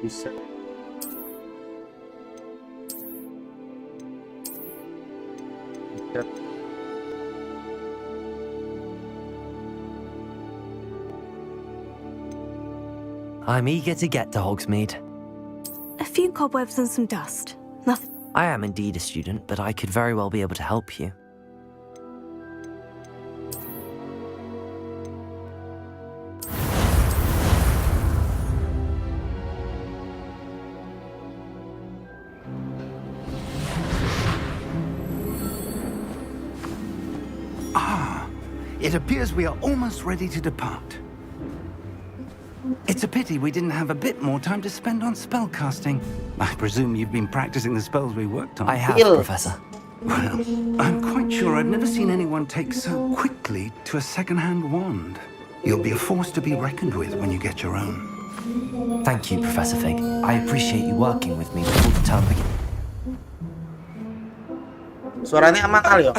Bisa. Bisa. I'm eager to get to Hogsmeade. A few cobwebs and some dust. Nothing. I am indeed a student, but I could very well be able to help you. It appears we are almost ready to depart. It's a pity we didn't have a bit more time to spend on spellcasting. I presume you've been practicing the spells we worked on. I have, Skill. Professor. Well, I'm quite sure I've never seen anyone take so quickly to a second-hand wand. You'll be a force to be reckoned with when you get your own. Thank you, Professor Fig. I appreciate you working with me before the term begins. Suaranya aman kali yo.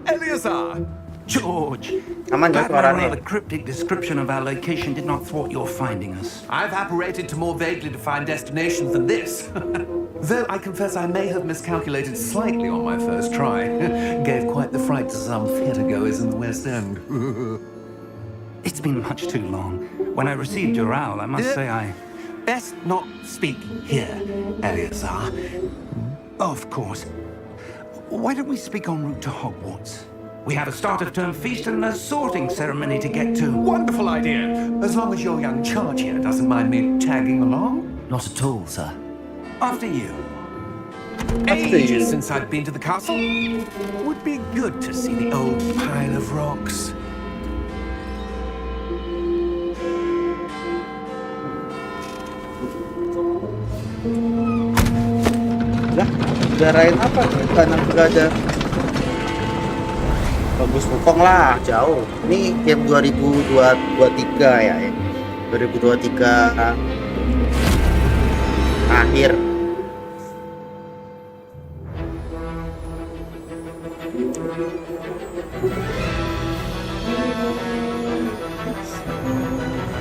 Eleazar! George, Aman ya that rather suaranya. cryptic description of our location did not thwart your finding us. I've apparated to more vaguely defined destinations than this. Though I confess I may have miscalculated slightly on my first try. Gave quite the fright to some theatre-goers in the West End. It's been much too long. When I received your owl, I must say I... Best not speak here, Eleazar. Of course. Why don't we speak en route to Hogwarts? We have a start-of-term feast and a sorting ceremony to get to. Wonderful idea! As long as your young charge here doesn't mind me tagging along. Not at all, sir. After you. Ages since I've been to the castle. Would be good to see the old pile of rocks. Lah, udarain apa? Kanan gak ada. Bagus Wukong lah, jauh. Ini game 2023 ya. 2023 akhir.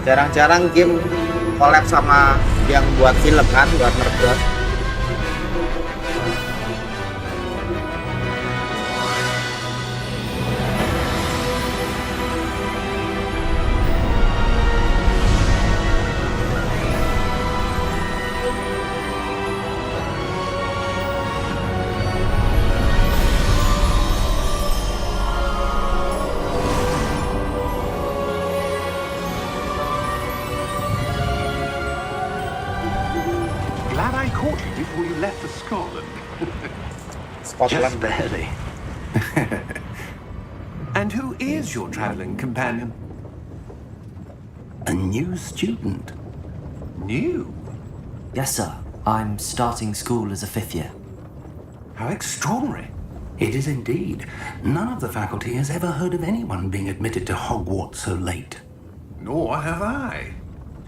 Jarang-jarang game collab sama yang buat film kan, Warner Bros. Glad I caught you before you left for Scotland. Just Scotland. barely. And who is your traveling companion? A new student. New? Yes, sir. I'm starting school as a 5th year. How extraordinary. It is indeed. None of the faculty has ever heard of anyone being admitted to Hogwarts so late. Nor have I.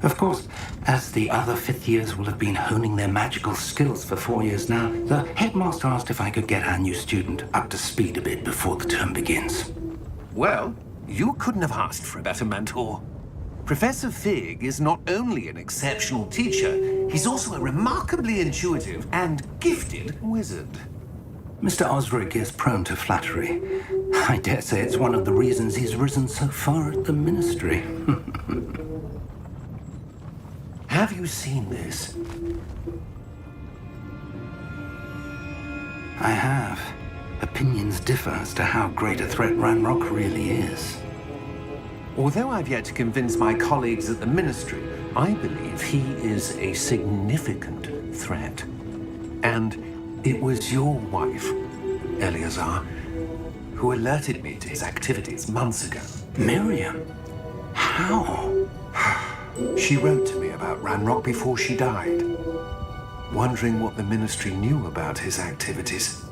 Of course, as the other 5th years will have been honing their magical skills for 4 years now, the headmaster asked if I could get our new student up to speed a bit before the term begins. Well, you couldn't have asked for a better mentor. Professor Fig is not only an exceptional teacher, he's also a remarkably intuitive and gifted wizard. Mr. Osric is prone to flattery. I dare say it's one of the reasons he's risen so far at the ministry. Have you seen this? I have. Opinions differ as to how great a threat Ranrock really is. Although I've yet to convince my colleagues at the Ministry, I believe he is a significant threat. And it was your wife, Eleazar, who alerted me to his activities months ago. Miriam? How? She wrote to me about Ranrock before she died, wondering what the Ministry knew about his activities.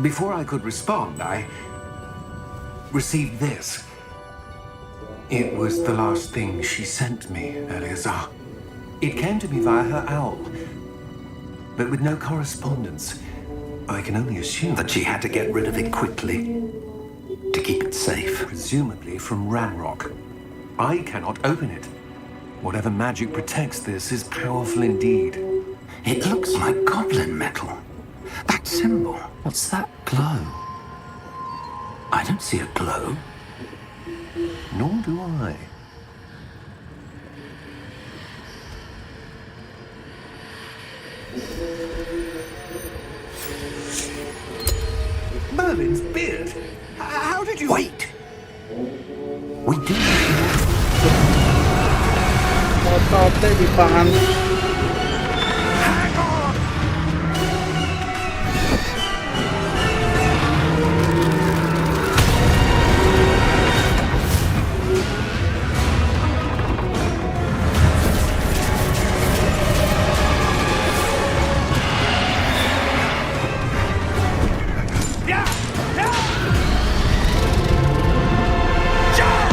Before I could respond, I received this. It was the last thing she sent me, Eleazar. It came to me via her owl, but with no correspondence. I can only assume That she had to get rid of it quickly to keep it safe. presumably from Ranrock. I cannot open it. Whatever magic protects this is powerful indeed. It looks like goblin metal. That symbol. What's that glow? I don't see a glow. Nor do I. Merlin's beard? How did you... Wait! We do Ototnya di tangan. hang on! Yeah! Yeah! Jump!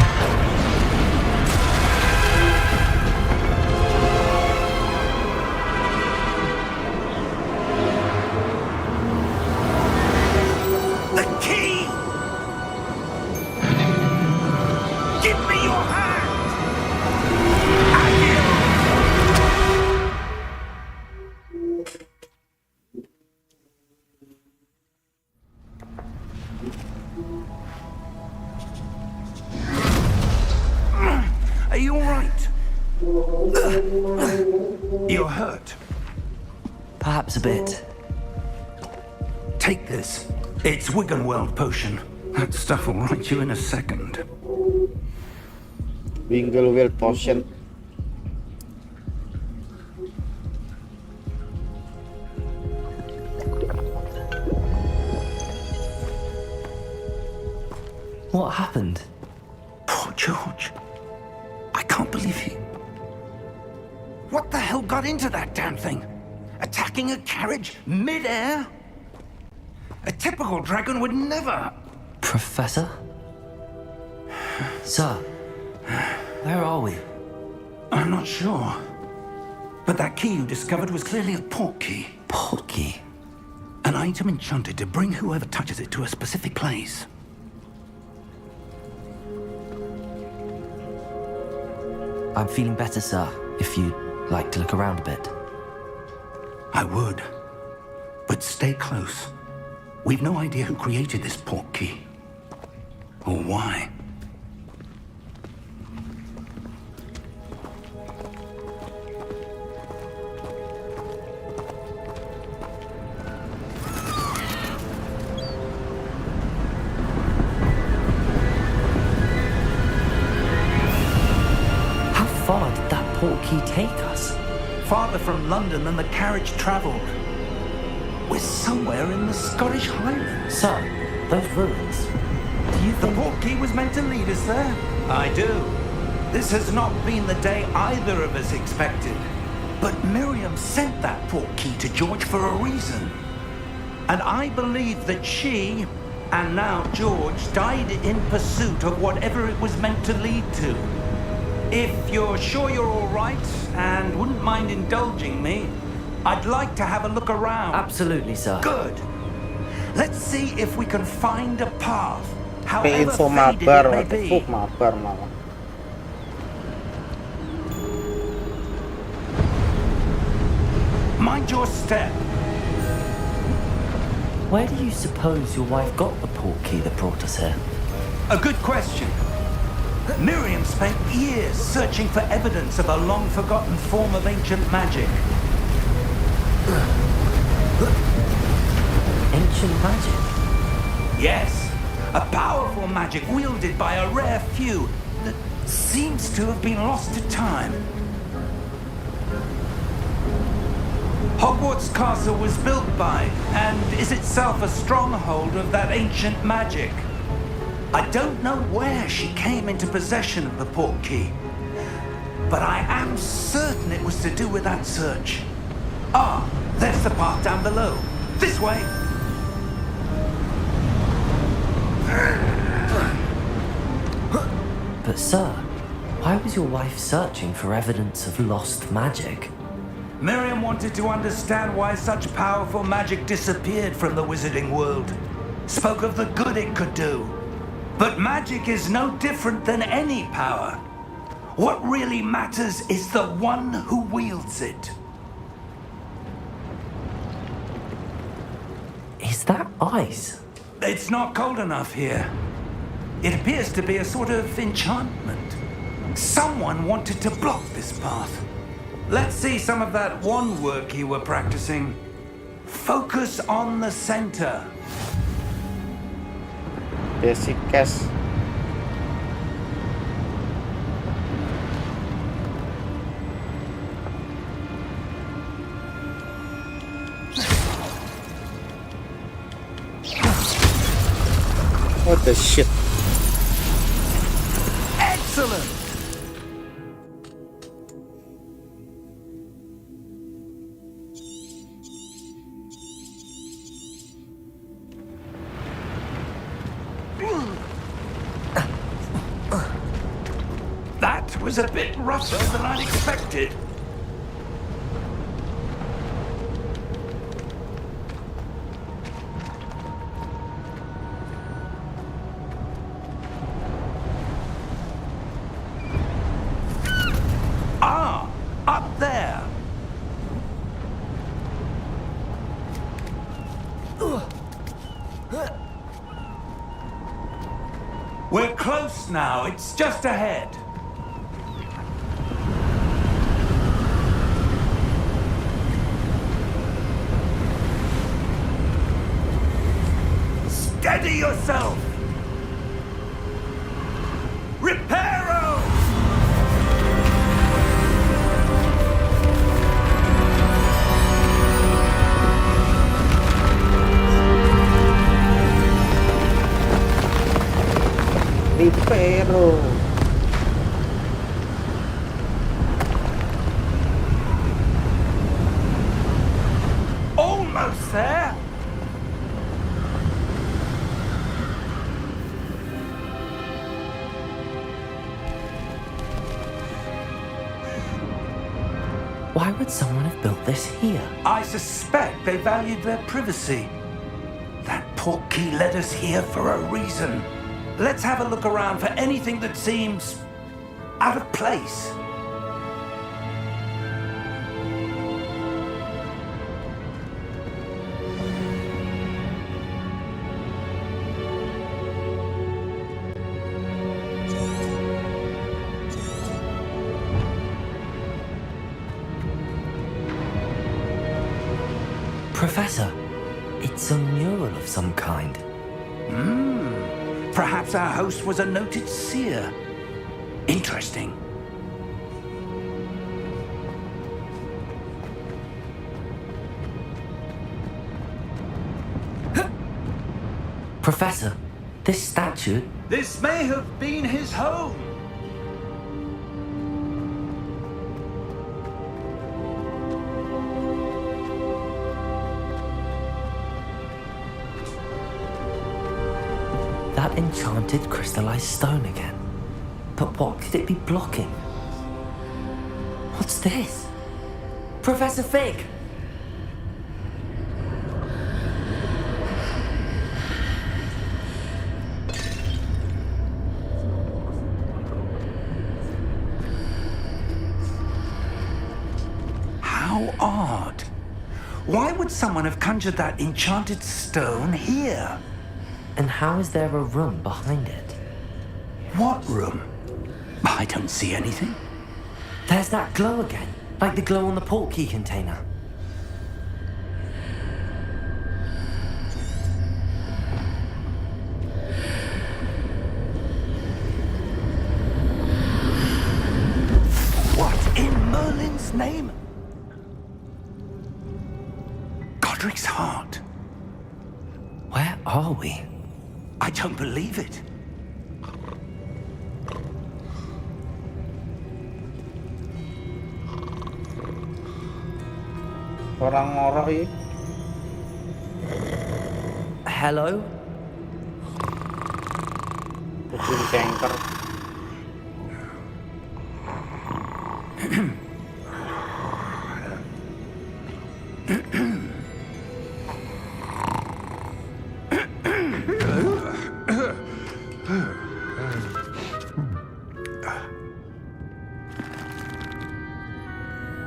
The key! Give me your hand! Are you all right? You're hurt. Perhaps a bit. Take this. It's Wiggenweld potion. That stuff will right you in a second. Wingle wheel potion. What happened? Poor George. I can't believe he... What the hell got into that damn thing? Attacking a carriage mid-air? A typical dragon would never... Professor? Sir, where are we? I'm not sure. But that key you discovered was clearly a port key. Port key. An item enchanted to bring whoever touches it to a specific place. I'm feeling better, sir, if you'd like to look around a bit. I would. But stay close. We've no idea who created this port key. Or why. How far did that port key take us? Farther from London than the carriage travelled. We're somewhere in the Scottish Highlands. Sir, those ruins. Do you The think... port key was meant to lead us there? I do. This has not been the day either of us expected. But Miriam sent that port key to George for a reason. And I believe that she, and now George, died in pursuit of whatever it was meant to lead to. If you're sure you're all right and wouldn't mind indulging me, I'd like to have a look around. Absolutely, sir. Good. Let's see if we can find a path, Kayak however info faded mabar, it may atau be. book mabar malah. Mind your step. Where do you suppose your wife got the port key that brought us here? A good question. Miriam spent years searching for evidence of a long-forgotten form of ancient magic. Ancient magic? Yes, a powerful magic wielded by a rare few that seems to have been lost to time. Hogwarts Castle was built by, and is itself a stronghold of that ancient magic. I don't know where she came into possession of the port key, but I am certain it was to do with that search. Ah, there's the path down below. This way. But sir, why was your wife searching for evidence of lost magic? Miriam wanted to understand why such powerful magic disappeared from the wizarding world. Spoke of the good it could do. But magic is no different than any power. What really matters is the one who wields it. Is that ice? It's not cold enough here. It appears to be a sort of enchantment. Someone wanted to block this path. Let's see some of that wand work you were practicing. Focus on the center. Basic cash. What the shit? Excellent! That was a bit rougher than I'd expected. Ah, up there. We're close now. It's just ahead. Steady yourself! Reparo! Reparo. Almost there! Why would someone have built this here? I suspect they valued their privacy. That portkey led us here for a reason. Let's have a look around for anything that seems out of place. Professor, it's a mural of some kind. Perhaps our host was a noted seer. Interesting. Professor, this statue... This may have been his home. That enchanted crystallized stone again. But what could it be blocking? What's this? Professor Fig! How odd. Why would someone have conjured that enchanted stone here? And how is there a room behind it? What room? I don't see anything. There's that glow again, like the glow on the portkey container. What in Merlin's name? Godric's heart. Where are we? I don't believe it. Orang-orang ini. Hello? Kucing kanker.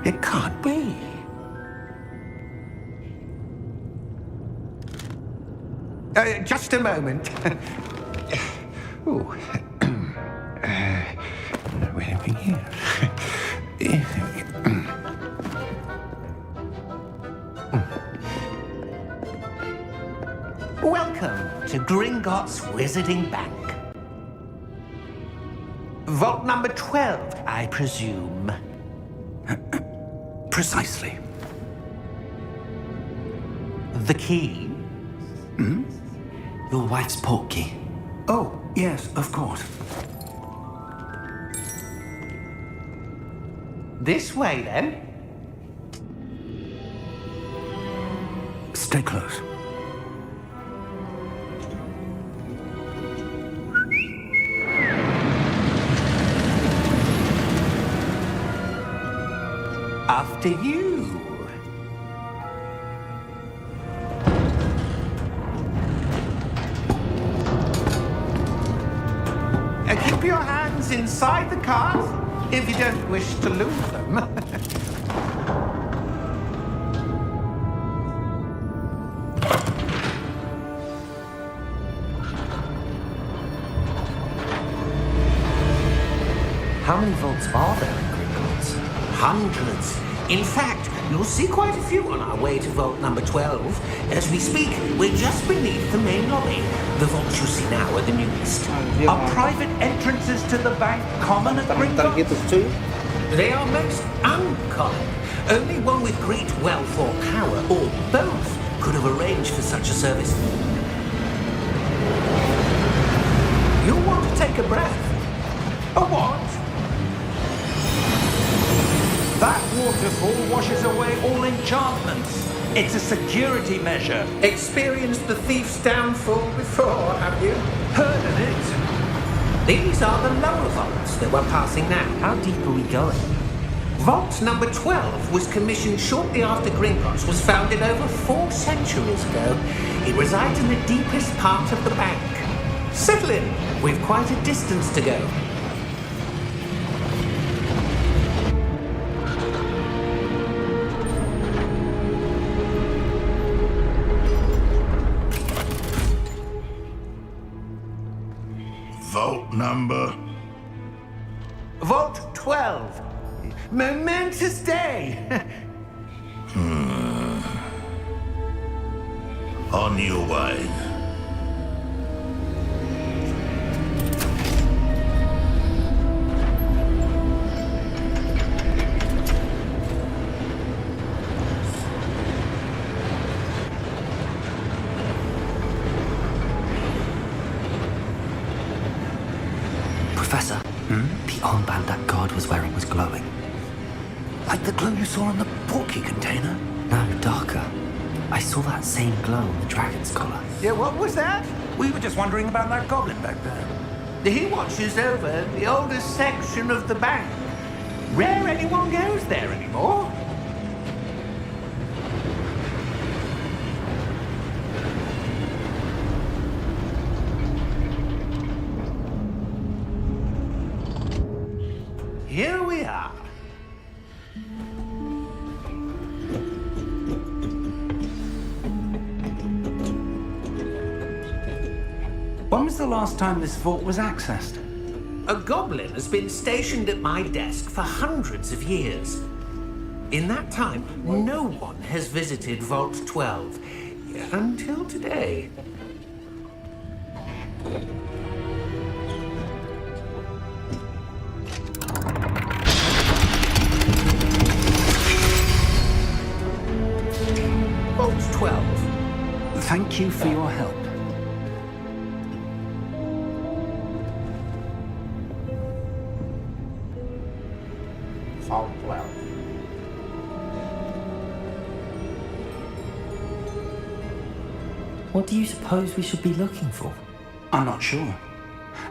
It can't be. Just a moment. Ooh. Wait a minute here. Welcome to Gringotts Wizarding Bank. Vault number 12, I presume. Precisely. The key? Your wife's portkey. Oh, yes, of course. This way, then. Stay close. After you. Keep your hands inside the cart if you don't wish to lose them. How many vaults are there in Gringotts? Hundreds. In fact, you'll see quite a few on our way to vault number 12. As we speak, we're just beneath the main lobby. The vaults you see now are the newest. Are private entrances to the bank common at Muter-muter gitu Gringotts? cuy. They are most uncommon. Only one with great wealth or power, or both, could have arranged for such a service. You'll want to take a breath. A what? That waterfall washes away all enchantments. It's a security measure. Experienced the thief's downfall before, have you? Heard of it? These are the lower vaults that we're passing now. How deep are we going? Vault number 12 was commissioned shortly after Gringotts was founded over 4 centuries ago. It resides in the deepest part of the bank. Settle in. We've quite a distance to go. Vault number? Vault 12. Momentous day. On your way. Professor, the armband that guard was wearing was glowing. Like the glow you saw on the portkey container? No, darker. I saw that same glow on the dragon's collar. Yeah, what was that? We were just wondering about that goblin back there. He watches over the oldest section of the bank. Rare anyone goes there anymore. Here we are. When was the last time this vault was accessed? A goblin has been stationed at my desk for hundreds of years. In that time, no one has visited Vault 12 until today. Vault 12. Thank you for your help. Vault 12. What do you suppose we should be looking for? I'm not sure.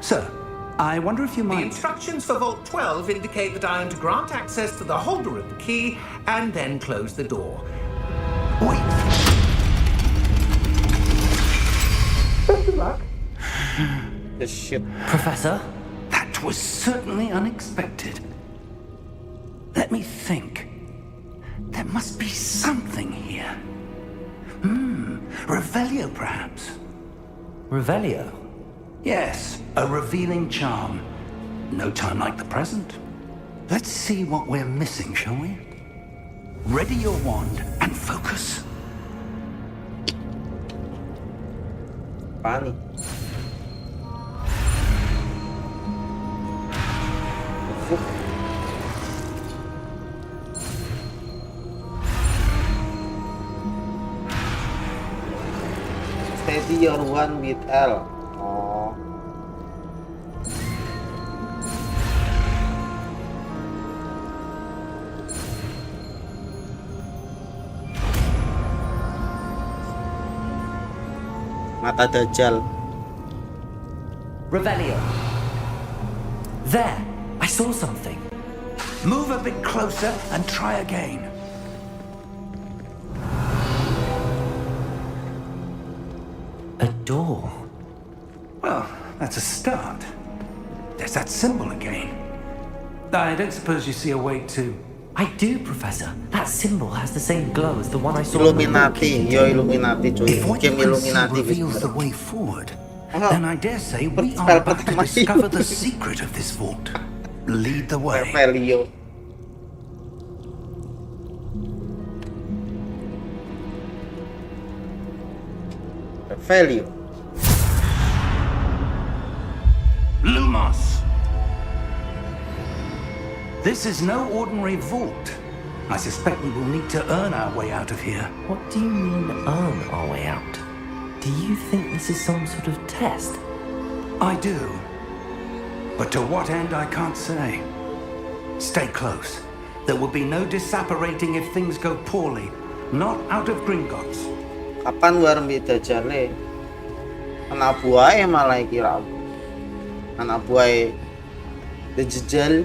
Sir, I wonder if you The might... instructions for Vault 12 indicate that I am to grant access to the holder of the key and then close the door. Wait! The shit. Professor? That was certainly unexpected. Let me think. There must be something here. Revelio, perhaps. Revelio? Yes, a revealing charm. No time like the present. Let's see what we're missing, shall we? Ready your wand and focus. Apa nih? Steady your one with L. Oh. Mata Dajjal. Revelio. There! I saw something. Move a bit closer and try again. A door. Well, that's a start. There's that symbol again. I don't suppose you see a way to... I do, Professor. That symbol has the same glow as the one I saw on the Illuminati, yo Illuminati cuy. If what you Game can see Illuminati reveals gitu. the way forward, Oh. then I dare say we Spell are about to pertama discover itu. the secret of this vault. Lead the way. Revelio. Revelio. Lumos! This is no ordinary vault. I suspect we will need to earn our way out of here. What do you mean, earn our way out? Do you think this is some sort of test? I do. But to what end, I can't say. Stay close. There will be no disapparating if things go poorly. Not out of Gringotts. Kapan war Dajjal? Anak buah malah kira. Anak buah Dajjal.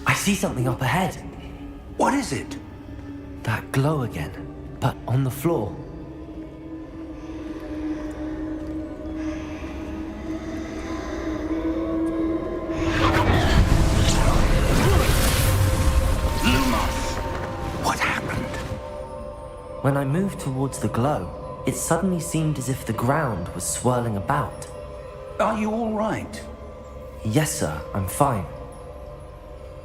I see something up ahead. What is it? That glow again, but on the floor. Lumos! What happened? When I moved towards the glow, it suddenly seemed as if the ground was swirling about. Are you all right? Yes, sir, I'm fine.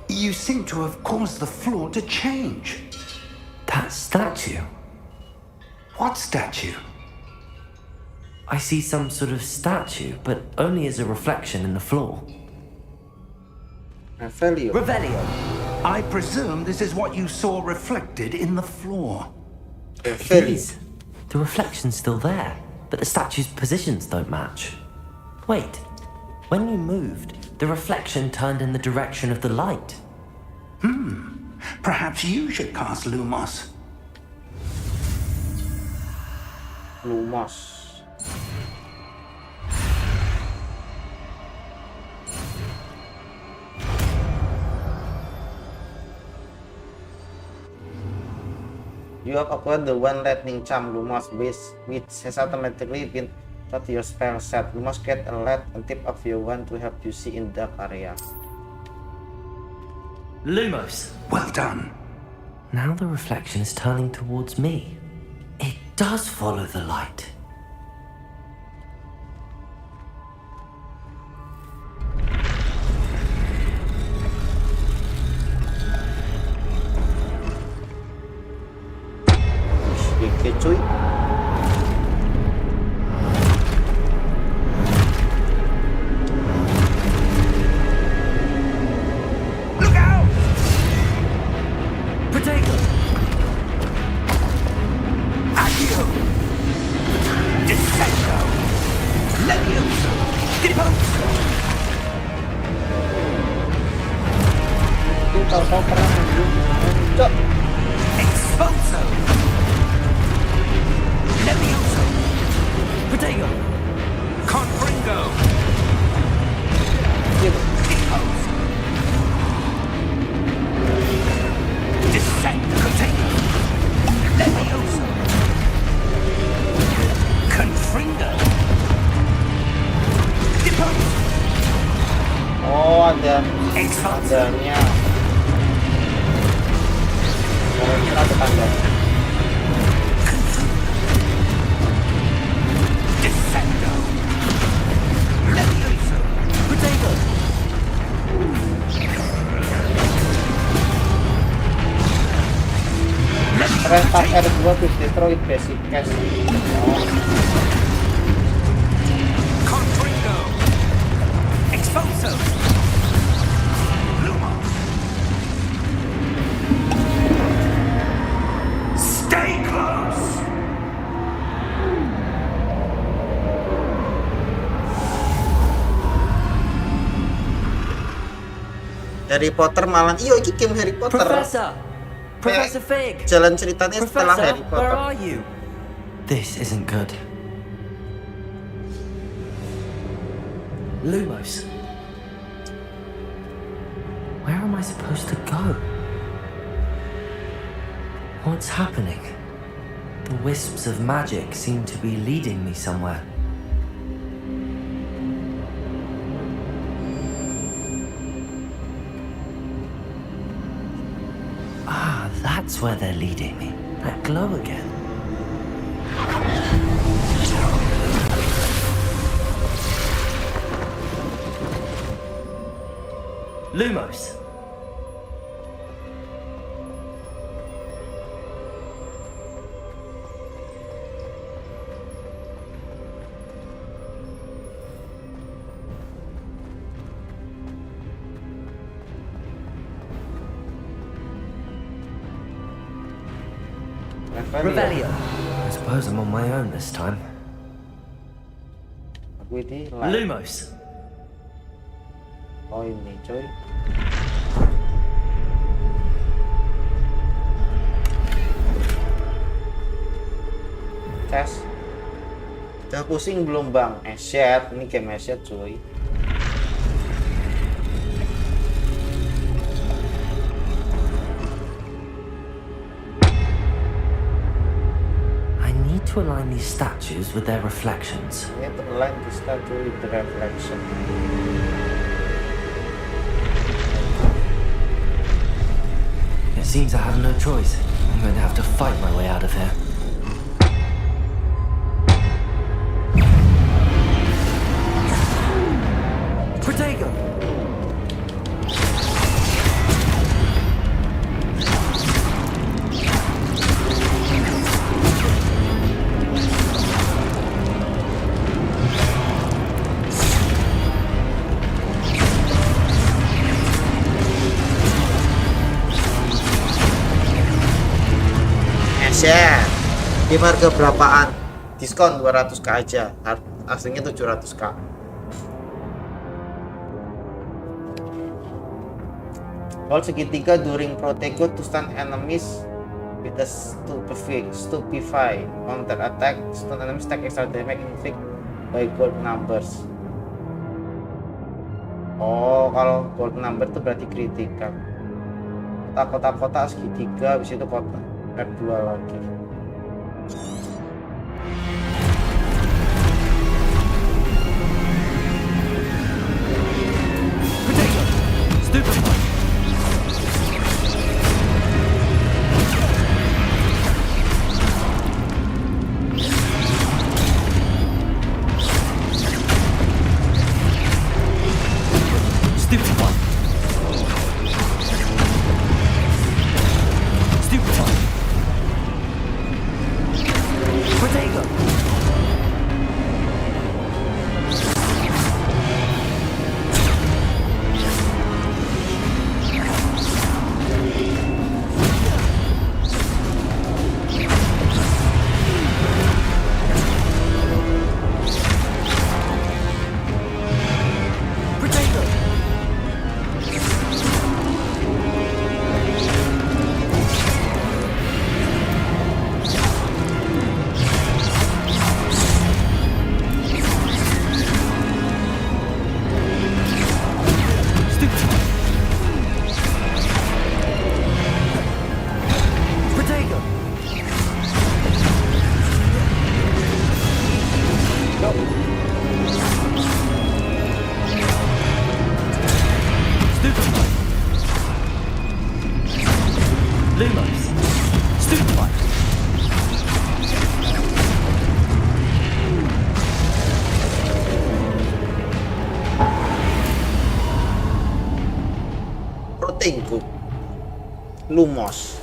You seem to have caused the floor to change. That statue. What statue? I see some sort of statue, but only as a reflection in the floor. Revelio. Revelio. I presume this is what you saw reflected in the floor. It Revelio. is. The reflection's still there, but the statue's positions don't match. Wait, when you moved, the reflection turned in the direction of the light. Perhaps you should cast Lumos. Lumos. You have acquired the one lightning charm Lumos base, which has automatically been taught to your spell set. You must get a light on tip of your wand to help you see in dark area. Lumos. Well done. Now the reflection is turning towards me. It does follow the light. Oke cuy. Look out! Potato! Accio! Descendo! Levioso! Deposo! Itu tahu-tahu pernah muncul. Exposo! Levioso! Potato! Confringo! Deposo! Descendo! Potato! Levioso! tandanya. Kira ada tanda. Restart R2 to destroy basic cache. Stay close. Harry Potter malah iyo iki game Harry Potter. Professor Fig! Jalan ceritanya setelah Professor, Harry where Potter. are you? This isn't good. Lumos. Where am I supposed to go? What's happening? The wisps of magic seem to be leading me somewhere. Ah, that's where they're leading me. That glow again. Lumos. Revelio. I suppose I'm on my own this time. Aku ini live. Lumos. Oh ini coy. Tes. Udah pusing belum bang? Shit, ini game shit cuy. I need to align these statues with their reflections. Ini to align the statue with the reflection. It seems I have no choice. I'm going to have to fight my way out of here. Protego! Shit. Game harga berapaan? Diskon 200k aja. Aslinya 700k. Roll segitiga during Protego to stun enemies with a stupefy counter attack. Stun enemies take extra damage inflict by gold numbers. Oh, kalau gold number itu berarti critical. Kota-kota segitiga, habis itu kota R2 lagi. Protego! Stupefy! Stupefy! Stupefy! Protego! Protego! penting ku. Lumos.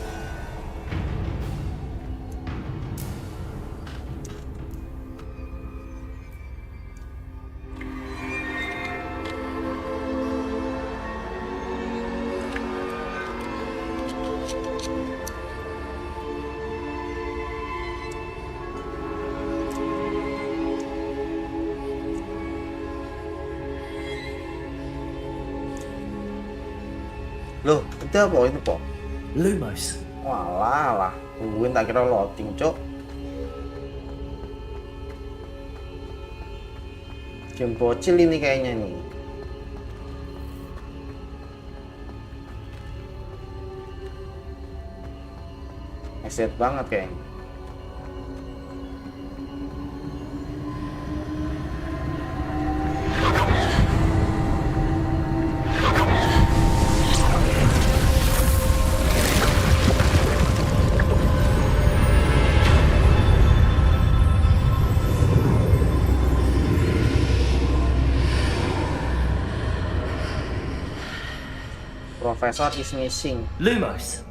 Loh, itu apa itu, Po? Lumos. Walah, tungguin tak kira loading, Cok. Game bocil ini kayaknya nih. Excited banget kayaknya. Professor is missing. Lumos.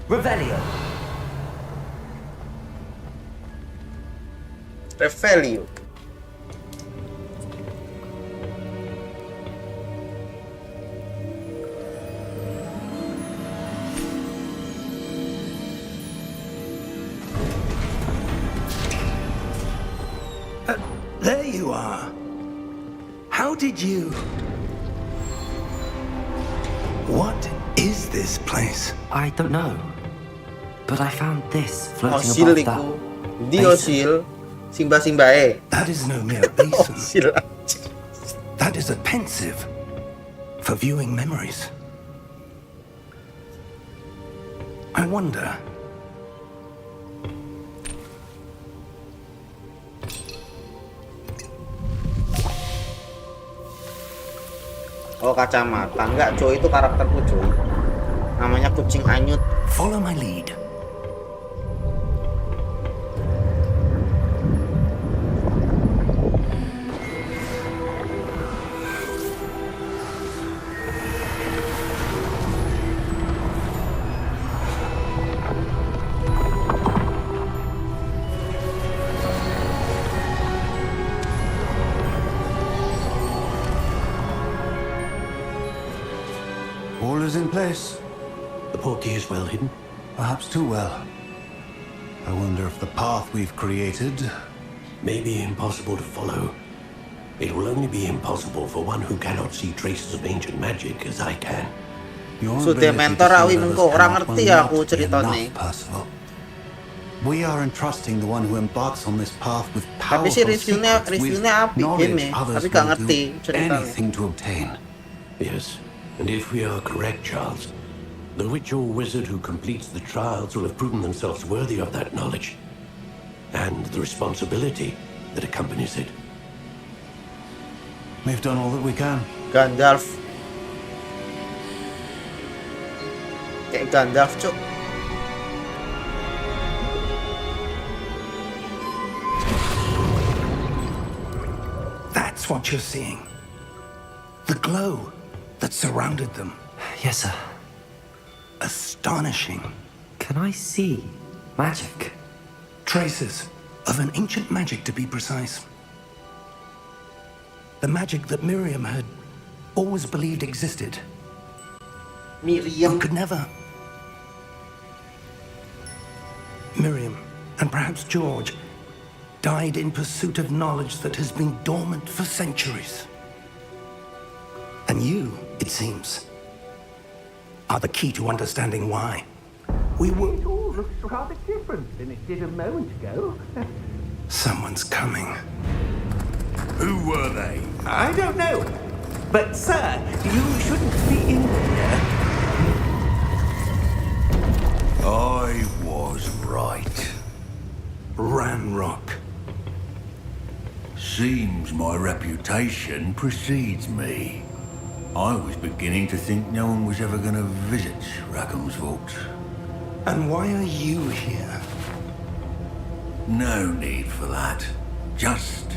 Revelio. Revelio. There you are. How did you... What is this place? I don't know. But I found this floating Osil above iku. that. Di osil. Simba-simbae. That is no mere basin. Osil. That is a pensive for viewing memories. I wonder... Oh, kacamata. Enggak, Joy itu karakterku, Joy. Namanya kucinganyut. Follow my lead. All is in place. The portkey is well hidden. Perhaps too well. I wonder if the path we've created... May be impossible to follow. It will only be impossible for one who cannot see traces of ancient magic as I can. Your Sudah ability mentor to aku see ini others kok orang cannot ngerti will aku not be ceritanya. enough, Percival. We are entrusting the one who embarks on this path with Tapi powerful sih reviewnya secrets apik knowledge game, others tapi gak will ngerti do ceritanya. anything to obtain. Yes, and if we are correct, Charles, the witch or wizard who completes the trials will have proven themselves worthy of that knowledge and the responsibility that accompanies it. We've done all that we can. Gandalf. Kayak Gandalf, Cuk. That's what you're seeing. The glow that surrounded them. Yes, sir. Astonishing. Can I see magic? Traces of an ancient magic, to be precise. The magic that Miriam had always believed existed, Miriam. but could never. Miriam, and perhaps George, died in pursuit of knowledge that has been dormant for centuries. And you, it seems, are the key to understanding why. We were... It all looks rather different than it did a moment ago. Someone's coming. Who were they? I don't know. But, sir, you shouldn't be in here. I was right. Ranrock. Seems my reputation precedes me. I was beginning to think no one was ever going to visit Rackham's vault. And why are you here? No need for that. Just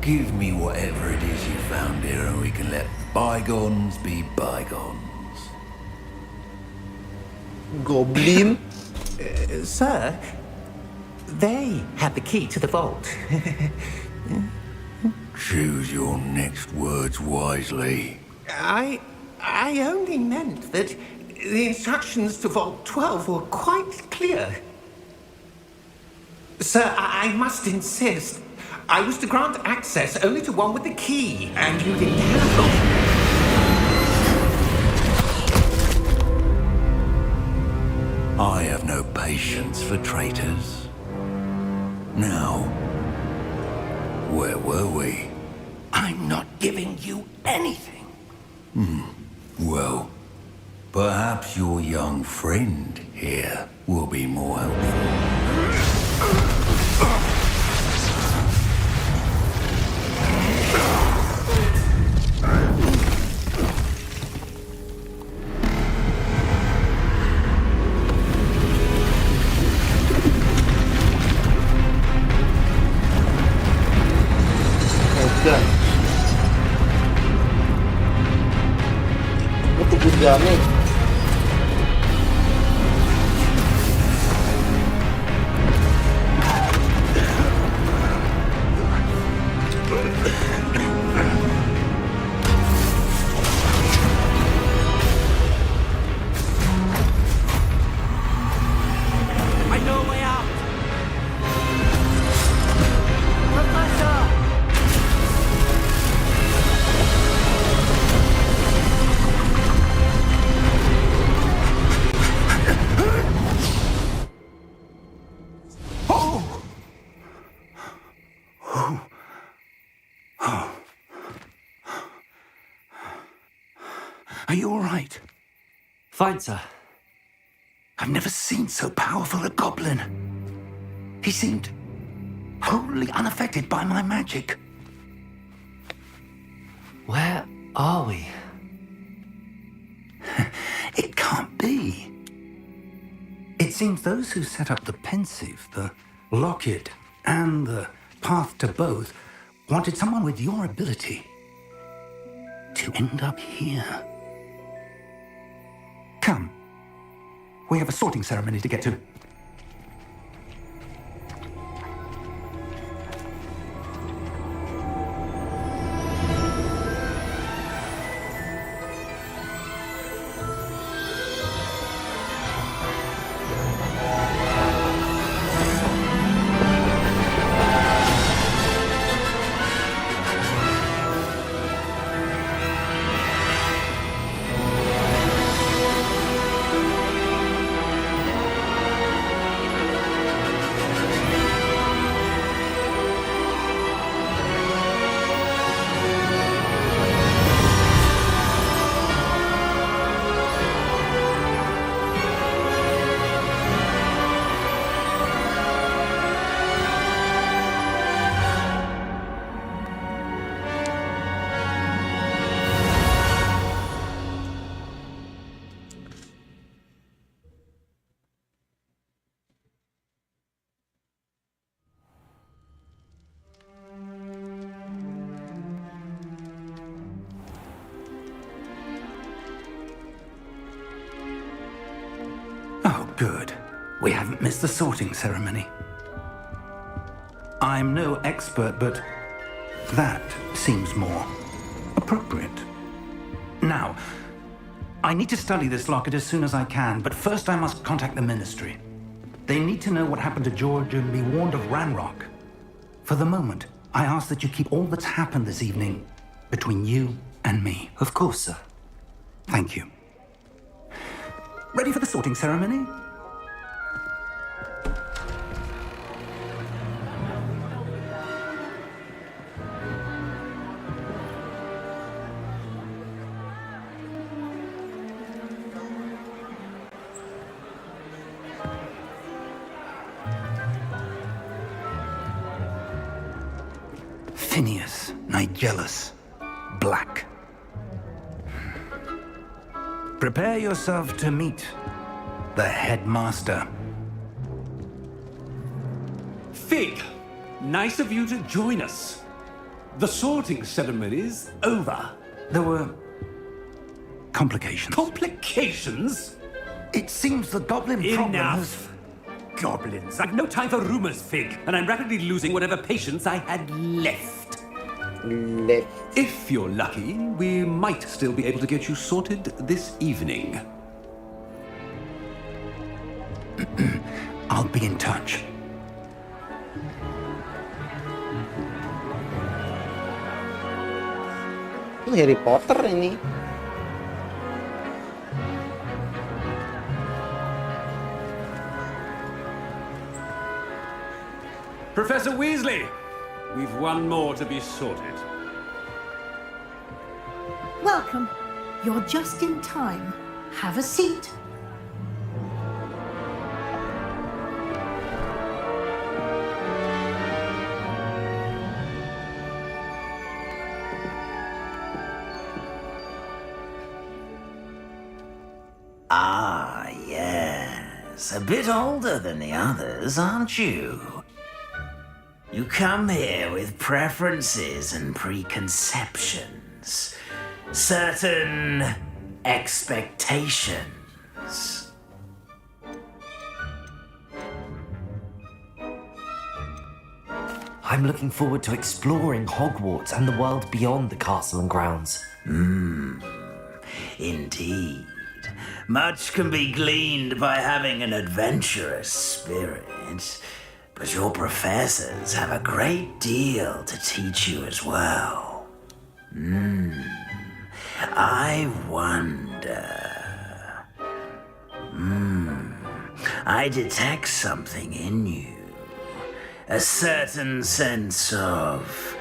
give me whatever it is you found here and we can let bygones be bygones. Goblin. Sir, they have the key to the vault. Choose your next words wisely. I only meant that the instructions to Vault 12 were quite clear. Sir, I must insist. I was to grant access only to one with the key, and you didn't have them. I have no patience for traitors. Now, where were we? I'm not giving you anything. Well, perhaps your young friend here will be more helpful. Gun. What the good damage? I know a way out! Are you all right? Fine, sir. I've never seen so powerful a goblin. He seemed wholly unaffected by my magic. Where are we? It can't be. It seems those who set up the pensive, the locket, and the path to both wanted someone with your ability to end up here. Come. We have a sorting ceremony to get to. Oh, good. We haven't missed the sorting ceremony. I'm no expert, but that seems more appropriate. Now, I need to study this locket as soon as I can, but first I must contact the Ministry. They need to know what happened to George and be warned of Ranrock. For the moment, I ask that you keep all that's happened this evening between you and me. Of course, sir. Thank you. Ready for the sorting ceremony? Actinius Nigellus, black. Prepare yourself to meet the headmaster. Fig, nice of you to join us. The sorting ceremony's over. There were complications. Complications? It seems the goblin problem has... Enough! Goblins. I've no time for rumors, Fig, and I'm rapidly losing whatever patience I had left. If you're lucky, we might still be able to get you sorted this evening. I'll be in touch. Harry Potter ini. Professor Weasley, we've one more to be sorted. Welcome. You're just in time. Have a seat. Ah, yes. A bit older than the others, aren't you? You come here with preferences and preconceptions. Certain expectations. I'm looking forward to exploring Hogwarts and the world beyond the castle and grounds. Indeed. Much can be gleaned by having an adventurous spirit, but your professors have a great deal to teach you as well. I wonder... I detect something in you. A certain sense of...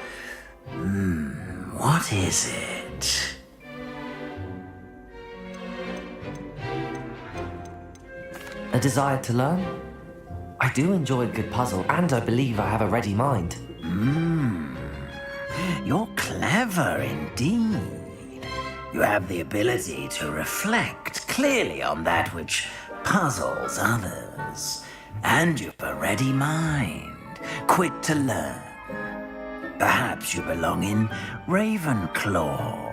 what is it? A desire to learn? I do enjoy a good puzzle, and I believe I have a ready mind. You're clever indeed. You have the ability to reflect clearly on that which puzzles others. And you've a ready mind, quick to learn. Perhaps you belong in Ravenclaw.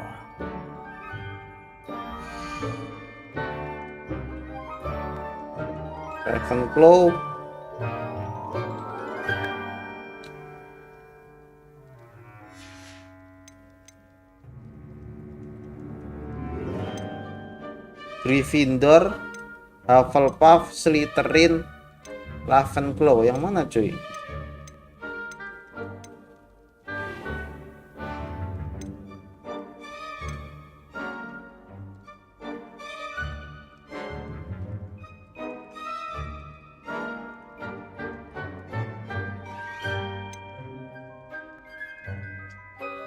Ravenclaw. Gryffindor, Hufflepuff, Slytherin, Ravenclaw. Yang mana cuy?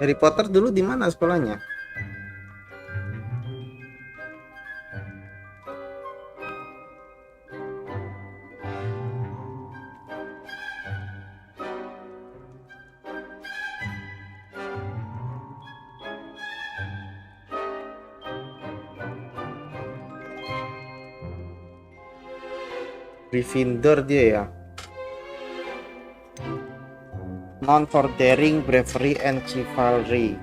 Harry Potter dulu di mana sekolahnya? Gryffindor dia ya. Known for daring, bravery, and chivalry.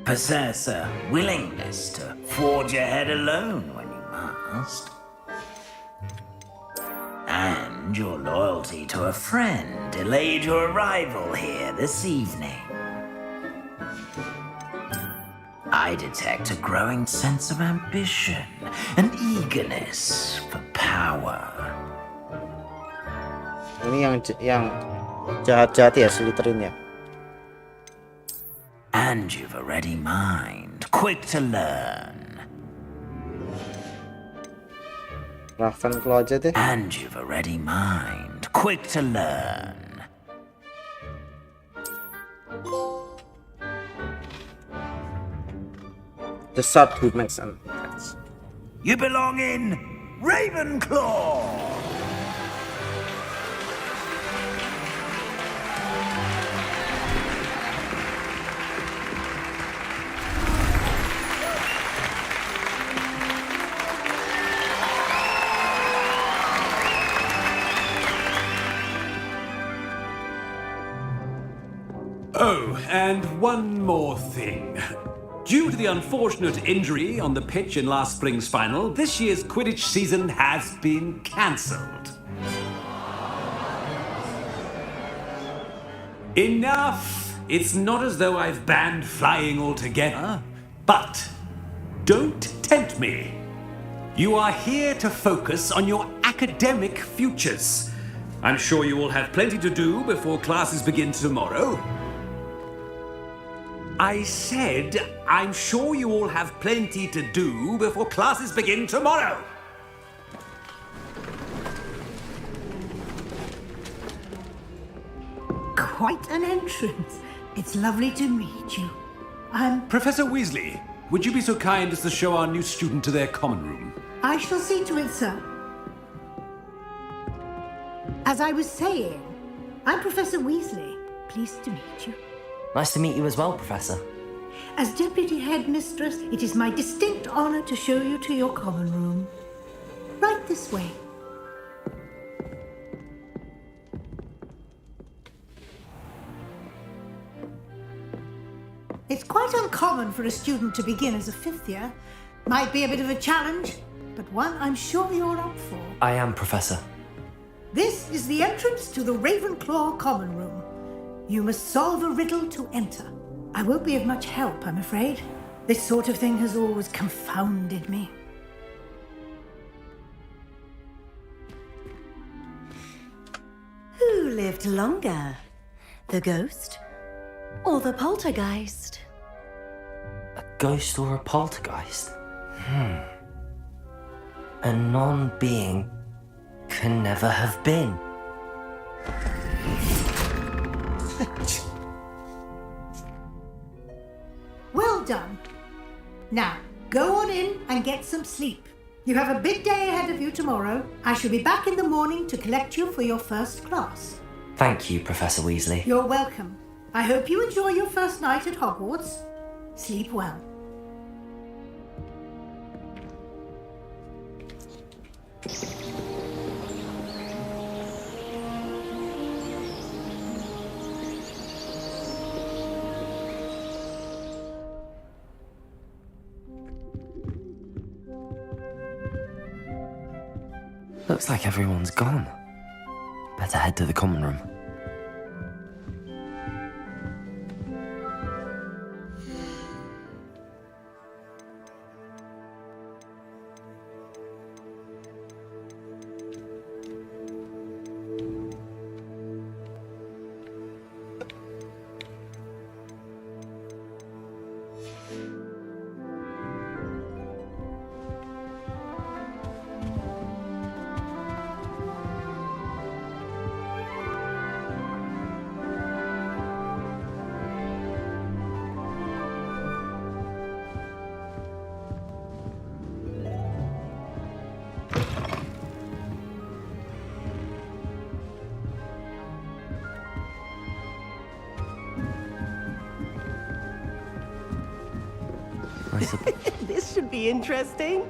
Possess a willingness to forge ahead alone when you must. And your loyalty to a friend delayed your arrival here this evening. I detect a growing sense of ambition and eagerness for power. Ini yang jahat-jahat ya, Slytherin ya. And you've a ready mind, quick to learn. Ravenclaw aja deh. And you've a ready mind, quick to learn. The sword who makes an entrance. You belong in Ravenclaw! Oh, and one more thing. Due to the unfortunate injury on the pitch in last spring's final, this year's Quidditch season has been cancelled. Enough! It's not as though I've banned flying altogether. But don't tempt me. You are here to focus on your academic futures. I'm sure you will have plenty to do before classes begin tomorrow. I said, I'm sure you all have plenty to do before classes begin tomorrow. Quite an entrance. It's lovely to meet you. I'm... Professor Weasley, would you be so kind as to show our new student to their common room? I shall see to it, sir. As I was saying, I'm Professor Weasley. Pleased to meet you. Nice to meet you as well, Professor. As Deputy Headmistress, it is my distinct honor to show you to your common room. Right this way. It's quite uncommon for a student to begin as a fifth year. Might be a bit of a challenge, but one I'm sure you're up for. I am, Professor. This is the entrance to the Ravenclaw common room. You must solve a riddle to enter. I won't be of much help, I'm afraid. This sort of thing has always confounded me. Who lived longer? The ghost or the poltergeist? A ghost or a poltergeist? A non-being can never have been. Well done. Now, go on in and get some sleep. You have a big day ahead of you tomorrow. I shall be back in the morning to collect you for your first class. Thank you, Professor Weasley. You're welcome. I hope you enjoy your first night at Hogwarts. Sleep well. Looks like everyone's gone. Better head to the common room. This should be interesting.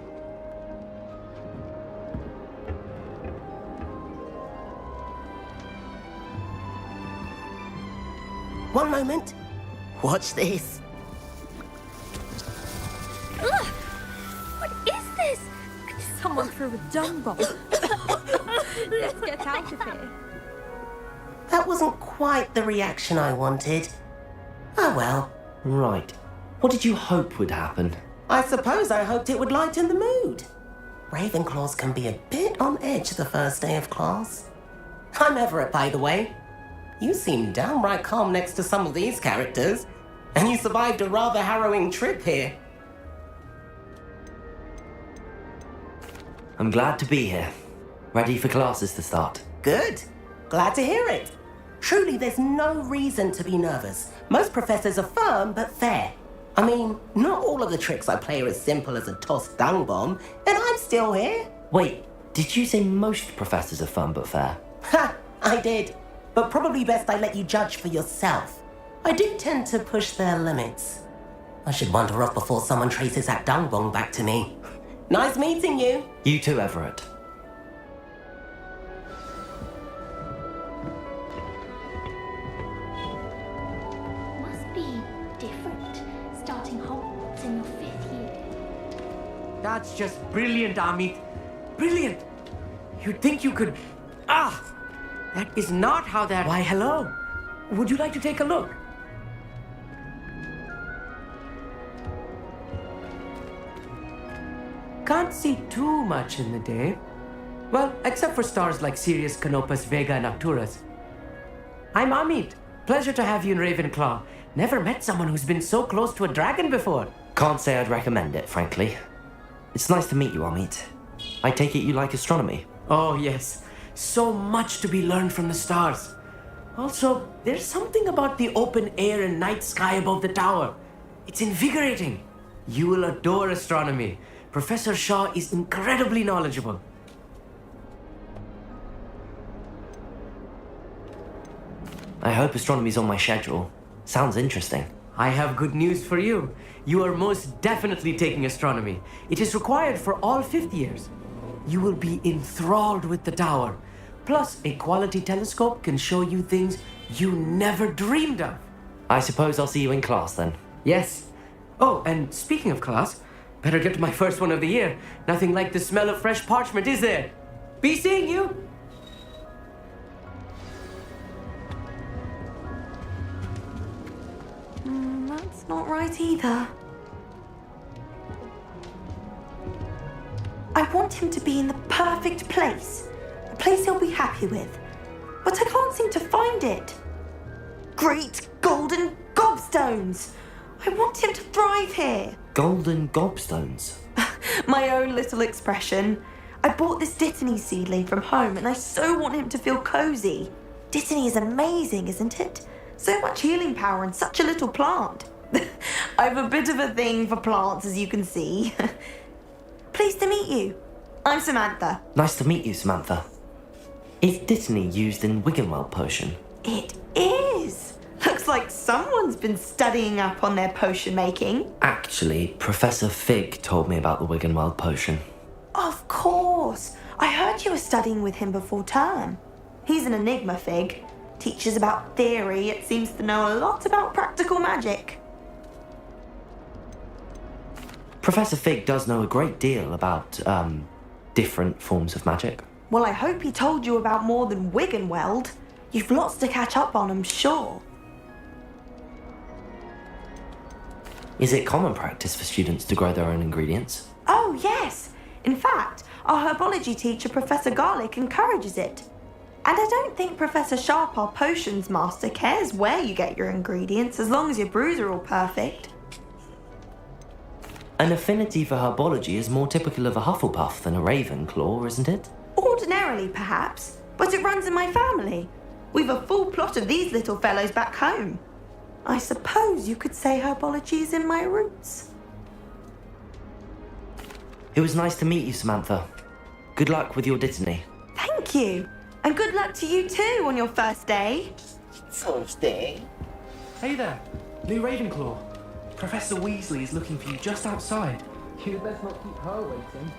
One moment. Watch this. Ugh! What is this? Someone threw a dung bomb. Let's get out of here. That wasn't quite the reaction I wanted. Oh well. Right. What did you hope would happen? I suppose I hoped it would lighten the mood. Ravenclaws can be a bit on edge the first day of class. I'm Everett, by the way. You seem downright calm next to some of these characters, and you survived a rather harrowing trip here. I'm glad to be here. Ready for classes to start. Good. Glad to hear it. Truly, there's no reason to be nervous. Most professors are firm but fair. I mean, not all of the tricks I play are as simple as a tossed dung bomb, and I'm still here. Wait, did you say most professors are fun but fair? Ha! I did. But probably best I let you judge for yourself. I do tend to push their limits. I should wander off before someone traces that dung bomb back to me. Nice meeting you. You too, Everett. Must be different, starting Hogwarts in your 5th year. That's just brilliant, Amit. Brilliant. You'd think you could... That is not how that... Why, hello. Would you like to take a look? Can't see too much in the day. Well, except for stars like Sirius, Canopus, Vega, and Arcturus. I'm Amit. Pleasure to have you in Ravenclaw. Never met someone who's been so close to a dragon before. Can't say I'd recommend it, frankly. It's nice to meet you, Amit. I take it you like astronomy? Oh, yes. So much to be learned from the stars. Also, there's something about the open air and night sky above the tower. It's invigorating. You will adore astronomy. Professor Shaw is incredibly knowledgeable. I hope astronomy's on my schedule. Sounds interesting. I have good news for you. You are most definitely taking astronomy. It is required for all 5th years. You will be enthralled with the tower. Plus, a quality telescope can show you things you never dreamed of. I suppose I'll see you in class then. Yes. Oh, and speaking of class, better get to my first one of the year. Nothing like the smell of fresh parchment, is there? Be seeing you. That's not right either. I want him to be in the perfect place. A place he'll be happy with. But I can't seem to find it. Great golden gobstones! I want him to thrive here. Golden gobstones? My own little expression. I bought this Dittany seedling from home and I so want him to feel cozy. Dittany is amazing, isn't it? So much healing power in such a little plant. I have a bit of a thing for plants, as you can see. Pleased to meet you. I'm Samantha. Nice to meet you, Samantha. Is Dittany used in Wiggenweld potion? It is. Looks like someone's been studying up on their potion making. Actually, Professor Fig told me about the Wiggenweld potion. Of course. I heard you were studying with him before term. He's an enigma, Fig. Teaches about theory, it seems to know a lot about practical magic. Professor Fig does know a great deal about, different forms of magic. Well, I hope he told you about more than Wiggenweld. You've lots to catch up on, I'm sure. Is it common practice for students to grow their own ingredients? Oh, yes. In fact, our herbology teacher, Professor Garlick, encourages it. And I don't think Professor Sharp, our potions master, cares where you get your ingredients as long as your brews are all perfect. An affinity for herbology is more typical of a Hufflepuff than a Ravenclaw, isn't it? Ordinarily, perhaps, but it runs in my family. We've a full plot of these little fellows back home. I suppose you could say herbology is in my roots. It was nice to meet you, Samantha. Good luck with your Dittany. Thank you. And good luck to you too on your first day. First day? Hey there, new Ravenclaw. Professor Weasley is looking for you just outside. You'd best not keep her waiting.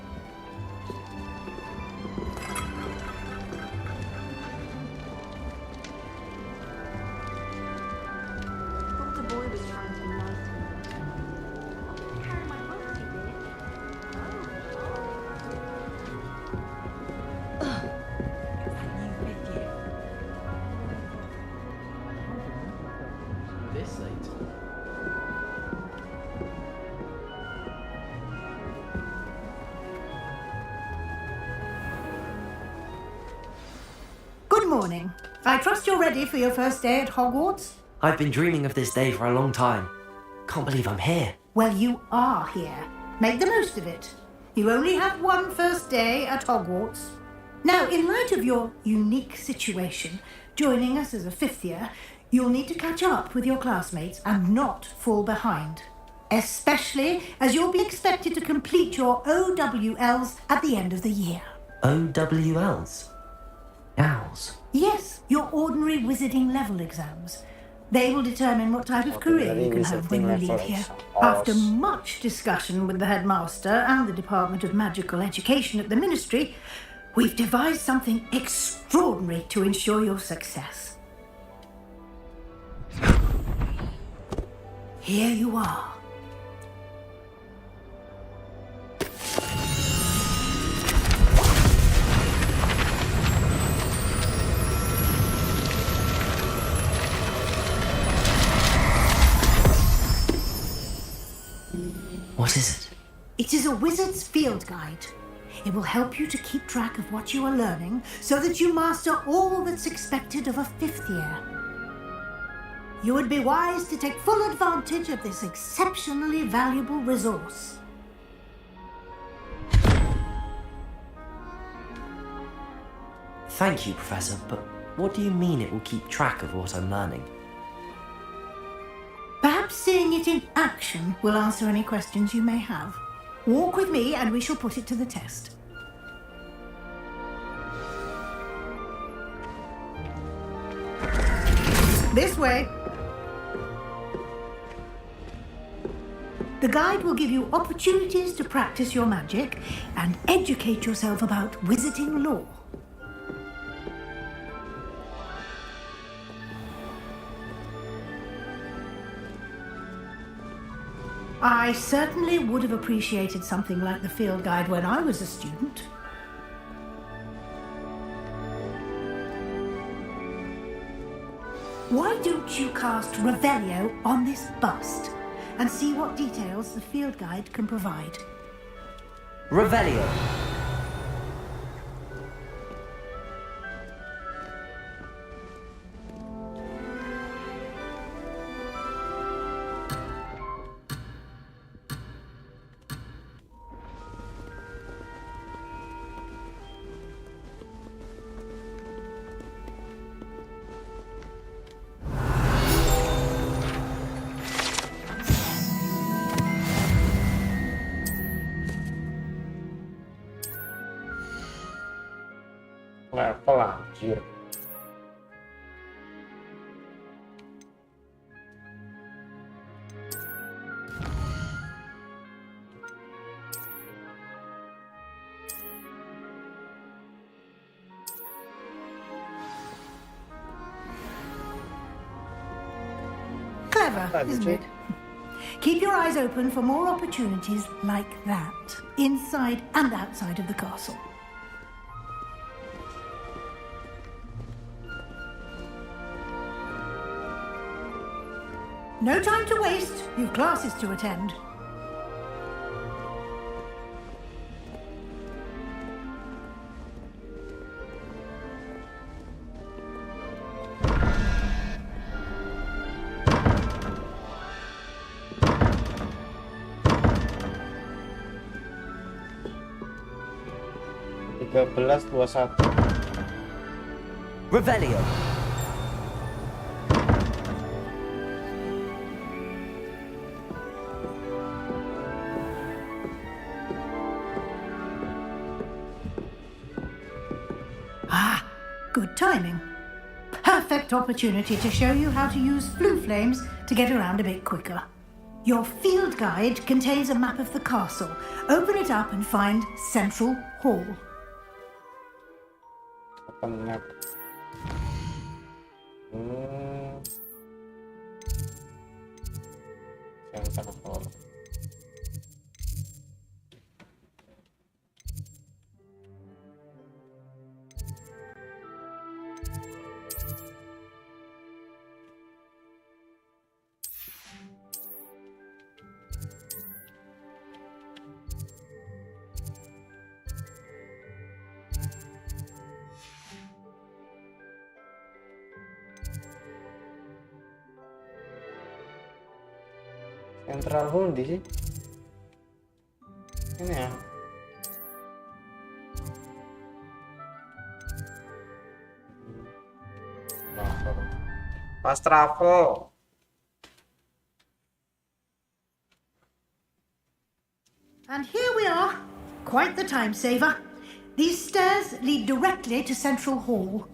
The boy was trying to be nice. Carry my books, you did. This late? Good morning. I trust you're ready for your first day at Hogwarts? I've been dreaming of this day for a long time. Can't believe I'm here. Well, you are here. Make the most of it. You only have one first day at Hogwarts. Now, in light of your unique situation, joining us as a 5th year, you'll need to catch up with your classmates and not fall behind. especially as you'll be expected to complete your OWLs at the end of the year. OWLs? Owls? Yes, your ordinary wizarding level exams. They will determine what type of career you can have when you leave here. After much discussion with the headmaster and the Department of Magical Education at the Ministry, we've devised something extraordinary to ensure your success. Here you are. What is it? It is a wizard's field guide. It will help you to keep track of what you are learning so that you master all that's expected of a 5th year. You would be wise to take full advantage of this exceptionally valuable resource. Thank you, Professor, but what do you mean it will keep track of what I'm learning? Perhaps seeing it in action will answer any questions you may have. Walk with me and we shall put it to the test. This way. The guide will give you opportunities to practice your magic and educate yourself about wizarding lore. I certainly would have appreciated something like the field guide when I was a student. Why don't you cast Revelio on this bust and see what details the field guide can provide? Revelio. Level anjir. Clever, isn't it? Keep your eyes open for more opportunities like that, inside and outside of the castle. No time to waste. You've classes to attend. Revelio. Good timing. Perfect opportunity to show you how to use flue flames to get around a bit quicker. Your field guide contains a map of the castle. Open it up and find Central Hall. Open map. Central Hall. Central Hall di sih. Ini ya. Fast travel. quite the time saver. These stairs lead directly to Central Hall.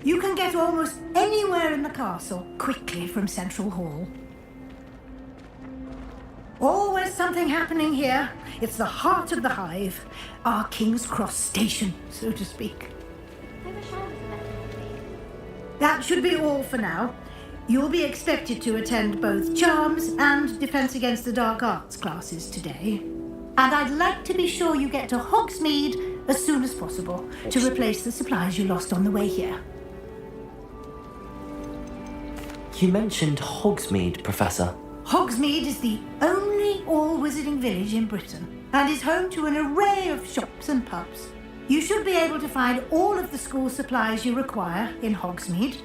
You can get almost anywhere in the castle quickly from Central Hall. Always something happening here. It's the heart of the hive, our King's Cross station, so to speak. That should be all for now. You'll be expected to attend both Charms and Defense Against the Dark Arts classes today. And I'd like to be sure you get to Hogsmeade as soon as possible to replace the supplies you lost on the way here. You mentioned Hogsmeade, Professor. Hogsmeade is the only all-wizarding village in Britain and is home to an array of shops and pubs. You should be able to find all of the school supplies you require in Hogsmeade.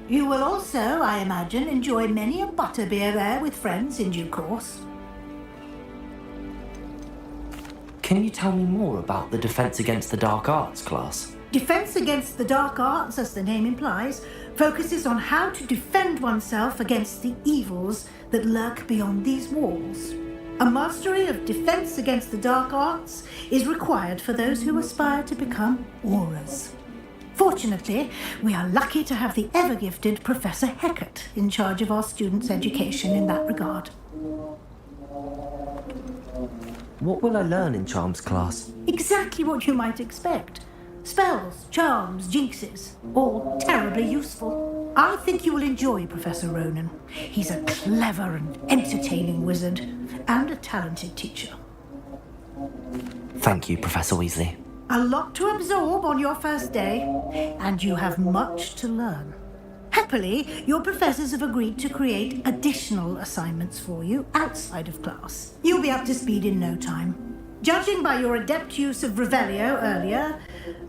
You will also, I imagine, enjoy many a butterbeer there with friends in due course. Can you tell me more about the Defense Against the Dark Arts class? Defense Against the Dark Arts, as the name implies, focuses on how to defend oneself against the evils that lurk beyond these walls. A mastery of Defense Against the Dark Arts is required for those who aspire to become auras. Fortunately, we are lucky to have the ever-gifted Professor Heckert in charge of our students' education in that regard. What will I learn in Charms class? Exactly what you might expect. Spells, charms, jinxes, all terribly useful. I think you will enjoy Professor Ronan. He's a clever and entertaining wizard, and a talented teacher. Thank you, Professor Weasley. A lot to absorb on your first day, and you have much to learn. Happily, your professors have agreed to create additional assignments for you outside of class. You'll be up to speed in no time. Judging by your adept use of Revelio earlier,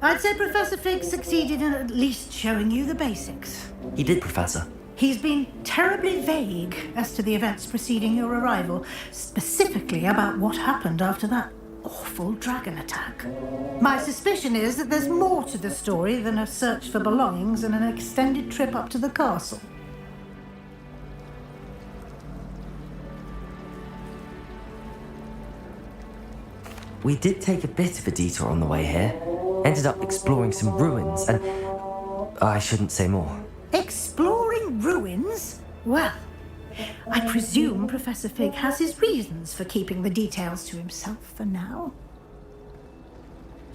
I'd say Professor Fig succeeded in at least showing you the basics. He did, Professor. He's been terribly vague as to the events preceding your arrival, specifically about what happened after that awful dragon attack. My suspicion is that there's more to the story than a search for belongings and an extended trip up to the castle. We did take a bit of a detour on the way here. Ended up exploring some ruins and... I shouldn't say more. Exploring ruins? Well, I presume Professor Fig has his reasons for keeping the details to himself for now.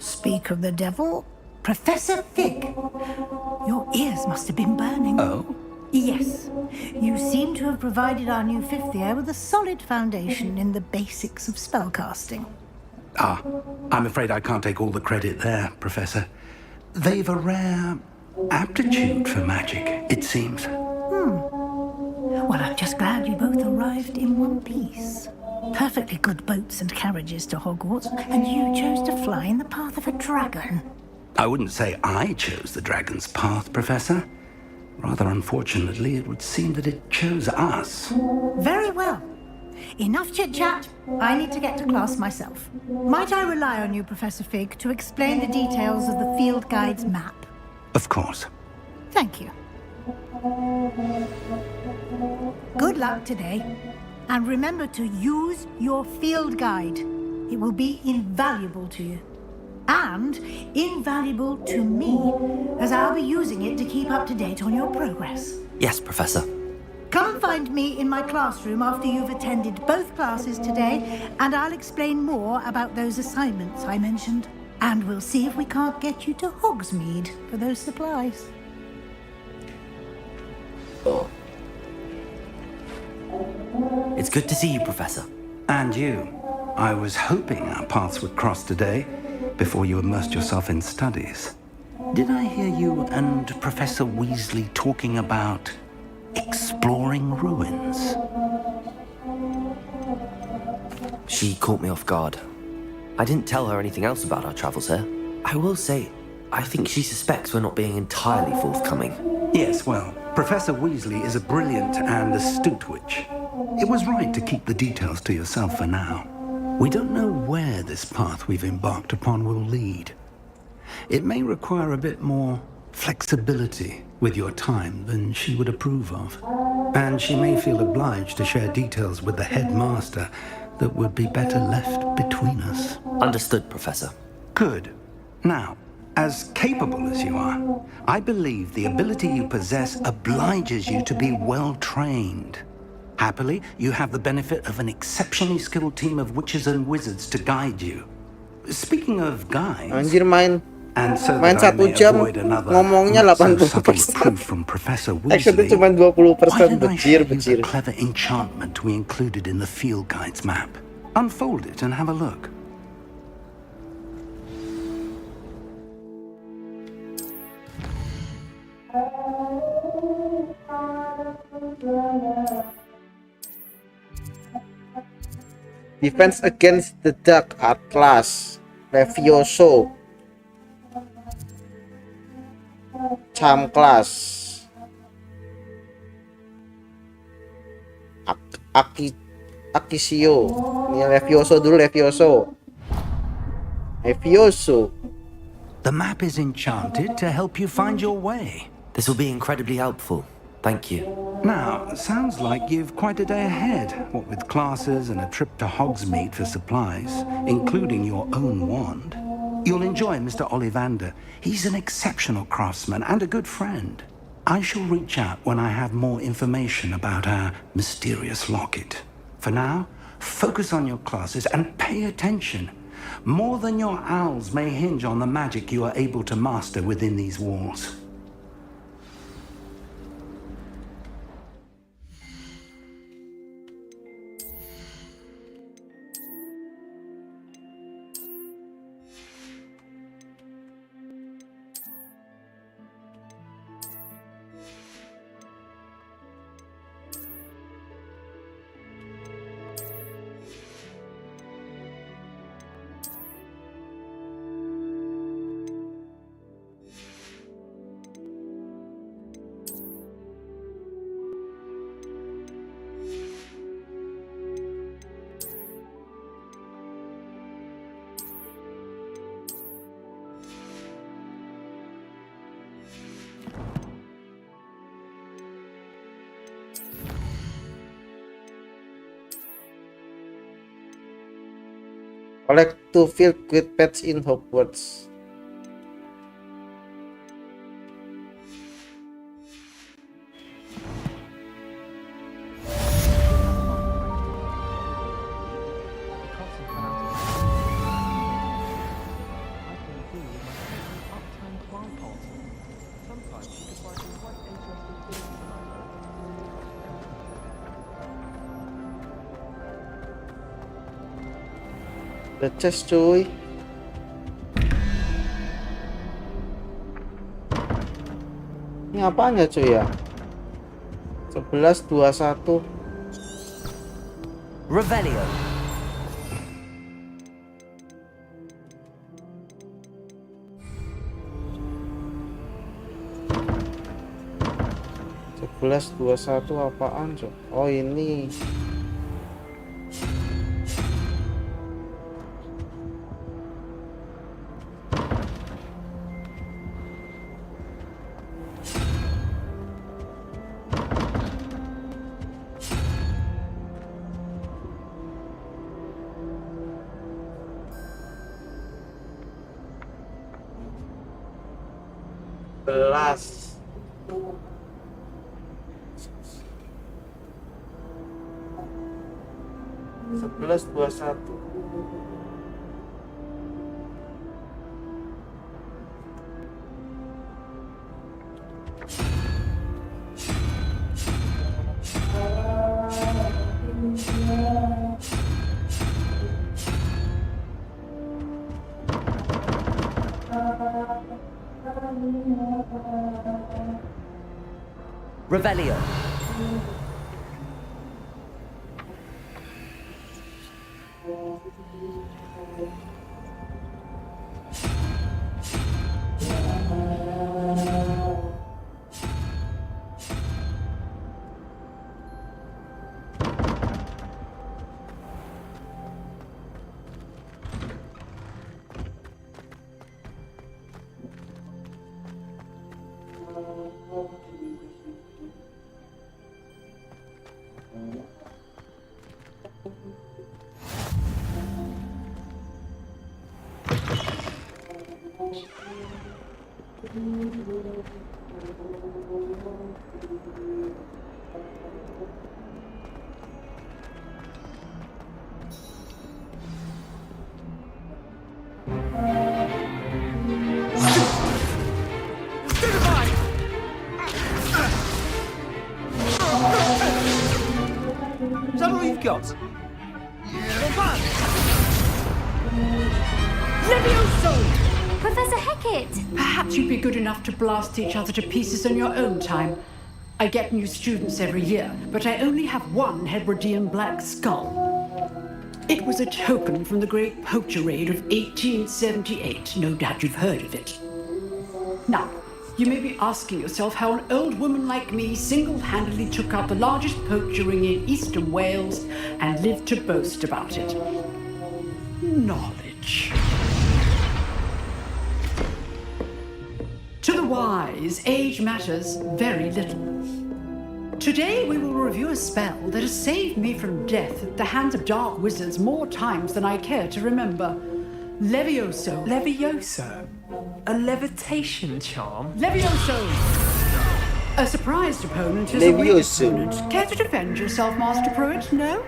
Speak of the devil, Professor Fig. Your ears must have been burning. Oh? Yes. You seem to have provided our new fifth year with a solid foundation in the basics of spellcasting. Ah, I'm afraid I can't take all the credit there, Professor. They've a rare aptitude for magic, it seems. Well, I'm just glad you both arrived in one piece. Perfectly good boats and carriages to Hogwarts, and you chose to fly in the path of a dragon. I wouldn't say I chose the dragon's path, Professor. Rather unfortunately, it would seem that it chose us. Very well. Enough chit-chat. I need to get to class myself. Might I rely on you, Professor Fig, to explain the details of the field guide's map? Of course. Thank you. Good luck today. And remember to use your field guide. It will be invaluable to you. And invaluable to me, as I'll be using it to keep up to date on your progress. Yes, Professor. Come and find me in my classroom after you've attended both classes today, and I'll explain more about those assignments I mentioned. And we'll see if we can't get you to Hogsmeade for those supplies. It's good to see you, Professor. And you. I was hoping our paths would cross today, before you immersed yourself in studies. Did I hear you and Professor Weasley talking about exploring ruins? She caught me off guard. I didn't tell her anything else about our travels here. I will say, I think she suspects we're not being entirely forthcoming. Yes, well, Professor Weasley is a brilliant and astute witch. It was right to keep the details to yourself for now. We don't know where this path we've embarked upon will lead. It may require a bit more flexibility with your time than she would approve of. And she may feel obliged to share details with the headmaster that would be better left between us. Understood, Professor. Good. Now, as capable as you are, I believe the ability you possess obliges you to be well trained. Happily, you have the benefit of an exceptionally skilled team of witches and wizards to guide you. Speaking of guides, Anjir main and so main that I 1 may jam avoid another ngomongnya not so 80%. subtle proof from Professor Actionnya Weasley, cuma 20%, why don't I show you the becir. clever enchantment we included in the field guides map? Unfold it and have a look. Defense against the Dark Art class, Levioso, Charm class, Akisio. Ini Levioso dulu, Levioso. The map is enchanted to help you find your way. This will be incredibly helpful. Thank you. Now, sounds like you've quite a day ahead, what with classes and a trip to Hogsmeade for supplies, including your own wand. You'll enjoy Mr. Ollivander. He's an exceptional craftsman and a good friend. I shall reach out when I have more information about our mysterious locket. For now, focus on your classes and pay attention. More than your owls may hinge on the magic you are able to master within these walls. Collect 2 field quid pads in Hogwarts. The chest cuy. Ini apaan ya cuy ya? 1121. Revelio. Apaan cuy? Oh ini. Belas 1121. Revelio. Is that all you've got? Levioso! Professor Hackett! Perhaps you'd be good enough to blast each other to pieces in your own time. I get new students every year, but I only have one Hebridean black skull. It was a token from the Great Poacher Raid of 1878. No doubt you've heard of it. Now, you may be asking yourself how an old woman like me single-handedly took out the largest poacher ring in eastern Wales and lived to boast about it. Knowledge. To the wise, age matters very little. Today we will review a spell that has saved me from death at the hands of dark wizards more times than I care to remember. Levioso. Levioso? A levitation charm? Levioso! A surprised opponent is a weak opponent. Care to defend yourself, Master Pruitt? No?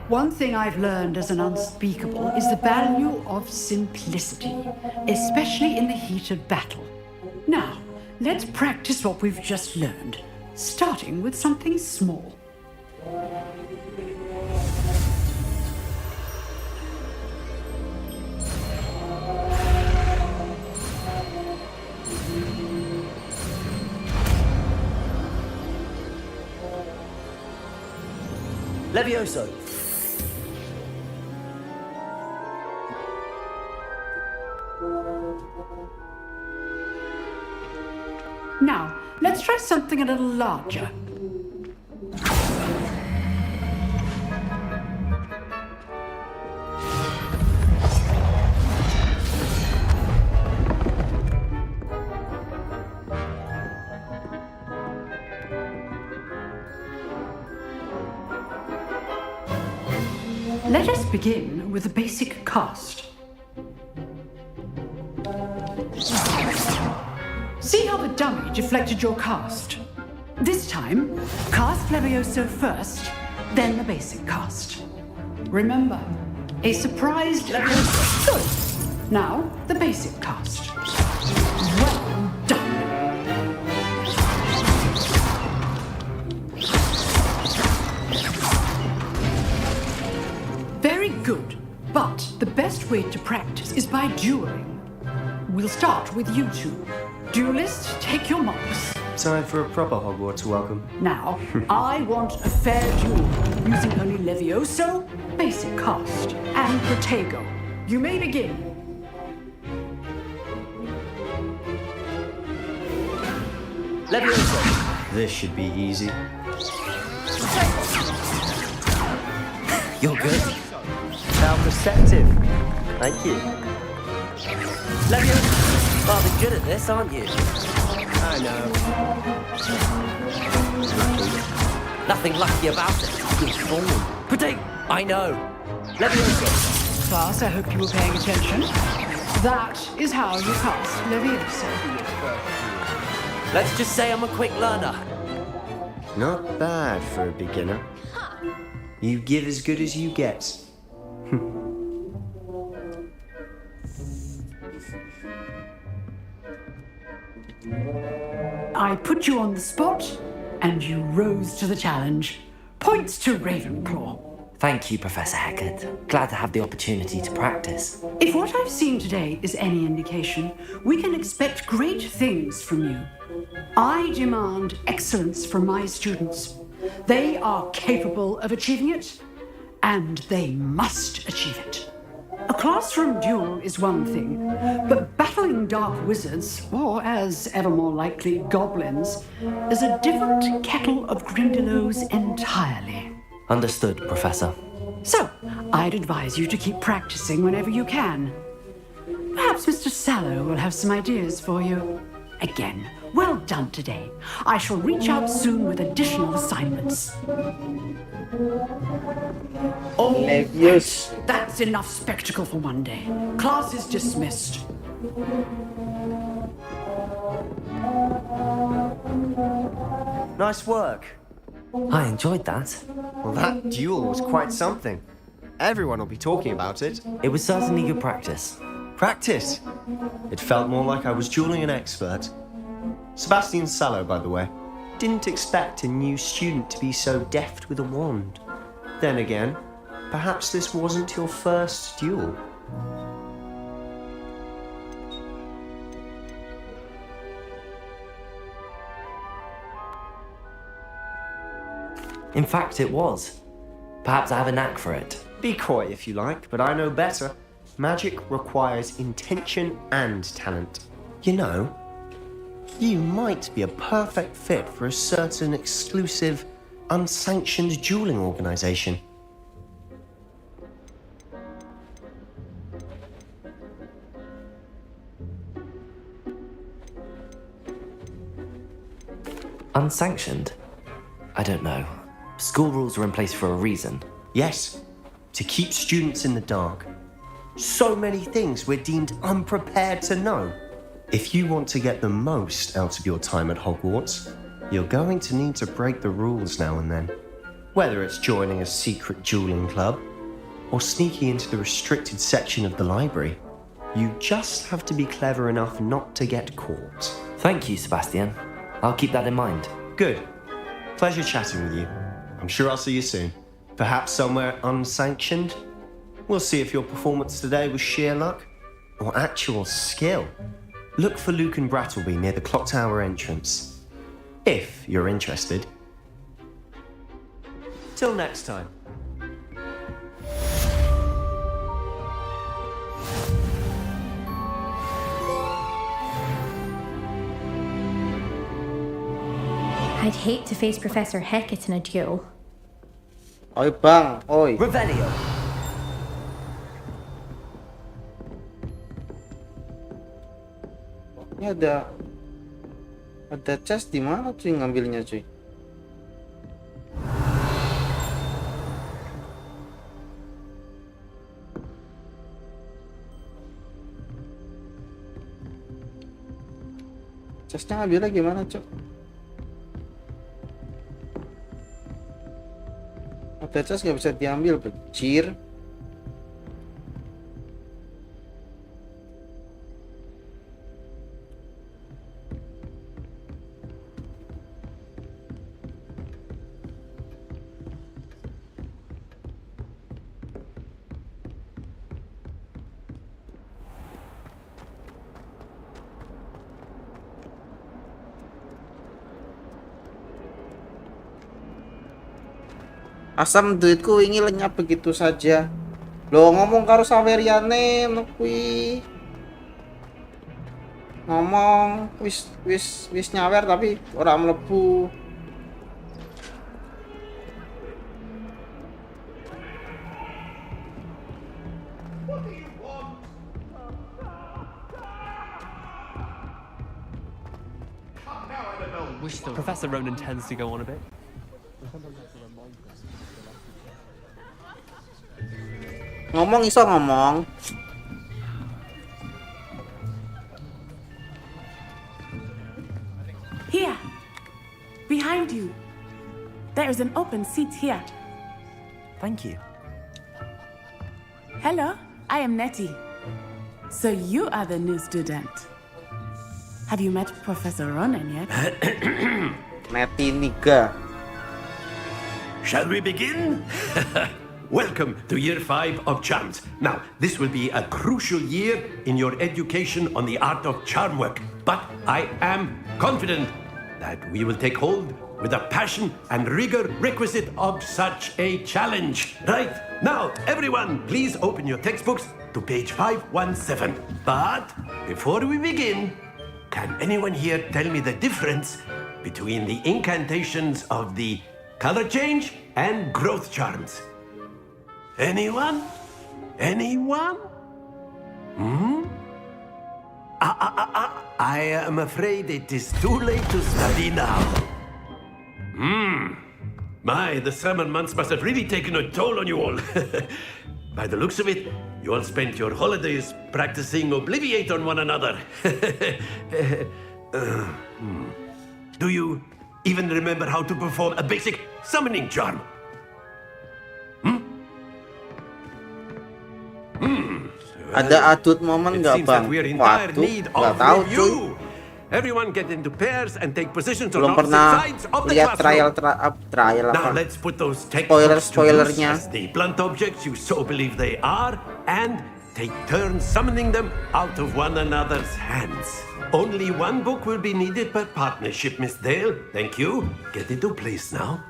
One thing I've learned as an unspeakable is the value of simplicity, especially in the heat of battle. Now, let's practice what we've just learned, starting with something small. Levioso. Now, let's try something a little larger. Let us begin with a basic cast. See how the dummy deflected your cast? This time, cast Levioso first, then the basic cast. Remember, a surprised Levioso. Good. Now, the basic cast. Well done. Very good, but the best way to practice is by dueling. We'll start with you two. Duelist, take your marks. Time for a proper Hogwarts welcome. Now, I want a fair duel, using only Levioso, basic cast, and Protego. You may begin. Levioso. This should be easy. You're good. How receptive. Thank you. Levioso. Rather good at this, aren't you? I know. Nothing lucky about it. Good form. Predict. I know. Levioso. Class, I hope you were paying attention. That is how you cast Levioso. Let's just say I'm a quick learner. Not bad for a beginner. You give as good as you get. I put you on the spot, and you rose to the challenge. Points to Ravenclaw. Thank you, Professor Hackett. Glad to have the opportunity to practice. If what I've seen today is any indication, we can expect great things from you. I demand excellence from my students. They are capable of achieving it, and they must achieve it. A classroom duel is one thing, but battling dark wizards, or as ever more likely, goblins, is a different kettle of Grindylows entirely. Understood, Professor. So, I'd advise you to keep practicing whenever you can. Perhaps Mr. Sallow will have some ideas for you. Again, well done today. I shall reach out soon with additional assignments. Levioso. That's That's enough spectacle for one day. Class is dismissed. Nice work. I enjoyed that. Well, that duel was quite something. Everyone will be talking about it. It was certainly good practice. Practice? It felt more like I was dueling an expert. Sebastian Sallow, by the way. Didn't expect a new student to be so deft with a wand. Then again, perhaps this wasn't your first duel. In fact, it was. Perhaps I have a knack for it. Be coy if you like, but I know better. Magic requires intention and talent. You know, you might be a perfect fit for a certain exclusive, unsanctioned dueling organization. Unsanctioned? I don't know. School rules are in place for a reason. Yes, to keep students in the dark. So many things we're deemed unprepared to know. If you want to get the most out of your time at Hogwarts, you're going to need to break the rules now and then. Whether it's joining a secret dueling club or sneaking into the restricted section of the library, you just have to be clever enough not to get caught. Thank you, Sebastian. I'll keep that in mind. Good. Pleasure chatting with you. I'm sure I'll see you soon. Perhaps somewhere unsanctioned? We'll see if your performance today was sheer luck or actual skill. Look for Luke and Brattleby near the clock tower entrance, if you're interested. Till next time. I'd hate to face Professor Hecat in a duel. Oi bang, oi. Revelio. Ini ada chest di mana cuy ngambilnya cuy? Chestnya ngambilnya gimana cuy? Ada chest nggak bisa diambil, becir. Asam duitku wingi lenyap begitu saja. Lo ngomong karo saweriane no kuwi. Ngomong wis nyawer tapi ora mlebu. Professor Ronan tends to go on a bit. Ngomong iso ngomong. Here, behind you. There is an open seat here. Thank you. Hello, I am Nettie. So you are the new student. Have you met Professor Ronan yet? Nettie Niga. Shall we begin? Welcome to year 5 of charms. Now, this will be a crucial year in your education on the art of charm work. But I am confident that we will take hold with the passion and rigor requisite of such a challenge. Right, now, everyone, please open your textbooks to page 517. But before we begin, can anyone here tell me the difference between the incantations of the color change and growth charms? Anyone? Anyone? I am afraid it is too late to study now. My, the summer months must have really taken a toll on you all. By the looks of it, you all spent your holidays practicing Obliviate on one another. Do you even remember how to perform a basic summoning charm? Ada atut momen nggak bang? Waduh, nggak tahu cuy. Everyone get into pairs and take positions Belum on opposite pernah sides of the lihat classroom. trial Now apa? let's put those textbooks to use Spoilernya. as the blunt objects you so believe they are, and take turns summoning them out of one another's hands. Only one book will be needed per partnership, Miss Dale. Thank you. Get into place now.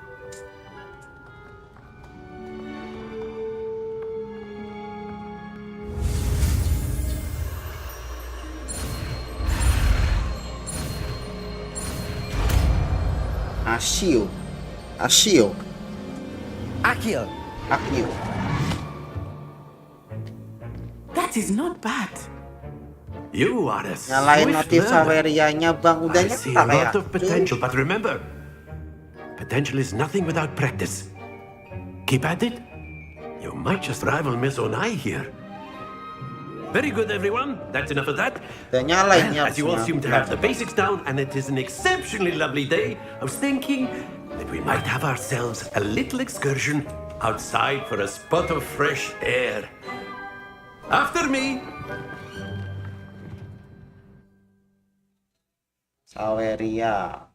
Akio. That is not bad. You are a Nyalain swift notif learner. Saverianya bang, udah I see nyata a lot kayak. of potential, but remember, potential is nothing without practice. Keep at it. You might just rival Miss Onai here. Very good, everyone. That's enough of that. Udah nyalain ya. As you all seem to have the basics down, and it is an exceptionally lovely day, I was thinking that we might have ourselves a little excursion outside for a spot of fresh air. After me. Saweria.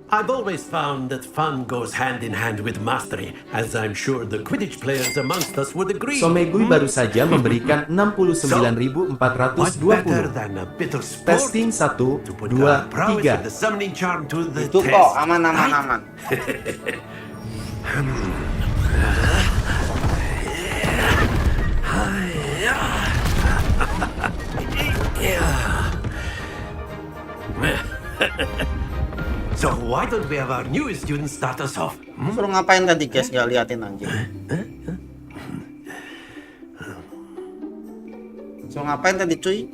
I've always found that fun goes hand in hand with mastery, as I'm sure the Quidditch players amongst us would agree. Somegui baru saja memberikan 69.420. Testing 1, 2, 3. The summoning charm to the Itu test. kok aman. So why don't we have our newest student start us off? Suruh ngapain tadi guys? Gak liatin anjing. Suruh ngapain tadi cuy?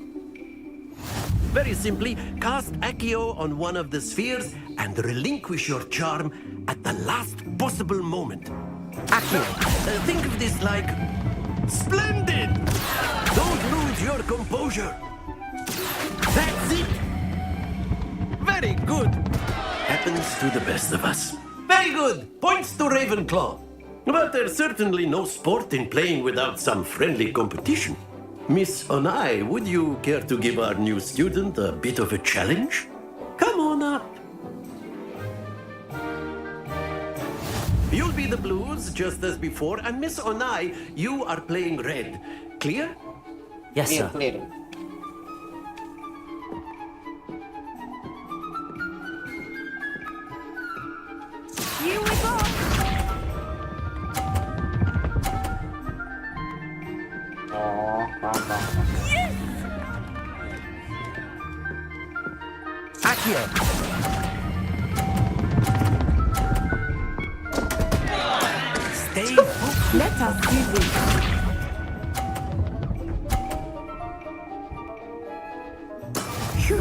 Very simply, cast Accio on one of the spheres and relinquish your charm at the last possible moment. Accio. Think of this like splendid. Don't lose your composure. That's it. Very good. Happens to the best of us. Very good. Points to Ravenclaw. But there's certainly no sport in playing without some friendly competition. Miss Onai, would you care to give our new student a bit of a challenge? Come on up. You'll be the blues just as before, and Miss Onai, you are playing red. Clear? Yes, sir. Clear. Here we go. Oh, paham. Yes! Accio. Stay focused. Let us see this. Phew.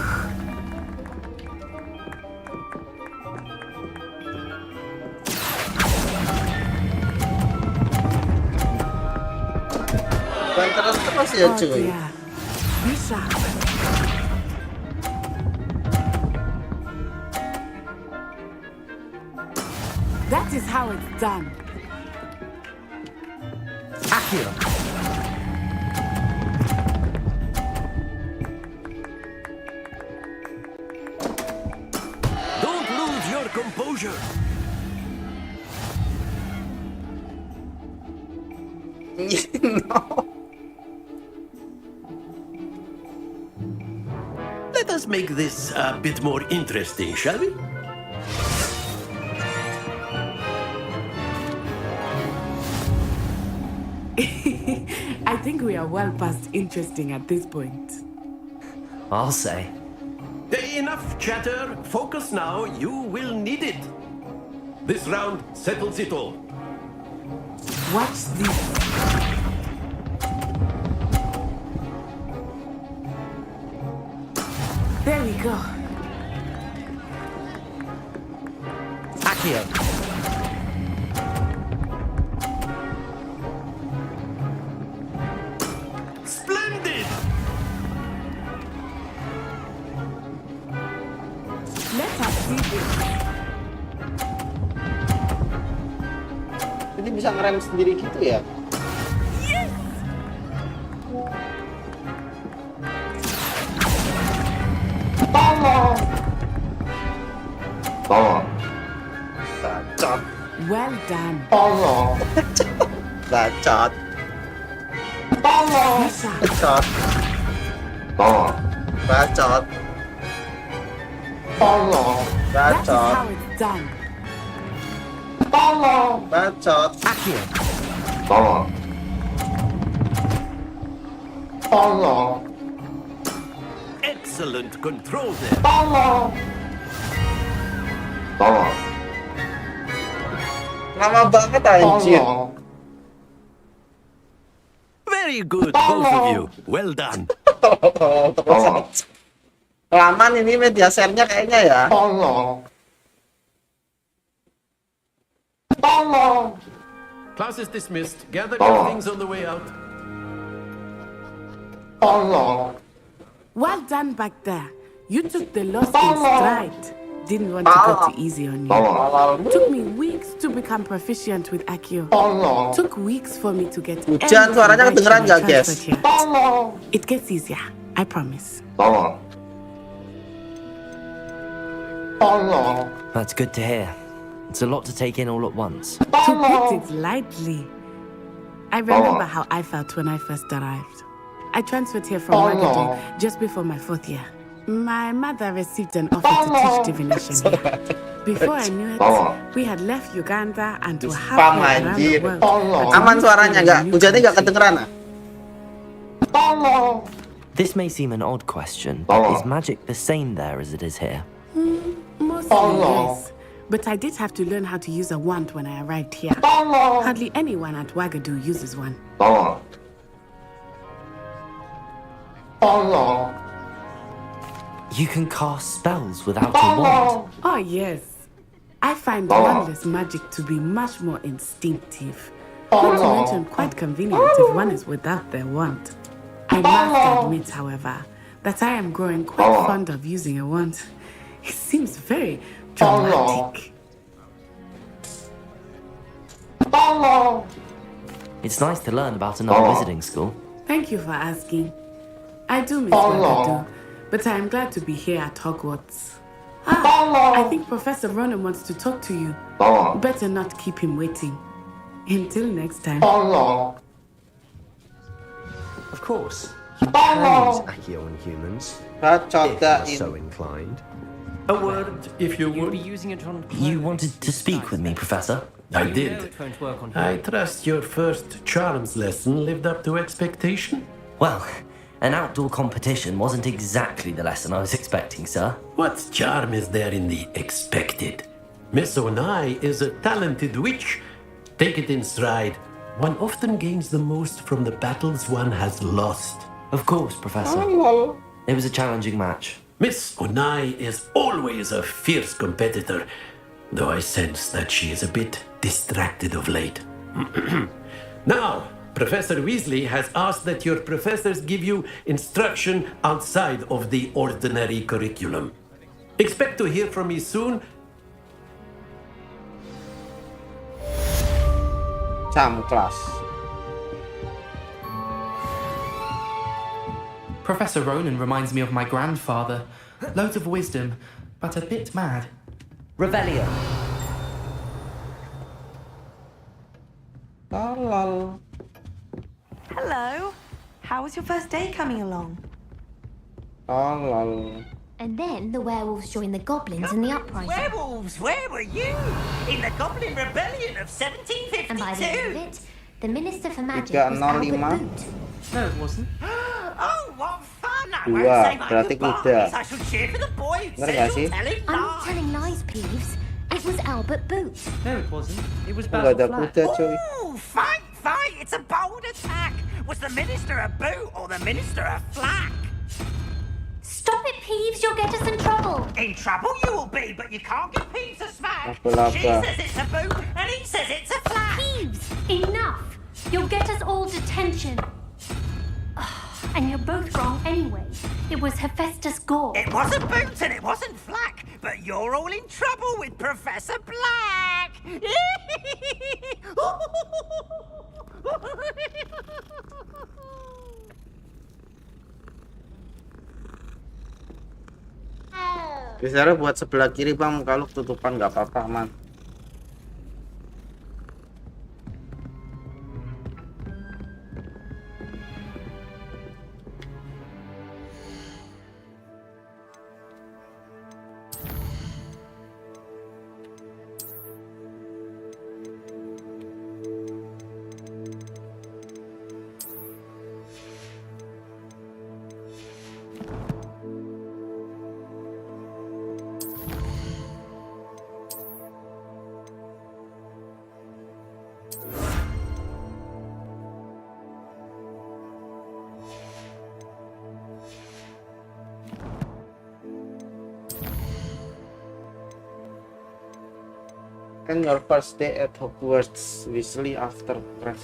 Bukan terus ya cuy. Bisa. That is how it's done. Accio. Don't lose your composure. No. Let us make this a bit more interesting, shall we? I think we are well past interesting at this point. I'll say. Enough chatter. Focus now. You will need it. This round settles it all. Watch this. There we go. Accio. Splendid! Let us see this. Jadi bisa ngerem sendiri gitu ya? Tolong! Tolong! Bacot! Well done. Tolong! Bacot! Tolong! Bacot! Tolong! Bacot! Tolong! That is Bacot! how it's done. Tolong! Bacot! Accio. Tolong! Tolong! Excellent control there. Tolong! Tolong! Lama banget anjir. Very good, both of you. Well done. Tolong. Lama ini media share-nya kayaknya ya. Tolong. Tolong. Class is dismissed. Gather your things on the way out. Tolong. Well done back there. You took the loss in stride. Didn't want to go too easy on you. Took me weeks to become proficient with Accio. Took weeks for me to get Hujan suaranya kedengeran nggak, guys? It gets easier, I promise. That's good to hear. It's a lot to take in all at once. To put it lightly, I remember how I felt when I first arrived. I transferred here from Elgato just before my 4th year. My mother received an offer to teach divination here. Before I knew it, we had left Uganda and were halfway around the world. Aman suaranya nggak? Hujannya nggak kedengeran ah? This may seem an odd question, but is magic the same there as it is here? Mostly, yes. But I did have to learn how to use a wand when I arrived here. Hardly anyone at Wagadu uses one. You can cast spells without a wand. Oh, yes. I find wandless magic to be much more instinctive. Not to mention quite convenient if one is without their wand. I must admit, however, that I am growing quite fond of using a wand. It seems very dramatic. It's nice to learn about another wizarding school. Thank you for asking. I do miss Wagadu, but I am glad to be here at Hogwarts. I think Professor Ronan wants to talk to you. Better not keep him waiting. Until next time. Of course, you can use Accio on humans, if you're so inclined. A word, if you would. You wanted to speak with me, Professor? I did. I trust your first charms lesson lived up to expectation? Well, an outdoor competition wasn't exactly the lesson I was expecting, sir. What charm is there in the expected? Miss SONY is a talented witch. Take it in stride. One often gains the most from the battles one has lost. Of course, Professor. It was a challenging match. Miss SONY is always a fierce competitor, though I sense that she is a bit distracted of late. Now, Professor Weasley has asked that your professors give you instruction outside of the ordinary curriculum. Expect to hear from me soon. Jam class. Professor Ronan reminds me of my grandfather. Loads of wisdom, but a bit mad. Revelio. Lol. Hello. How was your first day coming along? Lol. And then the werewolves joined the goblins in the uprising. Werewolves, where were you? In the Goblin Rebellion of 1752? And by the end of it, the Minister for Magic Tiga, was nol, Albert lima. Boot. No, it wasn't. Oh, what fun! I Dua, won't say my berarti goodbyes. kuda. I shall cheer for the boy who Bener says gak you're sih? telling I'm lies. not telling lies, Peeves. It was Albert Boot. No, it wasn't. It was Nggak ada Basil kuda, cuy. Ooh, fight, fight! It's a bold attack. Was the Minister a boot or the Minister a flack? Stop it, Peeves, you'll get us in trouble. In trouble you will be, but you can't give Peeves a smack. Apa-apa. She says it's a boot, and he says it's a flat. Peeves, enough. You'll get us all detention. And you're both wrong anyway. It was Hephaestus Gore. It wasn't boot and it wasn't flack, but you're all in trouble with Professor Black. Biasanya buat sebelah kiri bang, kalau tutupan nggak apa-apa aman. And your first day at Hogwarts, Weasley after press.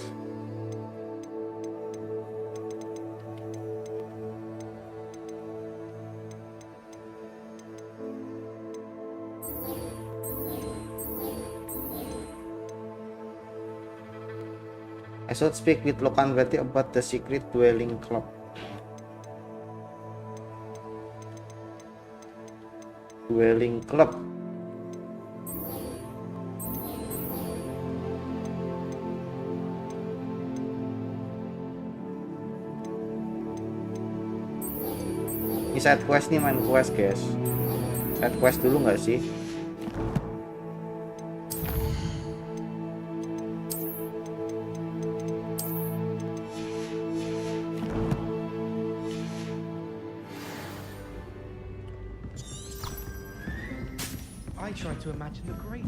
I should speak with Lokan Betty about the secret dwelling club. Dwelling club. Ini side quest nih, main quest guys. Side quest dulu nggak sih? I try to imagine the great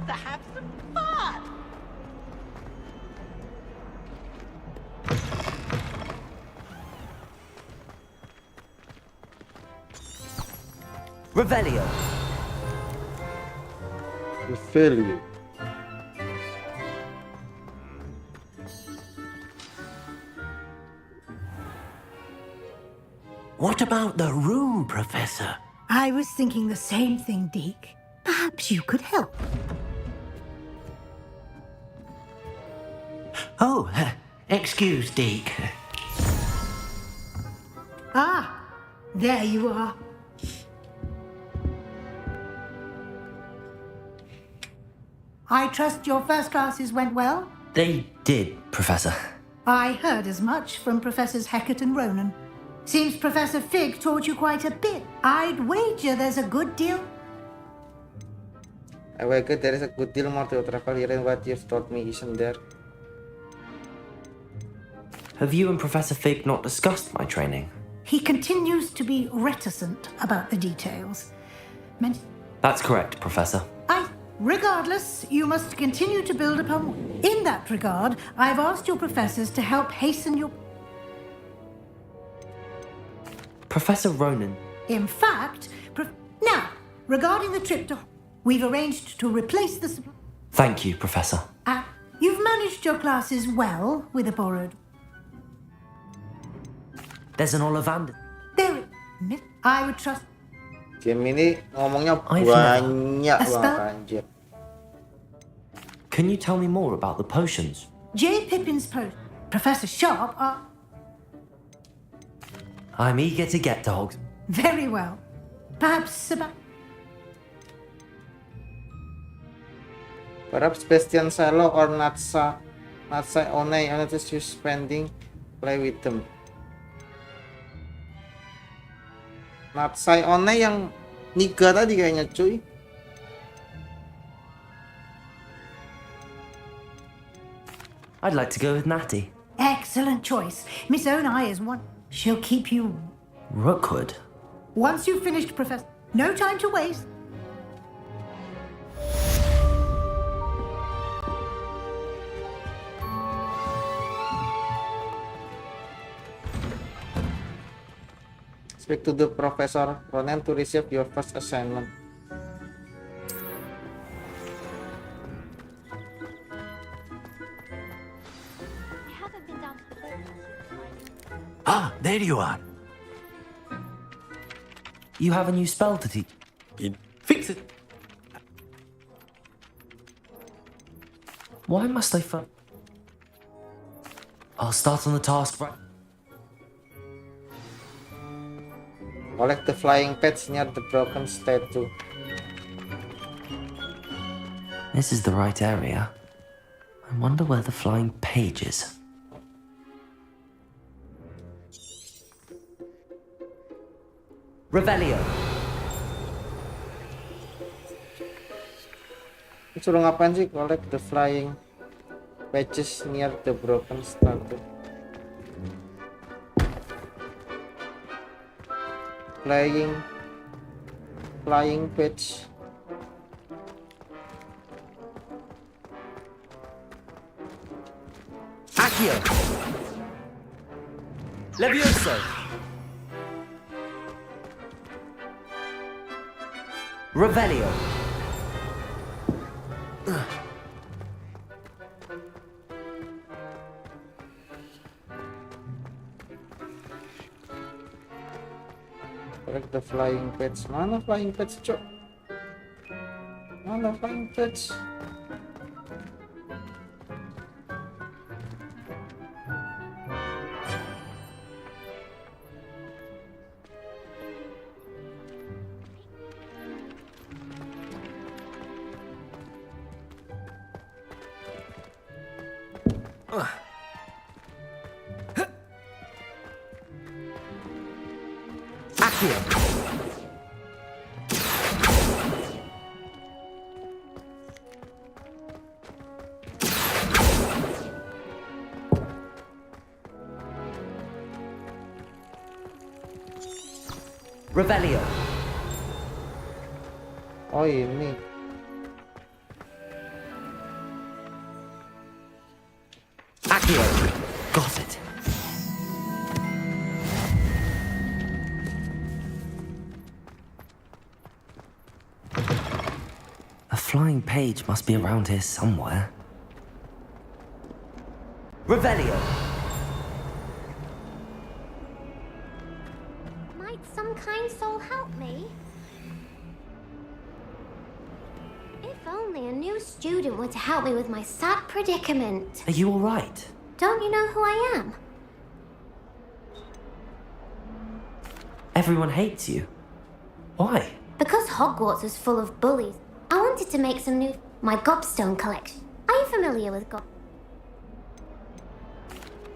To have some fun. Revelio. Revelio. What about the room, Professor? I was thinking the same thing, Deke. Perhaps you could help. Oh, excuse, Deke. Ah, there you are. I trust your first classes went well? They did, Professor. I heard as much from Professors Hecat and Ronan. Seems Professor Fig taught you quite a bit. I'd wager there's a good deal. I wager there is a good deal more to travel here than what you've taught me, isn't there? Have you and Professor Fig not discussed my training? He continues to be reticent about the details. That's correct, Professor. Regardless, you must continue to build upon. In that regard, I've asked your professors to help hasten your. Professor Ronan. In fact, now, regarding the trip to. We've arranged to replace the. Thank you, Professor. You've managed your classes well with a borrowed. There's an Ollivander. There. I would trust. Game ini ngomongnya banyak banget anjir. Can you tell me more about the potions? J. Pippin's Professor Sharp are. I'm eager to get to Hogs. Very well. Perhaps about. Perhaps Bastian Salo or Natsa Onei, unless you spending, play with them. Natsai One yang Niga tadi kayaknya cuy. I'd like to go with Natty. Excellent choice. Miss Onai is one. She'll keep you. Rookwood? Once you've finished, Professor. No time to waste. Speak to the Professor Ronan to receive your first assignment. Ah, there you are. You have a new spell to teach. Fix it. Why must I I'll start on the task right. Collect the flying pets near the broken statue. This is the right area. I wonder where the flying page is. Revelio. Suruh ngapain sih? Collect the flying patches near the broken statue. Flying patch. Accio. Levioso. Revelio. Collect the flying pets. Mana flying pets, cok? Mana flying pets? Revelio. Oh ini. Accio. Got it. A flying page must be around here somewhere. Revelio. Might some kind soul help me? If only a new student were to help me with my sad predicament. Are you all right? Don't you know who I am? Everyone hates you. Why? Because Hogwarts is full of bullies, I wanted to make some new... my gobstone collection. Are you familiar with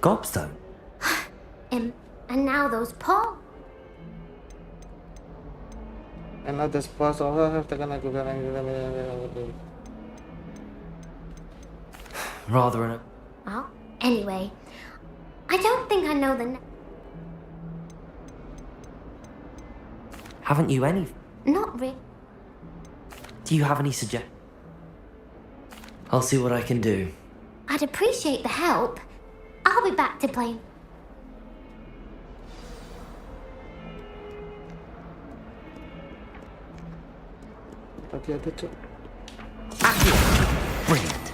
Gobstone? And now those poor... And now the spouse also have taken a good Rather an... Well, anyway, I don't think I know the... Haven't you any... Not really. Do you have any suggestions? I'll see what I can do. I'd appreciate the help. I'll be back to play. Hati-hati, cok. Brilliant.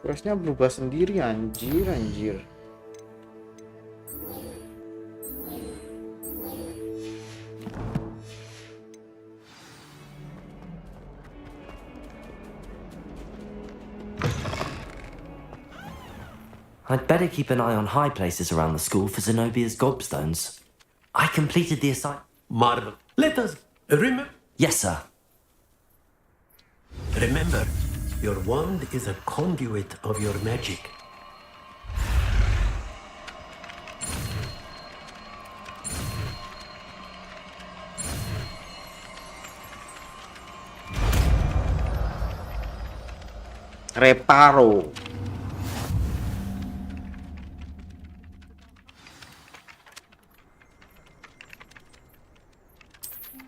Questnya berubah sendiri, anjir. I'd better keep an eye on high places around the school for Zenobia's gobstones. I completed the assignment. Marvel. Let us remember. Yes, sir. Remember, Your wand is a conduit of your magic. Reparo.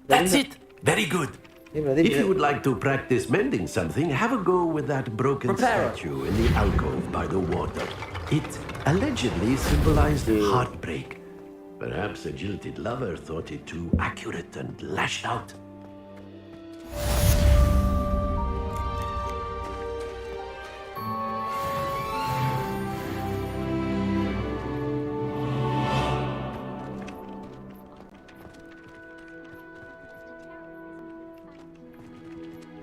That's it. Very good. berarti If you would like to practice mending something, have a go with that broken Reparo. statue in the alcove by the water. It allegedly symbolized heartbreak. Perhaps a jilted lover thought it too accurate and lashed out.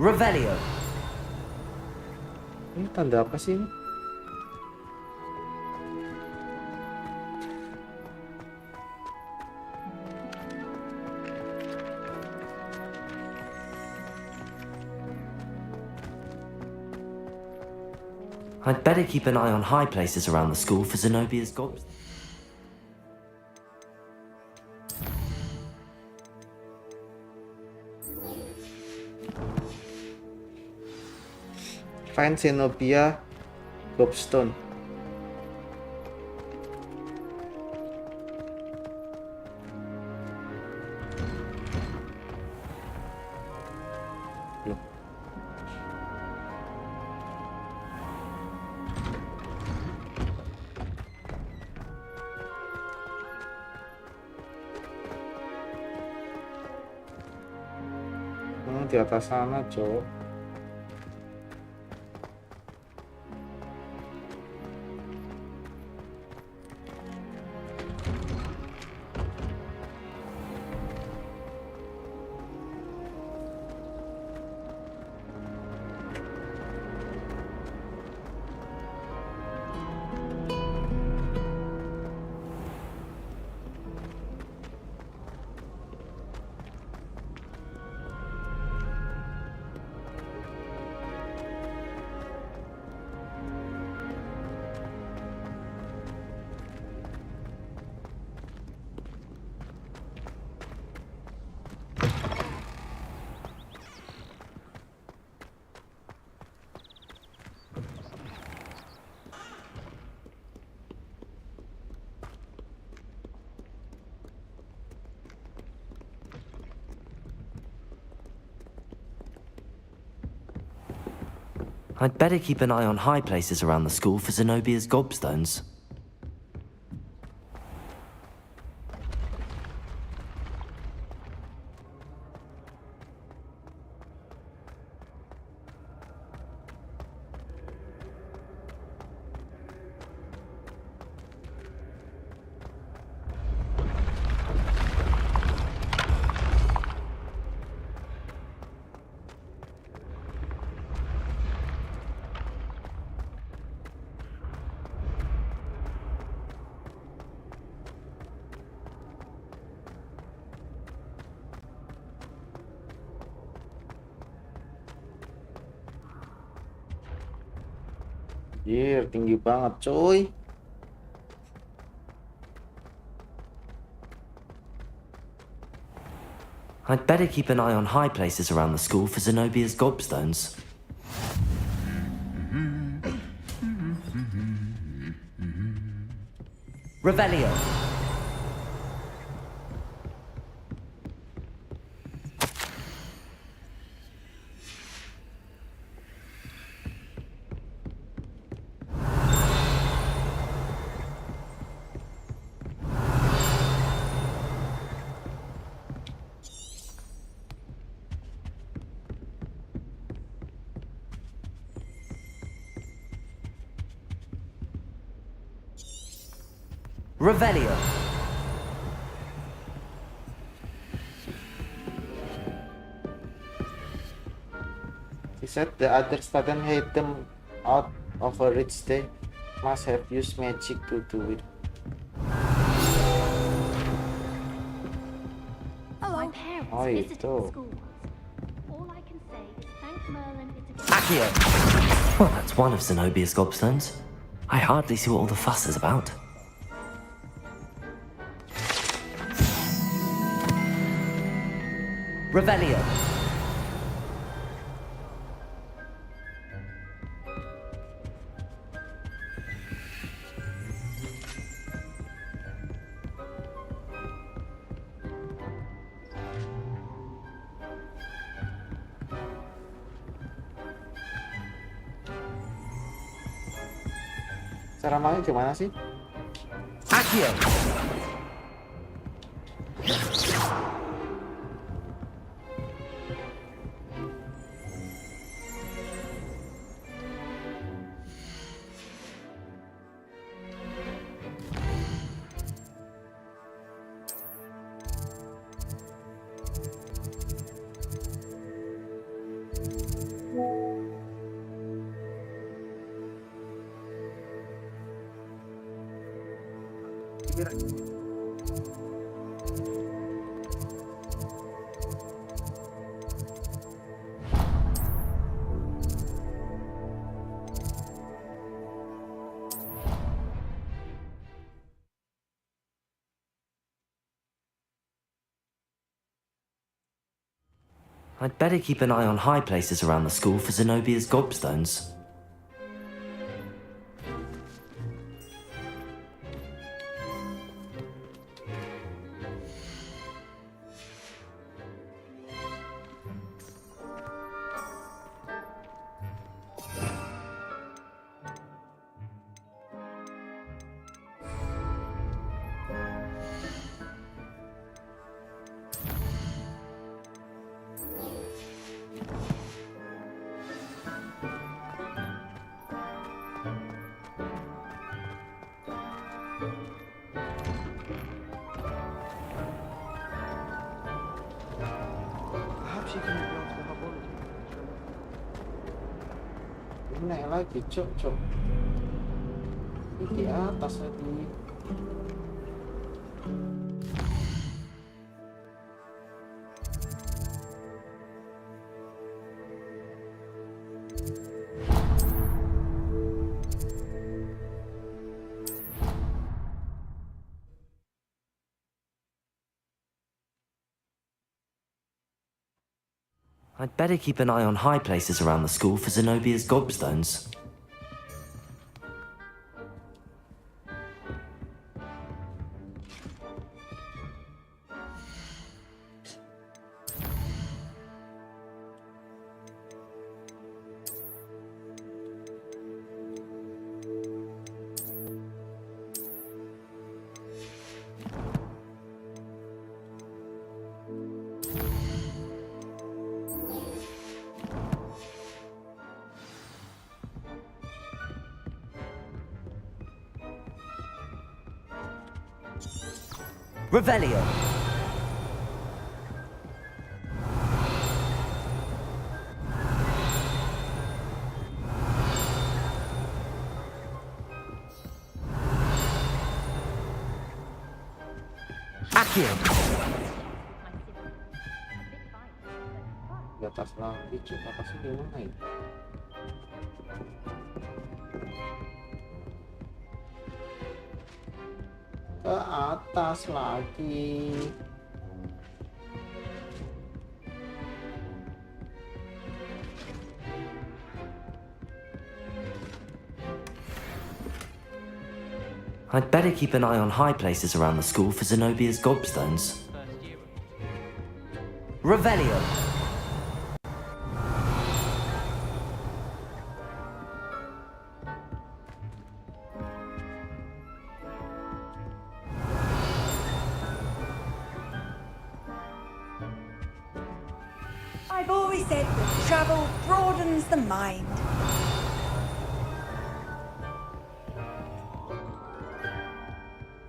Revelio. Ini tanda apa sih ini? I'd better keep an eye on high places around the school for Zenobia's gobs. Find Zenobia Gobstone. Loh. Di atas sana, cowok. I'd better keep an eye on high places around the school for Zenobia's gobstones. Anjir, tinggi banget, cuy. I'd better keep an eye on high places around the school for Zenobia's gobstones. Revelio. Revelio. He said the other student hid them out over each day. Must have used magic to do it. My parents Oh, visited itu. the school once. All I can say is thank Merlin it's a Accio! Well, that's one of Zenobia's gobstones. I hardly see what all the fuss is about. Revelio! Cara main gimana sih? Accio! I'd better keep an eye on high places around the school for Zenobia's gobstones. Ini naik lagi, cok. Ini di atas lagi. I'd better keep an eye on high places around the school for Zenobia's gobstones. Revelio! Accio! Di atas lagi, cok. Atasnya gimana ya? Ke atas lagi. I'd better keep an eye on high places around the school for Zenobia's gobstones. Revelio! I've always said that travel broadens the mind.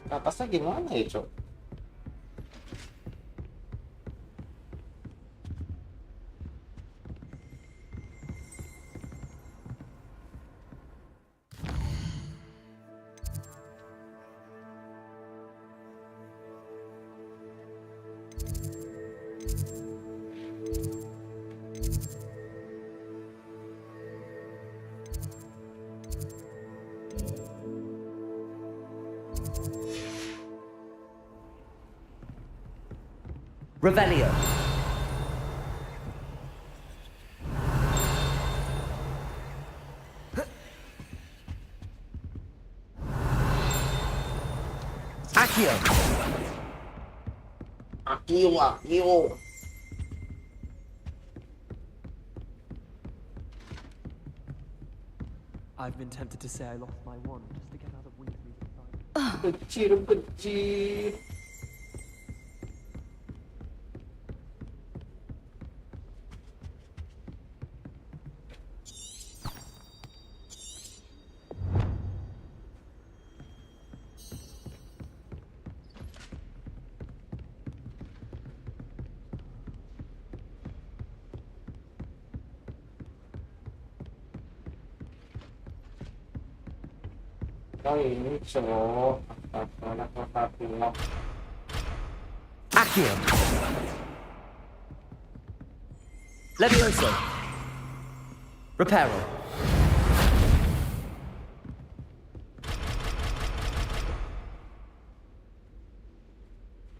Ke atasnya gimana ya, cok? Revelio. Accio. Accio. I've been tempted to say I lost my wand just to get out of Weasley's Kecil. Ini cowok apa pilok. Accio. Levioso. Reparo.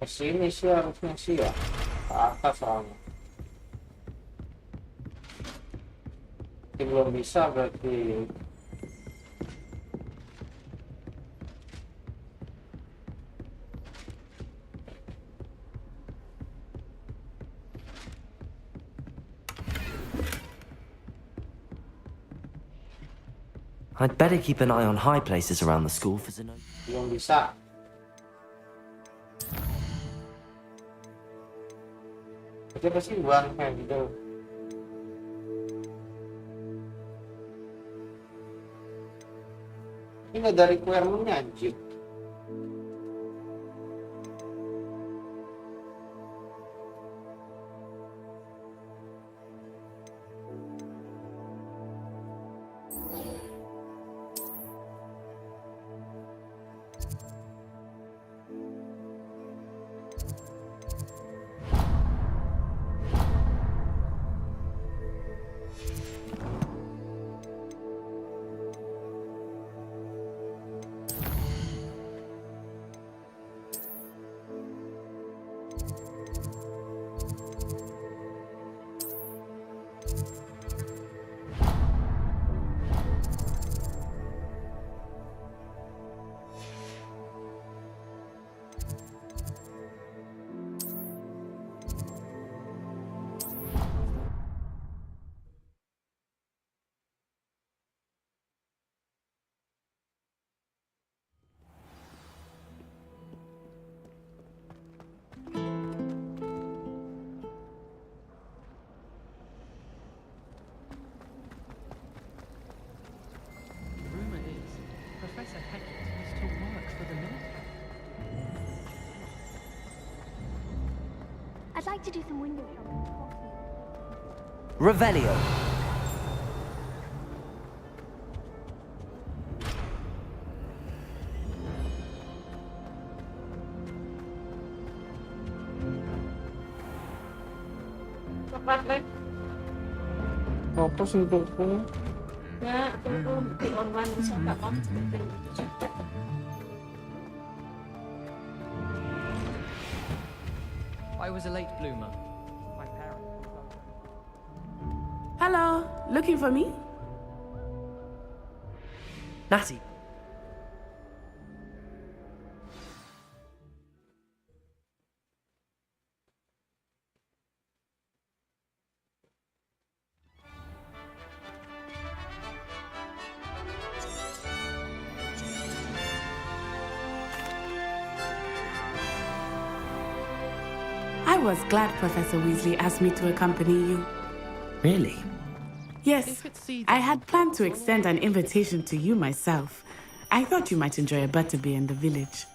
Kesini sih harusnya sih ya. Ke atas soalnya. Ini belum bisa berarti. I'd better keep an eye on high places around the school for Zenobia. Belum bisa. Itu pasti buang kayak gitu. Ini nggak dari requirementnya anjir. I'd like to do some window shopping. Revelio. Apa sih itu? Ya, itu di online bisa nggak kan? I was a late bloomer. My parents. Hello, looking for me? Natty. I was glad Professor Weasley asked me to accompany you. Really? Yes, I had planned to extend an invitation to you myself. I thought you might enjoy a butterbeer in the village.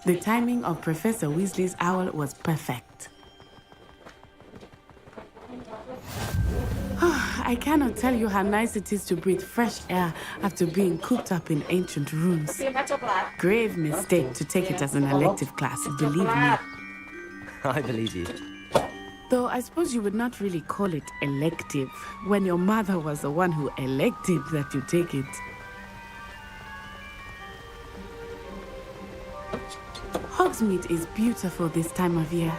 The timing of Professor Weasley's owl was perfect. I cannot tell you how nice it is to breathe fresh air after being cooped up in ancient rooms. Grave mistake to take it as an elective class, believe me. I believe you. Though I suppose you would not really call it elective when your mother was the one who elected that you take it. Hogsmeade is beautiful this time of year.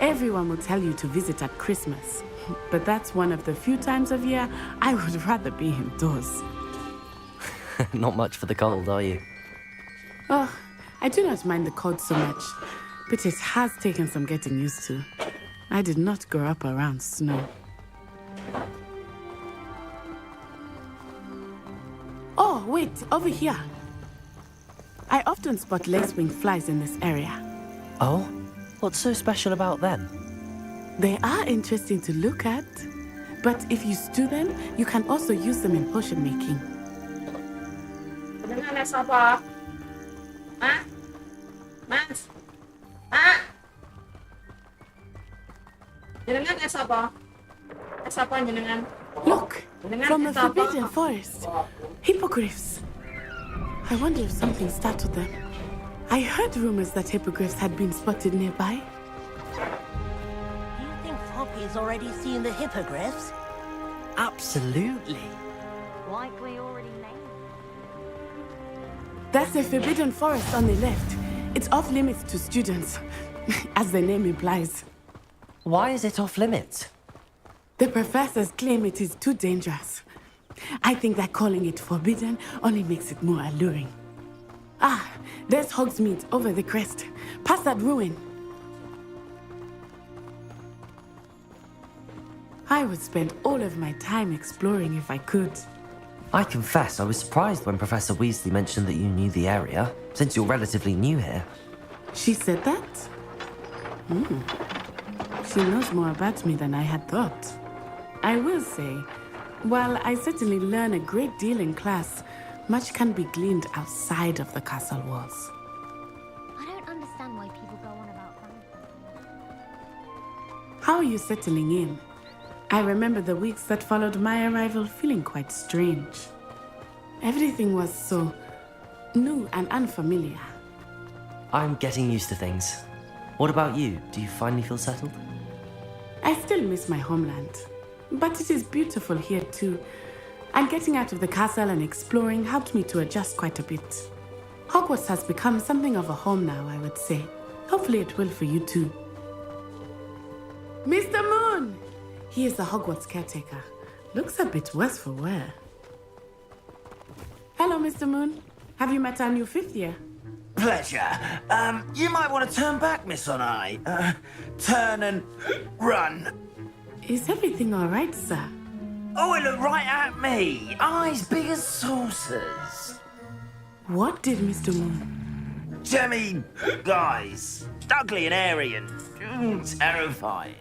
Everyone will tell you to visit at Christmas, but that's one of the few times of year I would rather be indoors. Not much for the cold, are you? Oh, I do not mind the cold so much, but it has taken some getting used to. I did not grow up around snow. Oh, wait, over here. I often spot lace-wing flies in this area. Oh? What's so special about them? They are interesting to look at, but if you stew them, you can also use them in potion making. Jenengan es apa? Hah? Mas? Hah? Jenengan es apa? Es apa jenengan? Look, Jenengan from the es apa? forbidden forest. Hippogriffs. I wonder if something startled them. I heard rumors that hippogriffs had been spotted nearby. Do you think Floppy's already seen the hippogriffs? Absolutely. Like we already know. That's the forbidden forest on the left. It's off limits to students, as the name implies. Why is it off limits? The professors claim it is too dangerous. I think that calling it forbidden only makes it more alluring. Ah, there's Hogsmeade over the crest. Past that ruin. I would spend all of my time exploring if I could. I confess I was surprised when Professor Weasley mentioned that you knew the area, since you're relatively new here. She said that? She knows more about me than I had thought. I will say, while I certainly learn a great deal in class, much can be gleaned outside of the castle walls. I don't understand why people go on about fun. How are you settling in? I remember the weeks that followed my arrival feeling quite strange. Everything was so new and unfamiliar. I'm getting used to things. What about you? Do you finally feel settled? I still miss my homeland, but it is beautiful here too. And getting out of the castle and exploring helped me to adjust quite a bit. Hogwarts has become something of a home now, I would say. Hopefully it will for you too. Mr. Moon! He is the Hogwarts caretaker. Looks a bit worse for wear. Hello, Mr. Moon. Have you met our new fifth year? Pleasure. You might want to turn back, Miss SONY. Turn and run. Is everything all right, sir? Oh, it looked right at me. Eyes big as saucers. What did Mr. Moon? Jemmy, guys. Ugly and airy and terrifying.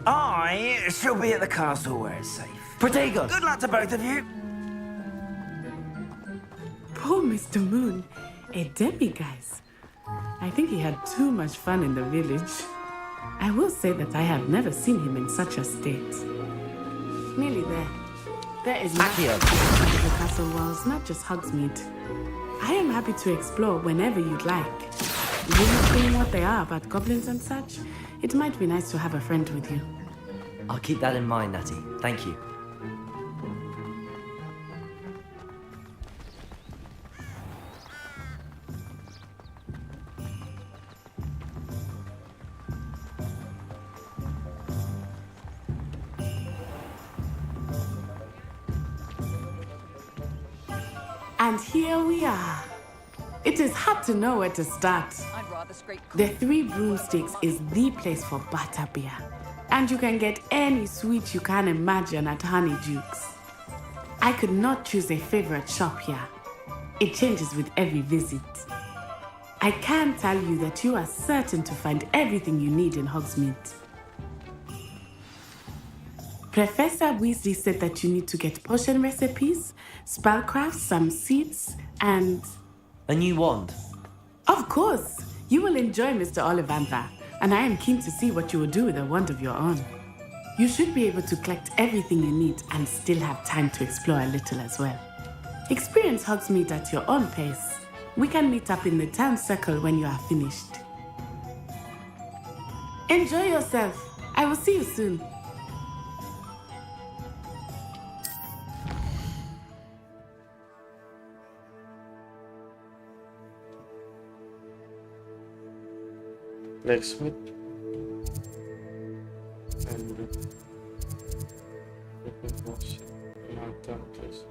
I shall be at the castle where it's safe. Pretty good. Good luck to both of you. Poor Mr. Moon. A guys. I think he had too much fun in the village. I will say that I have never seen him in such a state. Nearly there. There is much Accio. outside the castle walls, not just Hogsmeade. I am happy to explore whenever you'd like. You not knowing what they are about goblins and such, it might be nice to have a friend with you. I'll keep that in mind, Natty. Thank you. And here we are. It is hard to know where to start. I'd rather scrape. The Three Broomsticks is the place for butterbeer. And you can get any sweet you can imagine at Honeydukes. I could not choose a favorite shop here. It changes with every visit. I can tell you that you are certain to find everything you need in Hogsmeade. Professor Weasley said that you need to get potion recipes, spellcraft, some seeds, and... A new wand. Of course! You will enjoy Mr. Ollivander, and I am keen to see what you will do with a wand of your own. You should be able to collect everything you need and still have time to explore a little as well. Experience Hogsmeade at your own pace. We can meet up in the town circle when you are finished. Enjoy yourself. I will see you soon. Blacksmith. please.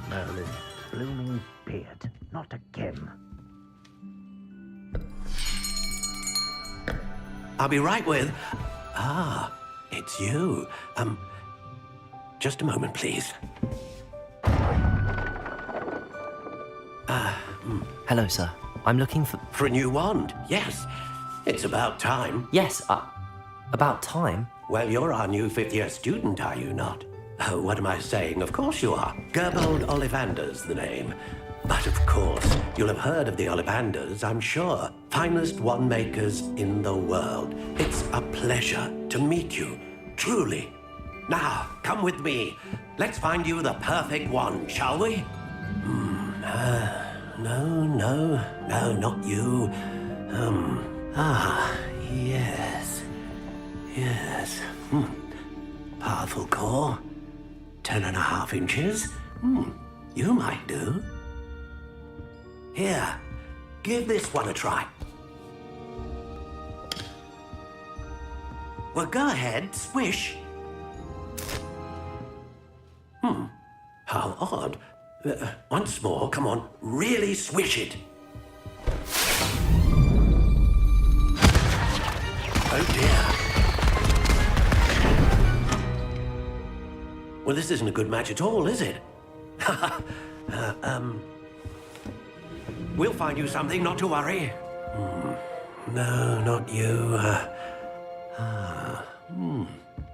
Merlin, blooming beard, not again. I'll be right with... Ah, it's you. Just a moment, please. Hello, sir. I'm looking for... For a new wand, yes. It's about time. Yes, about time? Well, you're our new fifth-year student, are you not? Oh, what am I saying? Of course you are. Gerbold Ollivander's the name. But of course, you'll have heard of the Ollivanders, I'm sure. Finest wand makers in the world. It's a pleasure to meet you, truly. Now, come with me. Let's find you the perfect wand, shall we? No, not you. Yes. Powerful core. 10.5 inches. You might do. Here, give this one a try. Well, go ahead, swish. How odd. Once more, come on, really swish it. Oh dear. Well, this isn't a good match at all, is it? We'll find you something, not to worry. No, not you.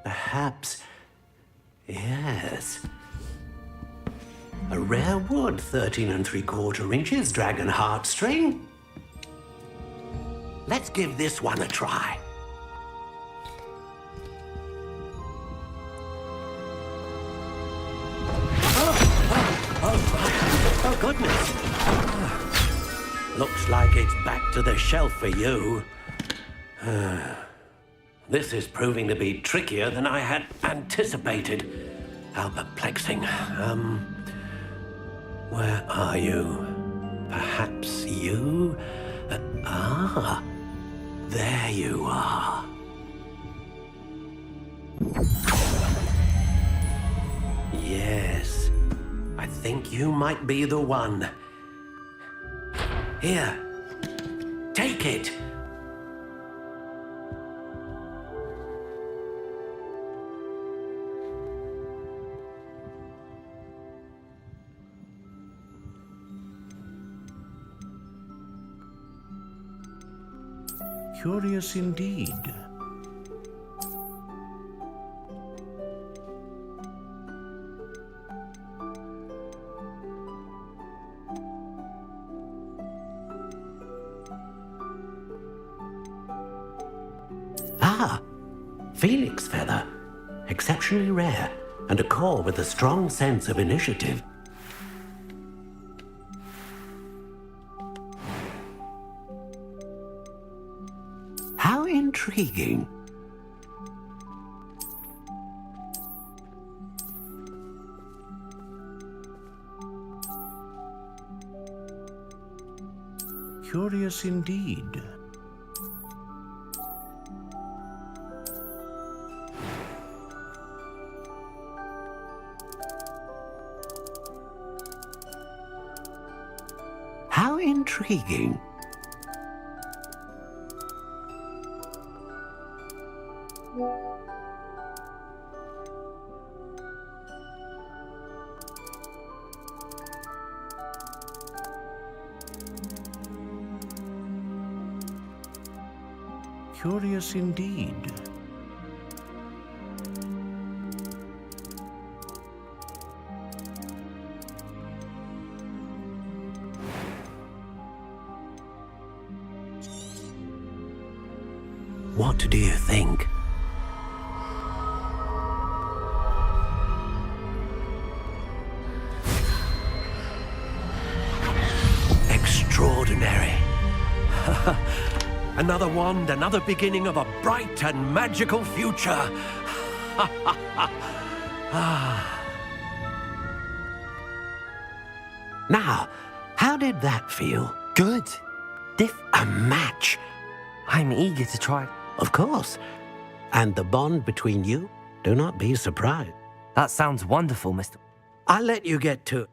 Perhaps. Yes. A rare wood, 13 3/4 inches, dragon heartstring. Let's give this one a try. Oh, goodness. Looks like it's back to the shelf for you. This is proving to be trickier than I had anticipated. How perplexing. Where are you? Perhaps you? There you are. Yes, I think you might be the one. Here, take it. Curious indeed. Phoenix feather. Exceptionally rare, and a core with a strong sense of initiative. How intriguing. Curious indeed. How intriguing. Curious indeed. What do you think? Extraordinary. Another wand, another beginning of a bright and magical future. Now, how did that feel? Good. A match? I'm eager to try. Of course. And the bond between you? Do not be surprised. That sounds wonderful, Mr. I'll let you get to...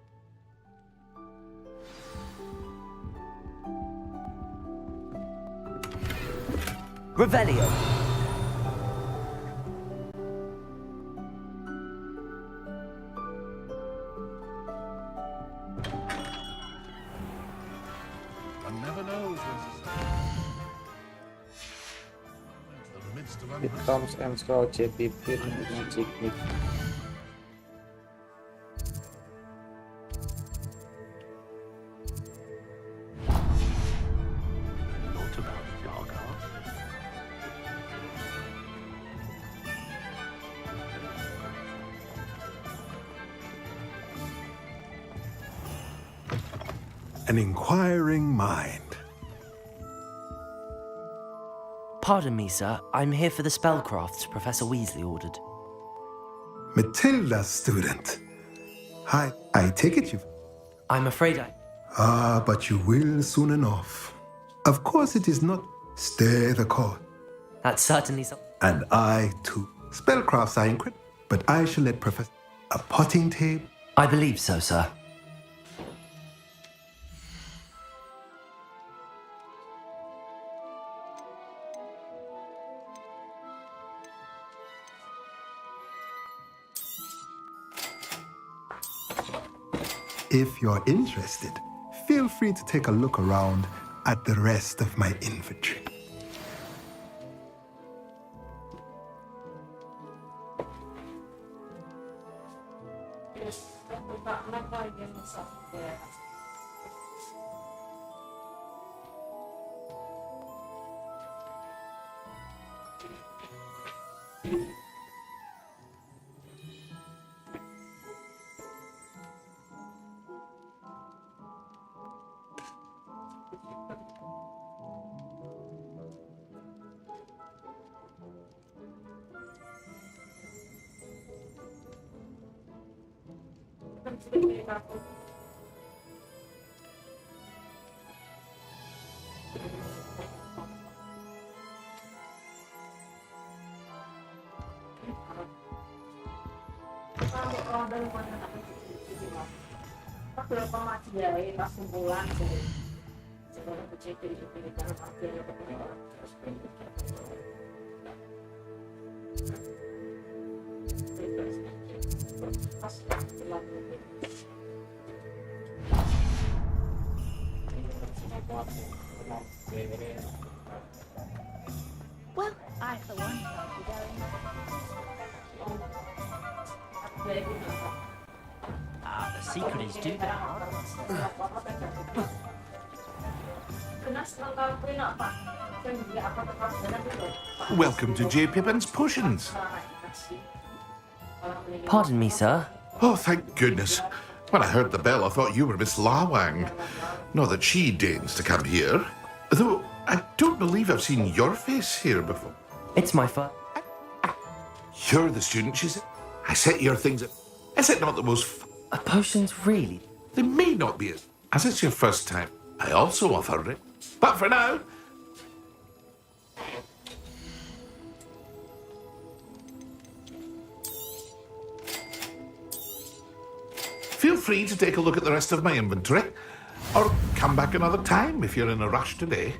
Revelio. One never knows Sectumsempra JPP Magic Mix. Not about dark arts. An inquiring mind. Pardon me, sir. I'm here for the spellcrafts Professor Weasley ordered. Matilda's student. I take it you've... I'm afraid I... Ah, but you will soon enough. Of course it is not stay the court. That's certainly so. And I too. Spellcrafts are incredible, but I shall let Professor... A potting table? I believe so, sir. If you're interested, feel free to take a look around at the rest of my inventory. Well, I for one can't be going. Ah, the secret is do that. Welcome to J. Pippin's Potions. Pardon me, sir. Oh, thank goodness. When I heard the bell, I thought you were Miss Lawang. Not that she deigns to come here. Though, I don't believe I've seen your face here before. It's my fault. You're the student, she said. I set your things up. Is it not the most... Potions, really? They may not be as it's your first time. I also offer it. But for now... Feel free to take a look at the rest of my inventory. Or come back another time if you're in a rush today.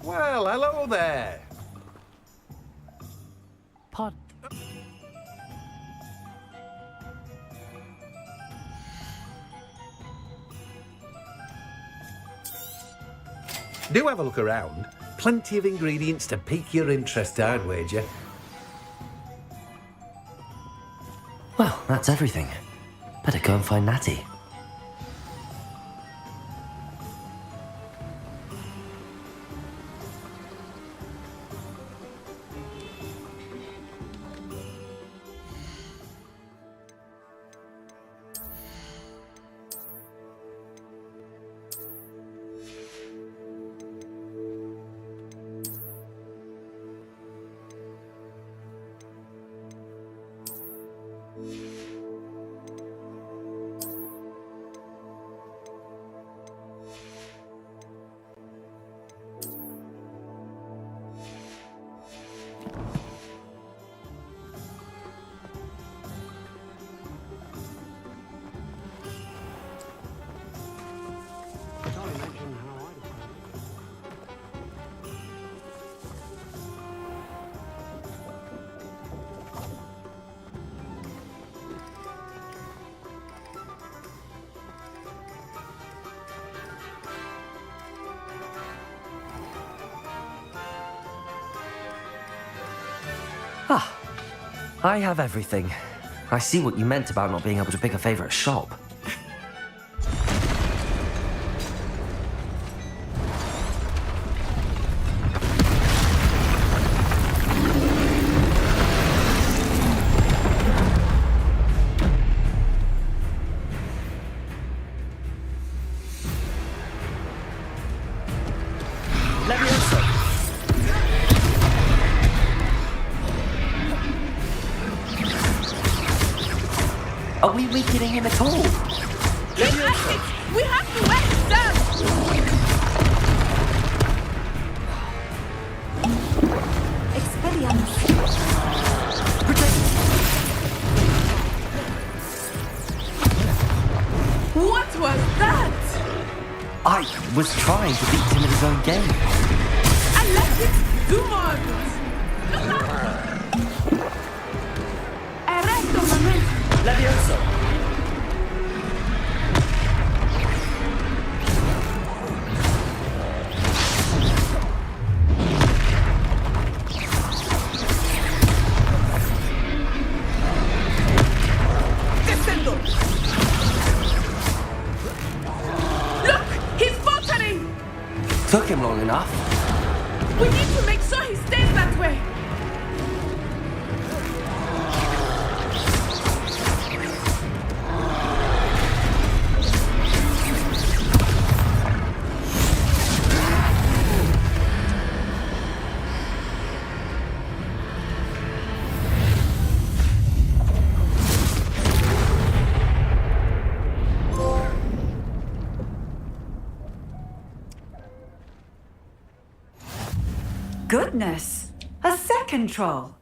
Well, hello there. Pod. Do have a look around. Plenty of ingredients to pique your interest, I'd wager. Well, that's everything. Better go and find Natty. Ah, I have everything. I see what you meant about not being able to pick a favourite shop. Are we weakening him at all? We have to wait, sir! Expelliarmus. What was that? I was trying to beat him in his own game. I let it do more. Eretto momento. Levioso. Descendo. Look, he's faltering. Took him long enough. We need to make sure he stays that way. Goodness! A second troll.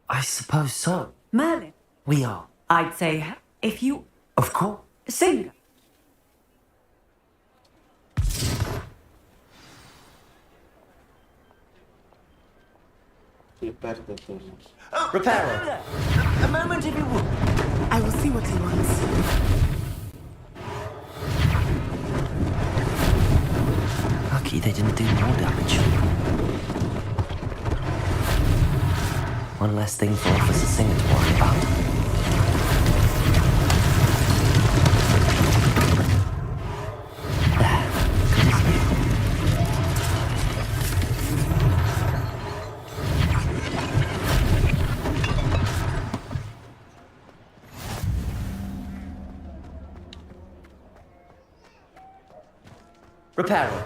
I suppose so. Merlin. We are. I'd say if you... Of course. Sing. Prepare the tools. Repairer. A moment if you would. I will see what he wants. Lucky they didn't do more damage. One less thing for Officer Singer to worry about. There. Good as new. Repairer.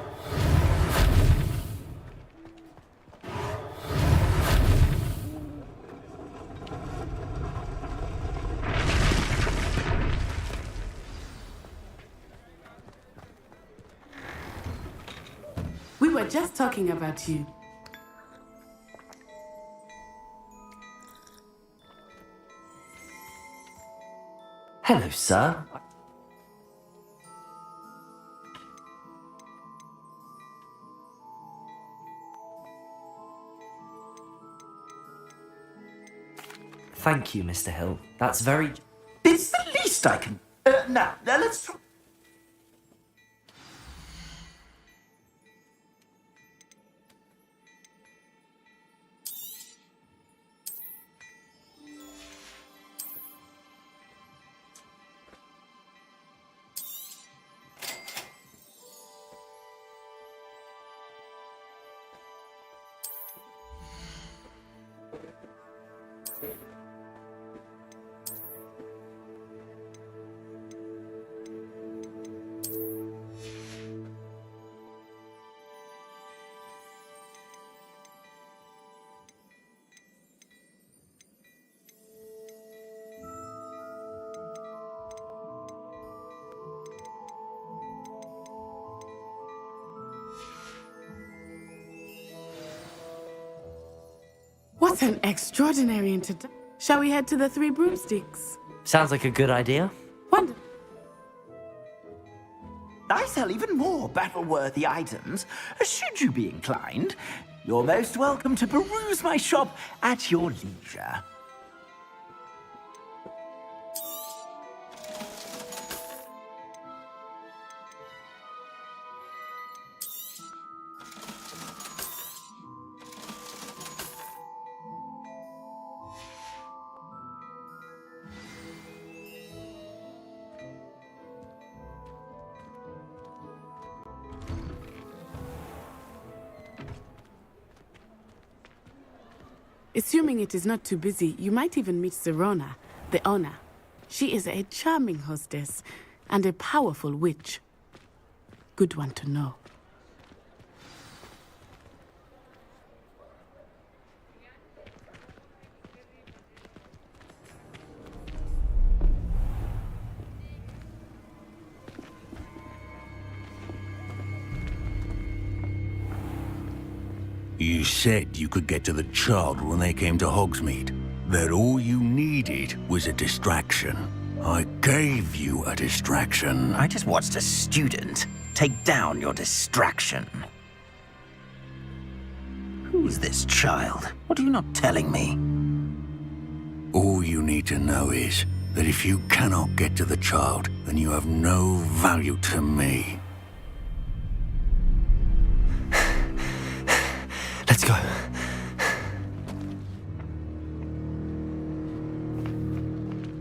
We were just talking about you. Hello, sir. Thank you, Mr. Hill. That's very... It's the least I can... now let's... What an extraordinary introduction. Shall we head to the Three Broomsticks? Sounds like a good idea. Wonderful. I sell even more battle-worthy items. Should you be inclined, you're most welcome to peruse my shop at your leisure. Assuming it is not too busy, you might even meet Serona, the owner. She is a charming hostess and a powerful witch. Good one to know. You said you could get to the child when they came to Hogsmeade. That all you needed was a distraction. I gave you a distraction. I just watched a student take down your distraction. Who's this child? What are you not telling me? All you need to know is that if you cannot get to the child, then you have no value to me. Let's go.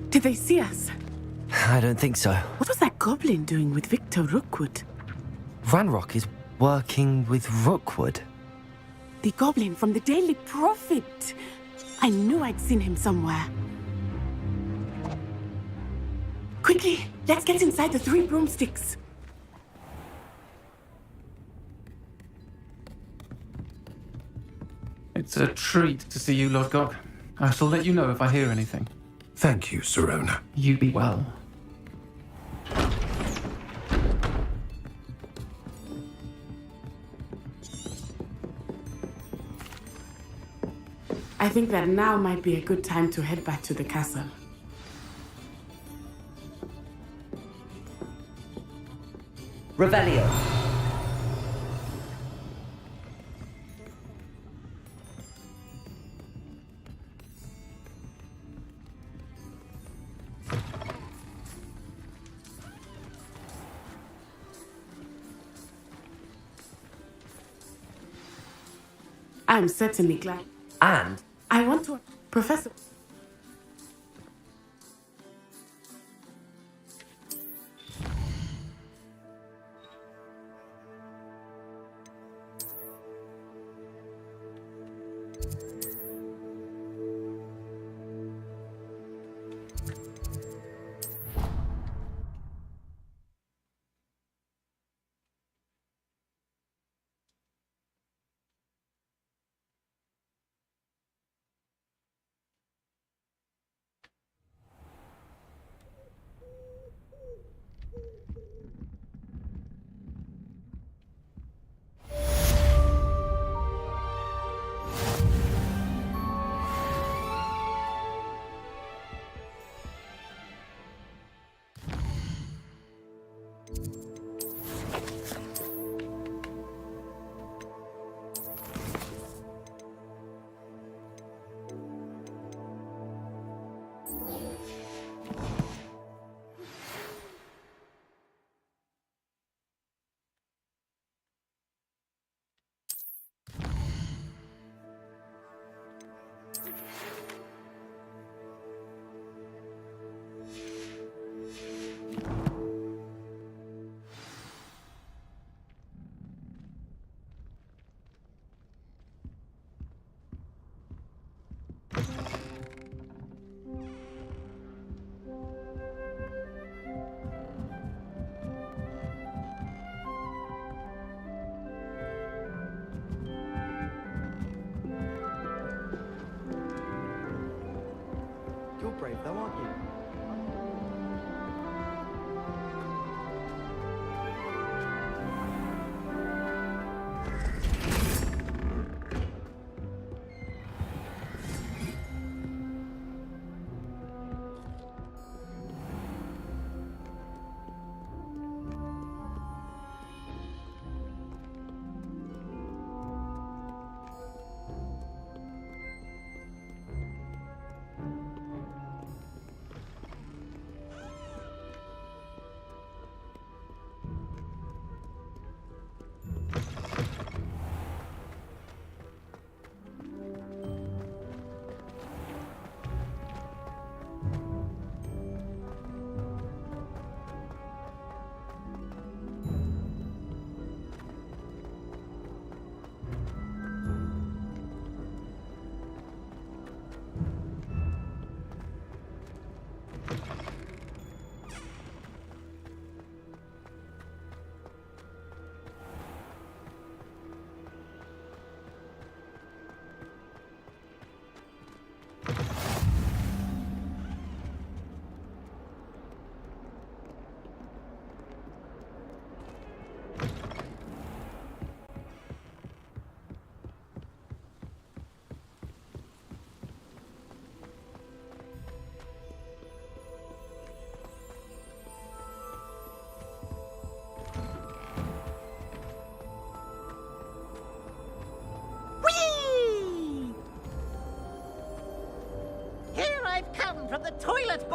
Did they see us? I don't think so. What was that goblin doing with Victor Rookwood? Ranrock is working with Rookwood. The goblin from the Daily Prophet. I knew I'd seen him somewhere. Quickly, let's get inside the Three Broomsticks. It's a treat to see you, Lord Gok. I shall let you know if I hear anything. Thank you, Serona. You be well. I think that now might be a good time to head back to the castle. Revelio. I'm certainly glad. And I want to... Professor...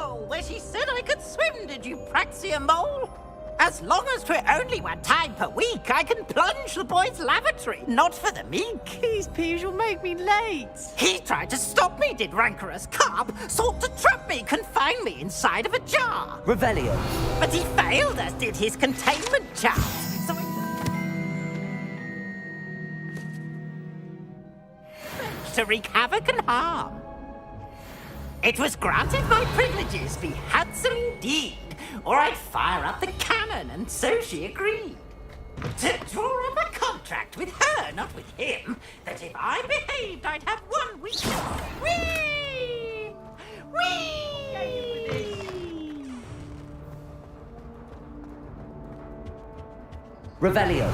pool where she said I could swim, did you praxia mole? As long as 'twere only one time per week, I can plunge the boy's lavatory, not for the meek. Please, please, you'll make me late. He tried to stop me, did rancorous carp, sought to trap me, confine me inside of a jar. Revelio. But he failed, as did his containment charms. So to wreak havoc and harm. It was granted my privileges be handsome indeed, or I'd fire up the cannon, and so she agreed. To draw up a contract with her, not with him, that if I behaved, I'd have 1 week. Whee! Whee! Revelio.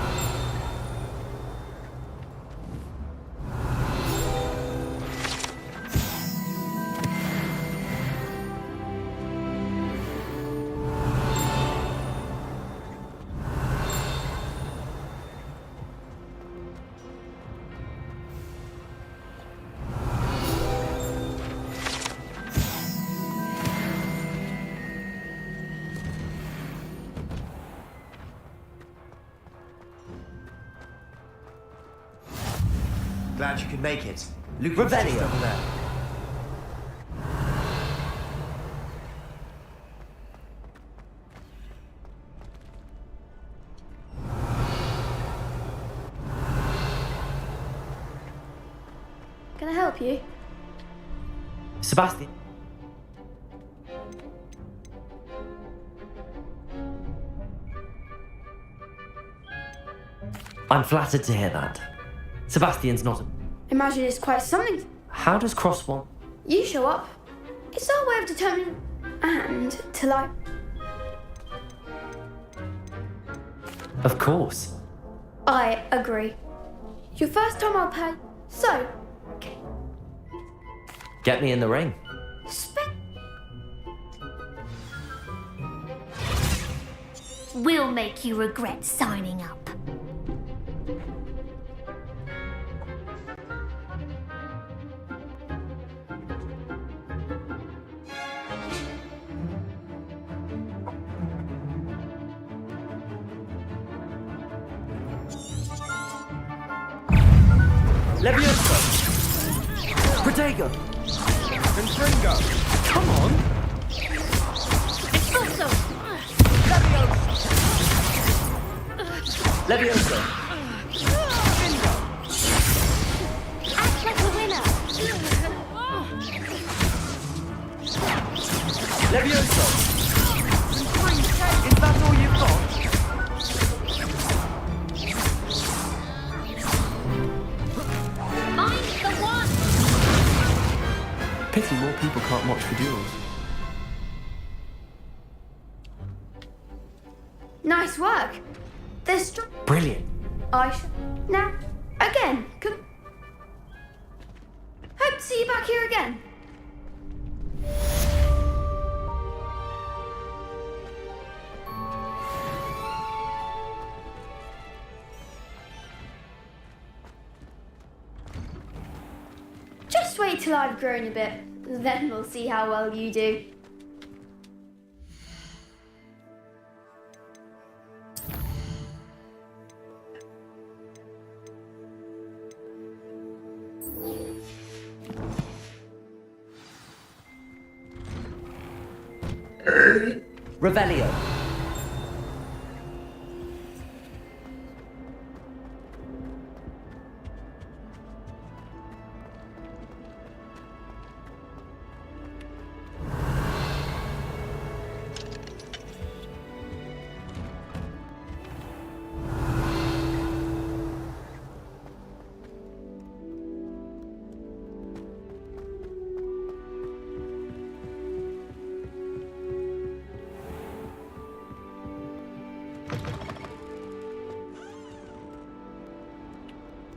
Glad you could make it. Luke Revelio. over there. Can I help you? Sebastian. I'm flattered to hear that. Sebastian's not a... Imagine it's quite something. How does Crosswell... You show up. It's our way of determining and to like. Of course. I agree. Your first time I'll pay. So, Get me in the ring. we'll make you regret signing up. Levioso! Protego! Confringo! Come on! Expulso! Levioso! Act like a winner! Levioso! Is that all you've got? Mind the one! Pity more people can't watch the duels. Nice work. This Brilliant. I should. Now, again. Hope to see you back here again. Just wait till I've grown a bit, then we'll see how well you do. Revelio.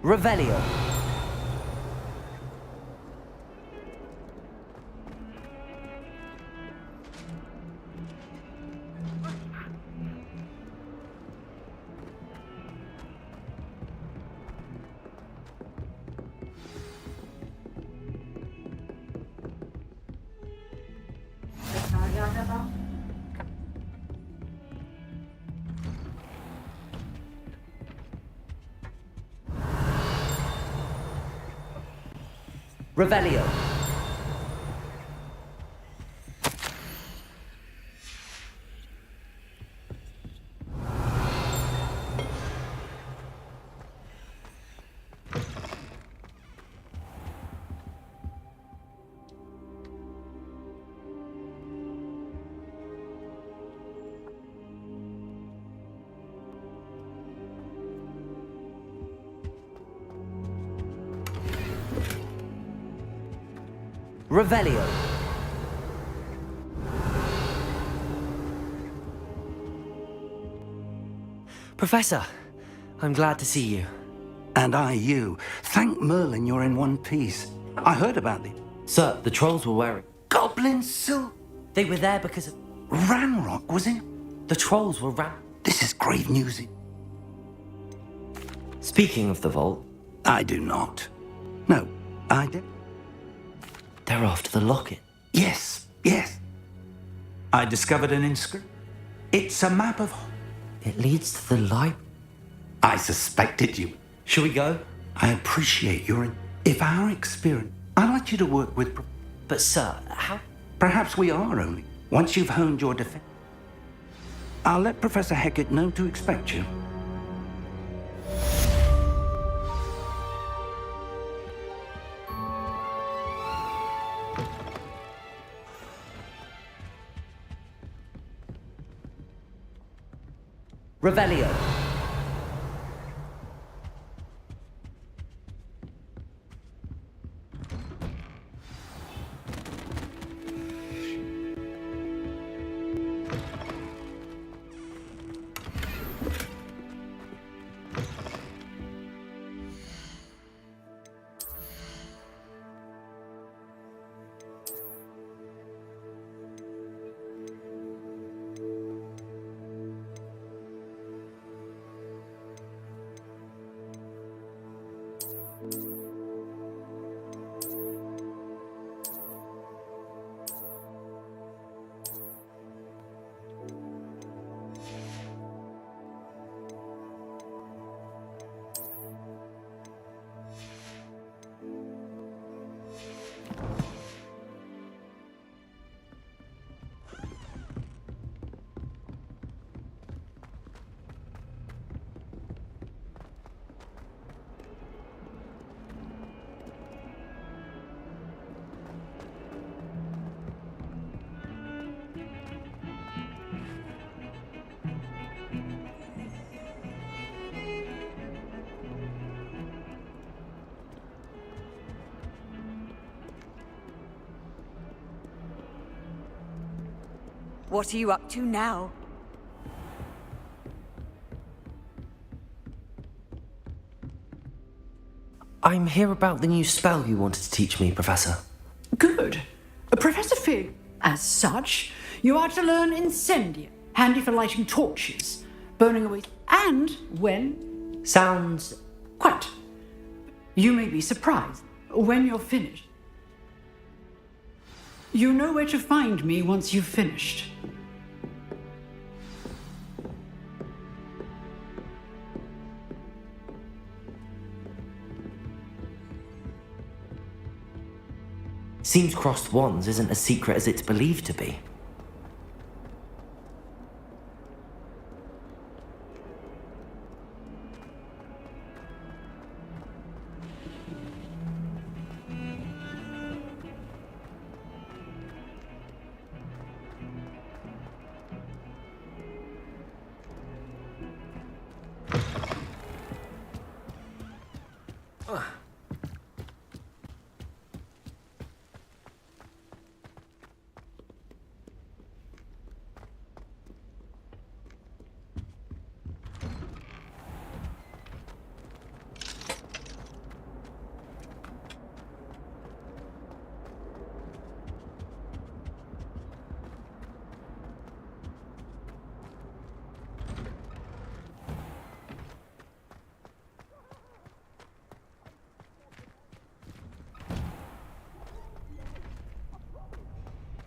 Revelio. Revelio. Revelio. Professor, I'm glad to see you. And I you. Thank Merlin you're in one piece. I heard about the... Sir, the trolls were wearing... Goblin suit! They were there because of... Ranrock was in... The trolls were This is grave news. Speaking of the vault... I do not. No, I did. They're after the locket. Yes, yes. I discovered an inscription. It's a map of... It leads to the light. I suspected you. Shall we go? I appreciate your... If our experience... I'd like you to work with... But sir, how... Perhaps we are only. Once you've honed your defense... I'll let Professor Hecat know to expect you. Revelio. What are you up to now? I'm here about the new spell you wanted to teach me, Professor. Good. Professor Fig, as such, you are to learn Incendia, handy for lighting torches, burning away, and when... Sounds... Quite. You may be surprised when you're finished. You know where to find me once you've finished. Seems crossed wands isn't as secret as it's believed to be.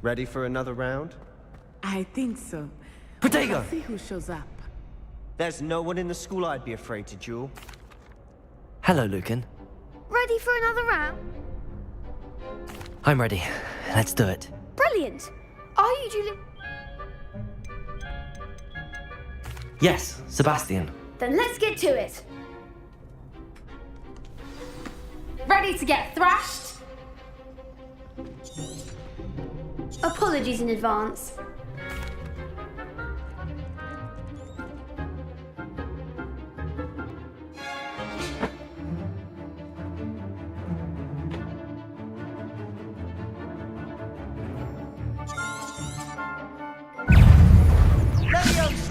Ready for another round? I think so. Protego! Let's see who shows up. There's no one in the school I'd be afraid to duel. Hello, Lucan. Ready for another round? I'm ready. Let's do it. Brilliant. Are you duly... Yes, Sebastian. Then let's get to it. Ready to get thrashed? Apologies in advance.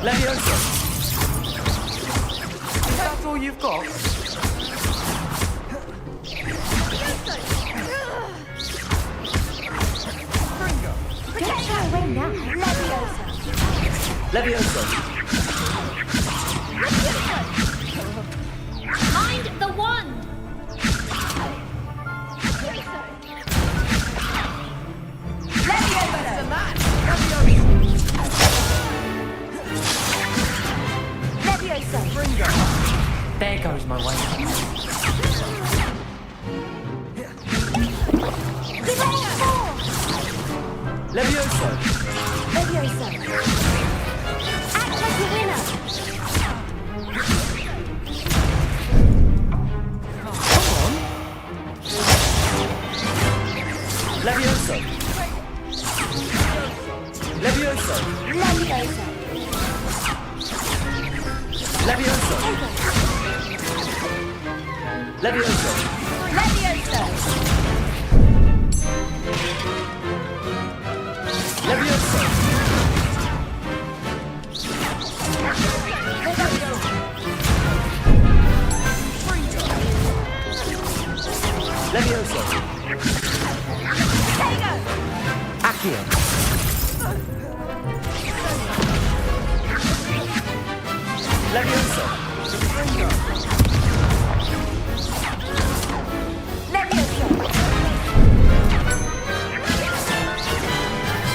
Leviosa! Is that all you've got? Get that away now. Leviosa! Mind the one! There goes my way. Leviosa! Leviosa! Act like a winner! Come on! Leviosa! Leviosa! Leviosa! Leviosa! Leviosa! Leviosa! Leviosa! Leviosa! Accio! Leviosa!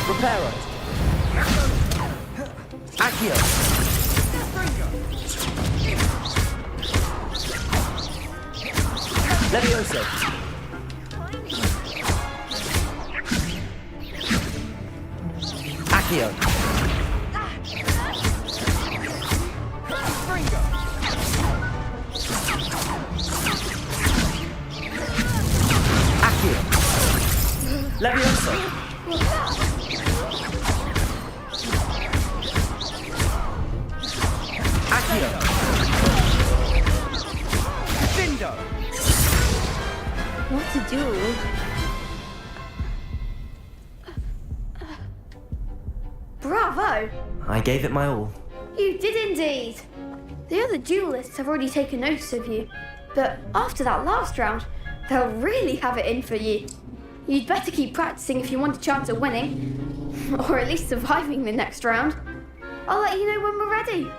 Reparo! Accio! Leviosa! Accio! Accio! Leviosa! Accio! Vindo! What to do? Bravo! I gave it my all. You did indeed. The other duelists have already taken notice of you, but after that last round, they'll really have it in for you. You'd better keep practicing if you want a chance at winning, or at least surviving the next round. I'll let you know when we're ready.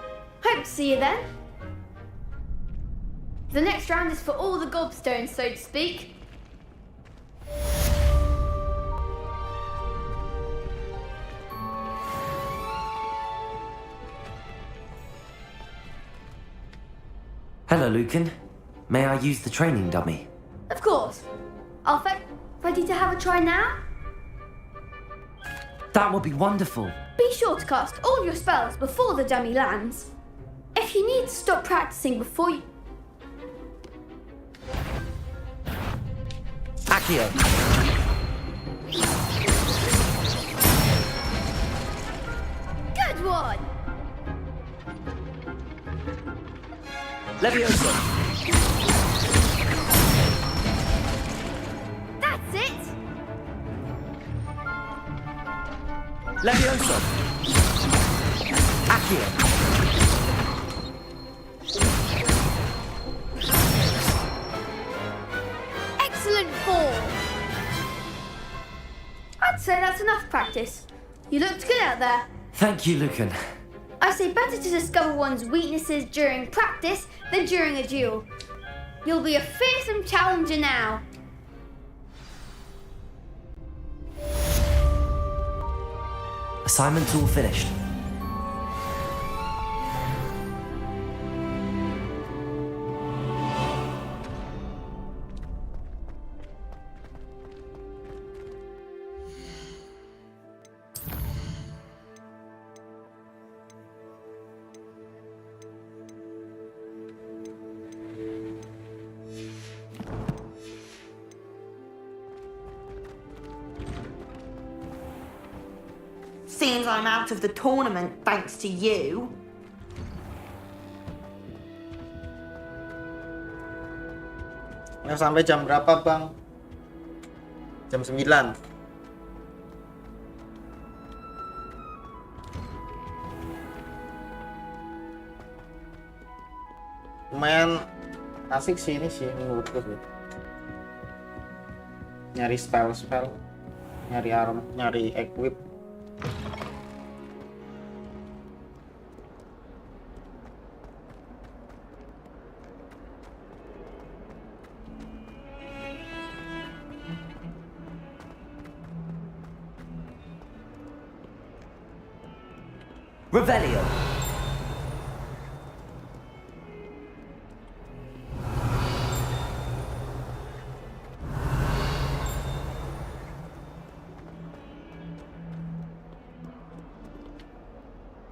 Hope to see you then. The next round is for all the gobstones, so to speak. Hello, Lucan. May I use the training dummy? Of course. Alfred, ready to have a try now? That would be wonderful. Be sure to cast all your spells before the dummy lands. If you need to stop practicing before you... Accio! Good one! Leviosa! That's it! Leviosa! Accio! Excellent form! I'd say that's enough practice. You looked good out there. Thank you, Lucan. I say better to discover one's weaknesses during practice than during a duel. You'll be a fearsome challenger now. Assignment's all finished. I'm out of the tournament thanks to you. Yang sampai jam berapa, Bang? Jam 9. Lumayan asik sih ini sih menurutku sih. Nyari spell, nyari arm, nyari equip. Revelio.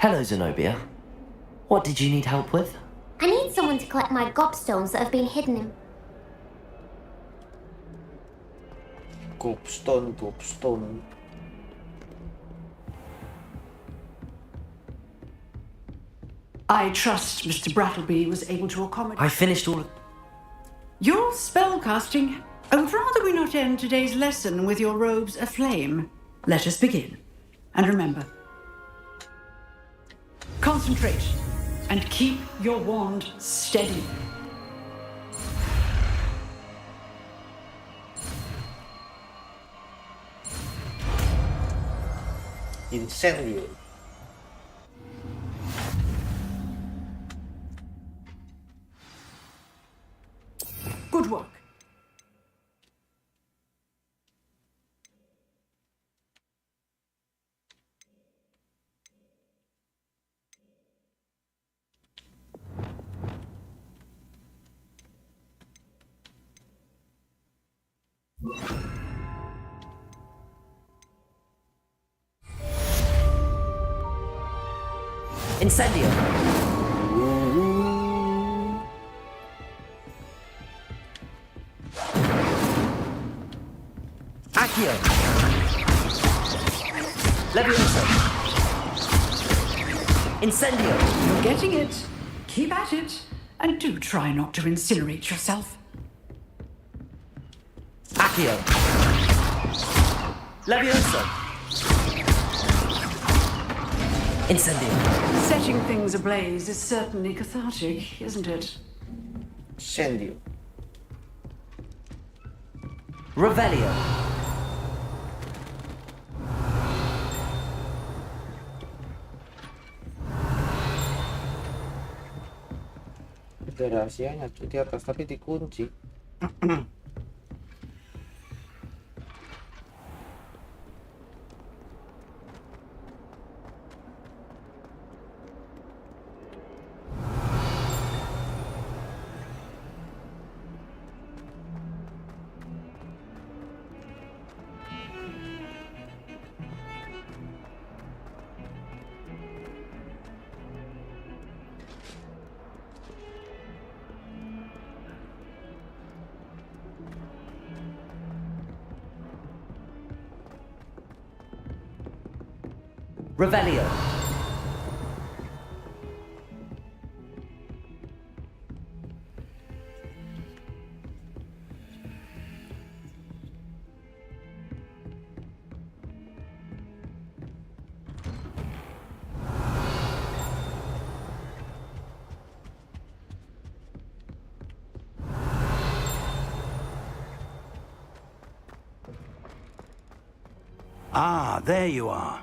Hello, Zenobia. What did you need help with? I need someone to collect my gobstones that have been hidden in. Gobstone. I trust Mr. Brattleby was able to accommodate. I finished all of... Your spellcasting. I would rather we not end today's lesson with your robes aflame. Let us begin. And remember, concentrate and keep your wand steady. Incendio. Good work. Incendio. Accio. Levioso. Incendio. You're getting it. Keep at it. And do try not to incinerate yourself. Accio. Levioso. Incendio. Setting things ablaze is certainly cathartic, isn't it? Incendio. Revelio. Ada rahasianya tuh di atas tapi dikunci. Revelio. Ah, there you are.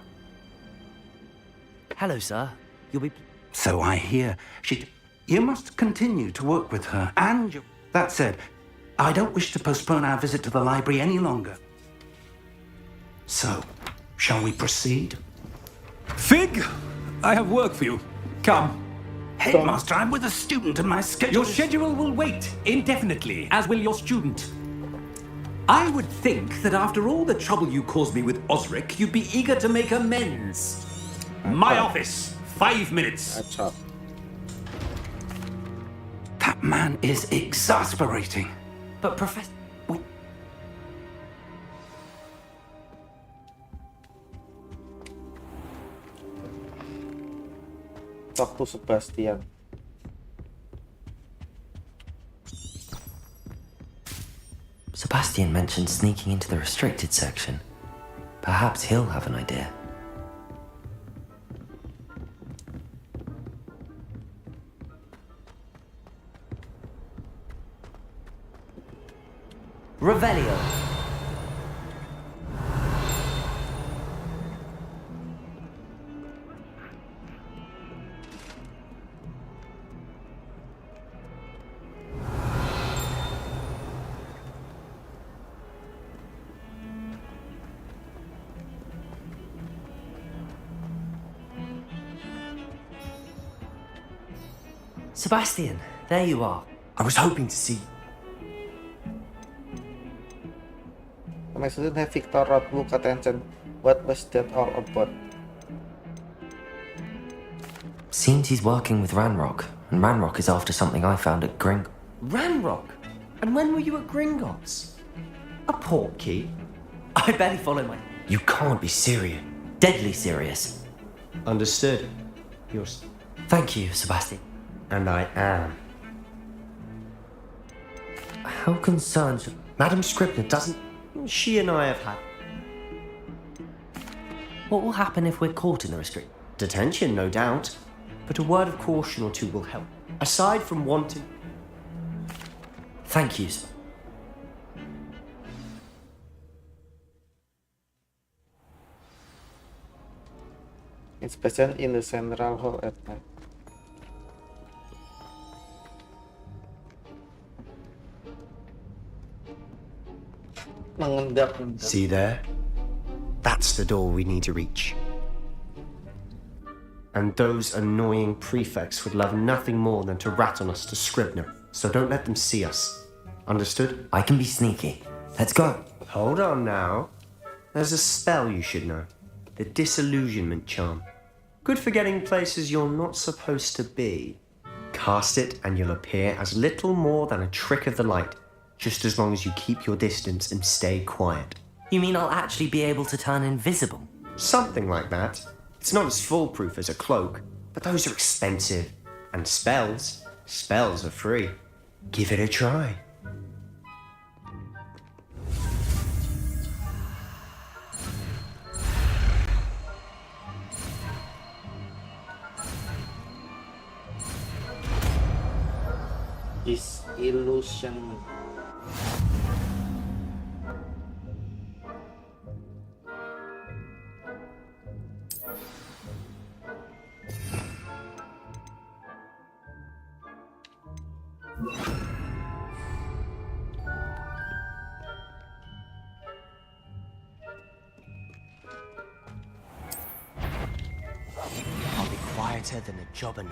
Hello, sir. You'll be... So I hear. You must continue to work with her, and That said, I don't wish to postpone our visit to the library any longer. So, shall we proceed? Fig, I have work for you. Come. Headmaster, I'm with a student and my schedule Your schedule will wait indefinitely, as will your student. I would think that after all the trouble you caused me with Osric, you'd be eager to make amends. My office, 5 minutes. That man is exasperating. But Professor... Talk to Sebastian. Sebastian mentioned sneaking into the restricted section. Perhaps he'll have an idea. Revelio. Sebastian, there you are. I was hoping to see. My student have Victor notebook attention. What was that all about? Seems he's working with Ranrock, and Ranrock is after something I found at Ranrock? And when were you at Gringotts? A portkey? I barely follow my... You can't be serious. Deadly serious. Understood. Thank you, Sebastian. And I am. How concerned... Madam Scribner doesn't... She and I have had... What will happen if we're caught in the restrict? Detention, no doubt. But a word of caution or two will help. Aside from wanting... Thank you, sir. Inspection in the central hall at night. See there? That's the door we need to reach. And those annoying prefects would love nothing more than to rat on us to Scribner, so don't let them see us. Understood? I can be sneaky. Let's go. Hold on now. There's a spell you should know. The Disillusionment Charm. Good for getting places you're not supposed to be. Cast it and you'll appear as little more than a trick of the light, just as long as you keep your distance and stay quiet. You mean I'll actually be able to turn invisible? Something like that. It's not as foolproof as a cloak, but those are expensive. And spells are free. Give it a try. Disillusion. I'll be quieter than a jobberknoll.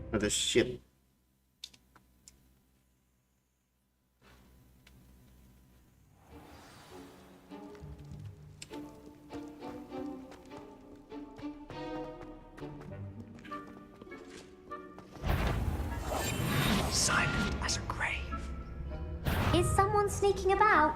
What the shit? Silent as a grave. Is someone sneaking about?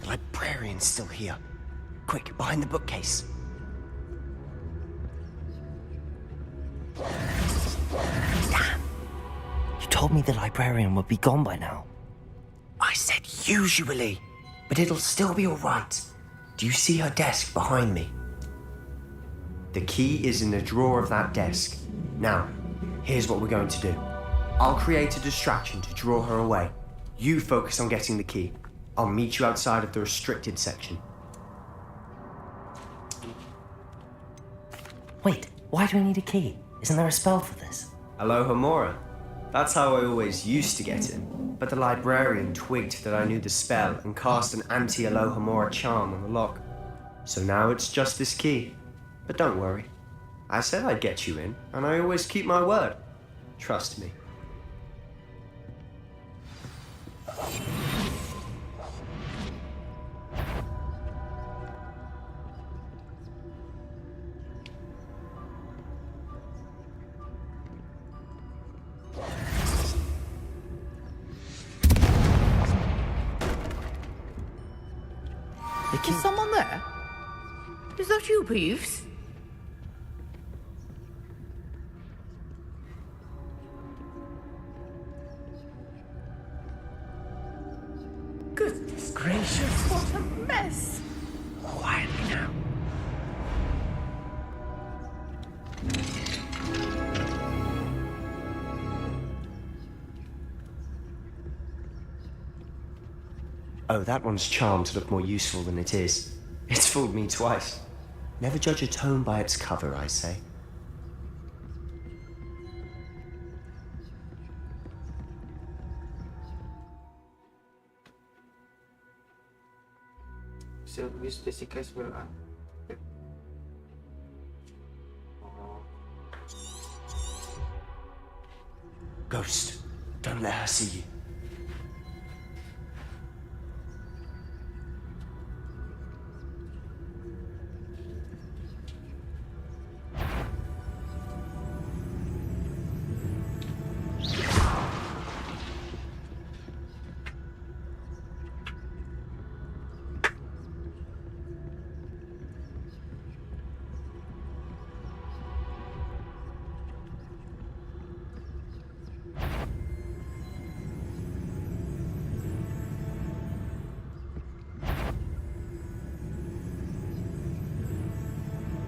The librarian's still here. Quick, behind the bookcase. Damn! told me the librarian would be gone by now. I said usually, but it'll still be all right. Do you see her desk behind me? The key is in the drawer of that desk. Now, here's what we're going to do. I'll create a distraction to draw her away. You focus on getting the key. I'll meet you outside of the restricted section. Wait, why do we need a key? Isn't there a spell for this? Alohomora. That's how I always used to get in. But the librarian twigged that I knew the spell and cast an anti-Alohomora charm on the lock. So now it's just this key. But don't worry. I said I'd get you in, and I always keep my word. Trust me. Is someone there? Is that you, Peeves? Goodness gracious, what a mess! Quietly now. Oh, that one's charmed to look more useful than it is. It's fooled me twice. Never judge a tome by its cover, I say. So use basic as well. Ghost, don't let her see you.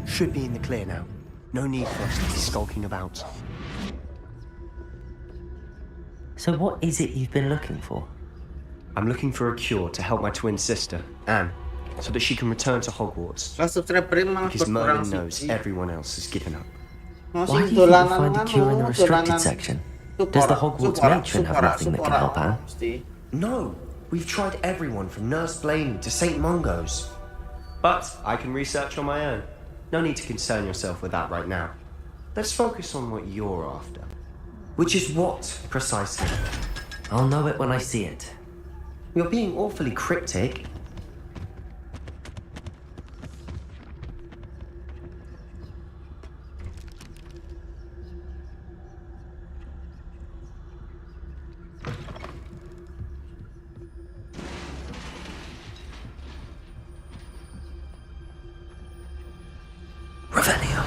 Should be in the clear now. No need for us to be skulking about. So what is it you've been looking for? I'm looking for a cure to help my twin sister, Anne, so that she can return to Hogwarts. Because Merlin knows everyone else has given up. Why do you think you'll find a cure in the restricted section? Does the Hogwarts matron have nothing that can help Anne? No, we've tried everyone from Nurse Blaney to St. Mungo's. But I can research on my own. No need to concern yourself with that right now. Let's focus on what you're after. Which is what, precisely? I'll know it when I see it. You're being awfully cryptic. Revelio.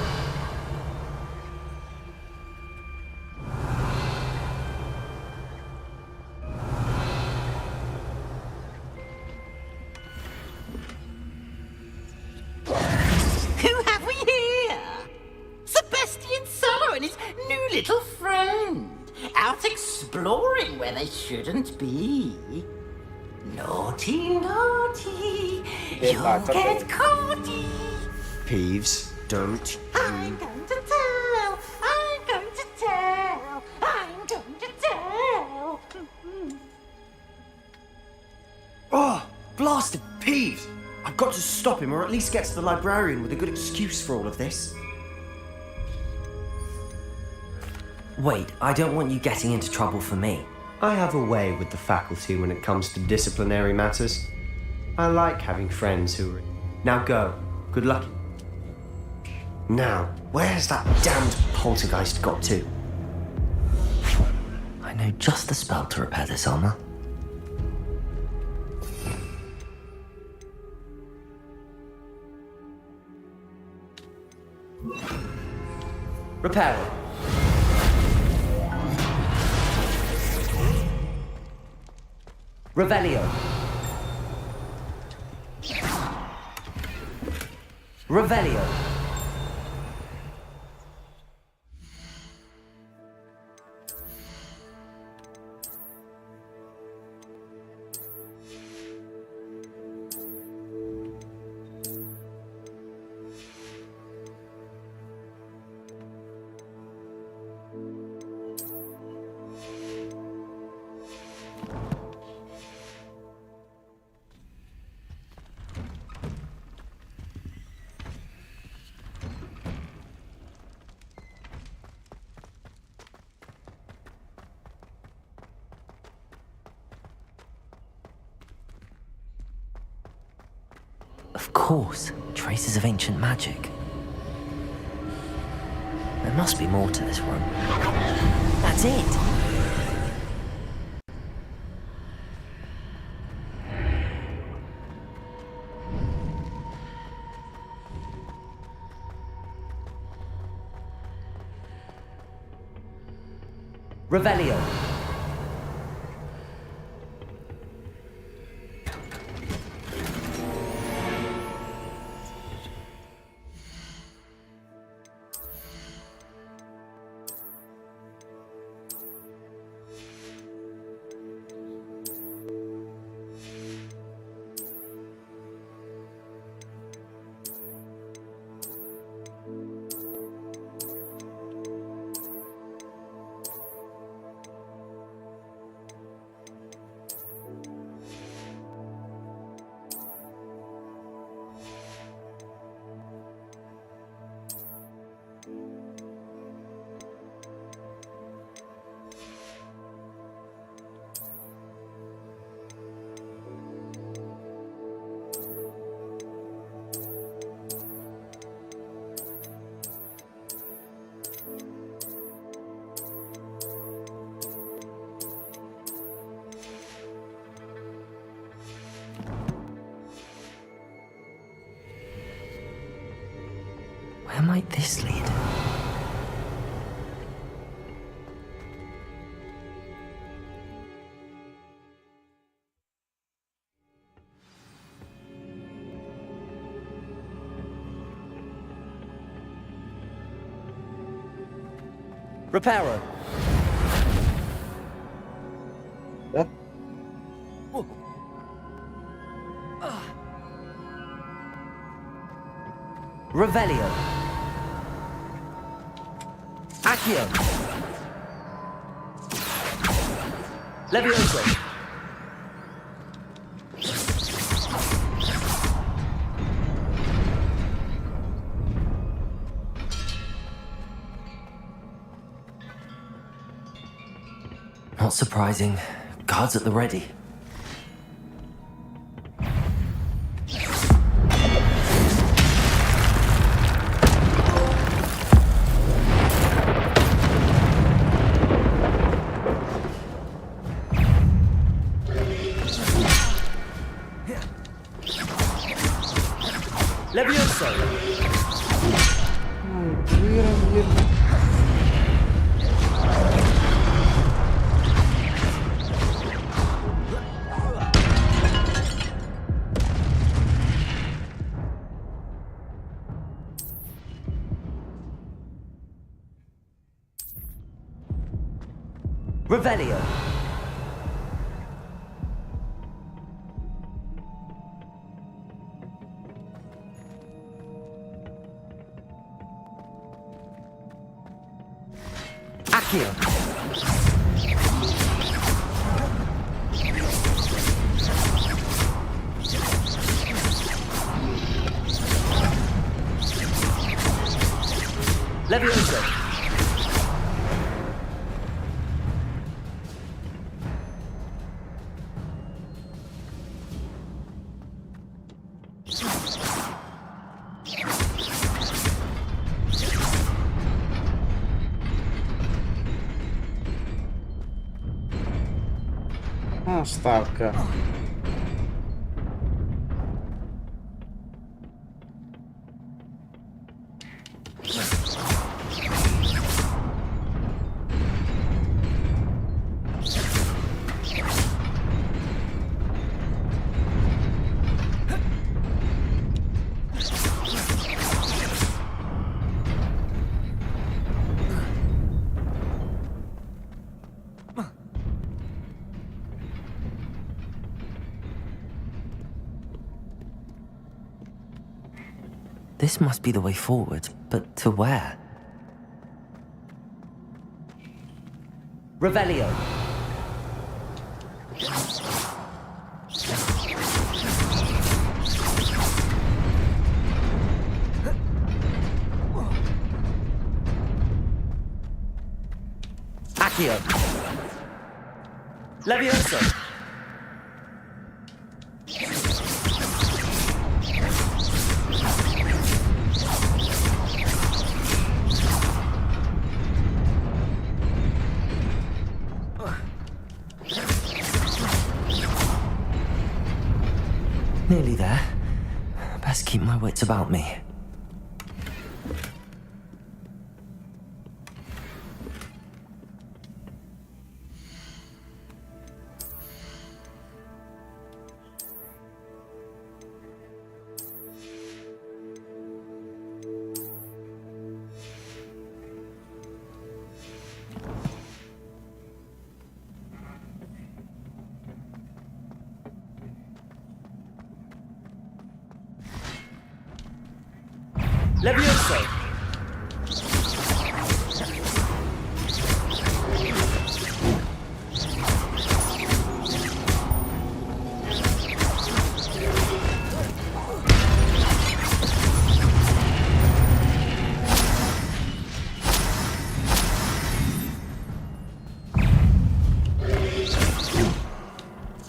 Who have we here? Sebastian Solo and his new little friend. Out exploring where they shouldn't be. Naughty, naughty. You'll get caughty. Peeves, don't I'm going to tell. I'm going to tell. I'm going to tell. Oh, blasted Peeves! I've got to stop him, or at least get to the librarian with a good excuse for all of this. Wait, I don't want you getting into trouble for me. I have a way with the faculty when it comes to disciplinary matters. I like having friends who are... Now go. Good luck. Now, where's that damned poltergeist got to? I know just the spell to repair this armor. Repair it. Revelio. Revelio. Of course, traces of ancient magic. There must be more to this room. That's it! Revelio. Where might this lead? Reparo. Yeah. Revelio. Accio. Levioso. Not surprising. Guards at the ready. Levioso. Revelio. Accio. Levioso. Astaga. This must be the way forward, but to where? Revelio. Accio. Levioso. Nearly there. Best keep my wits about me. Levioso.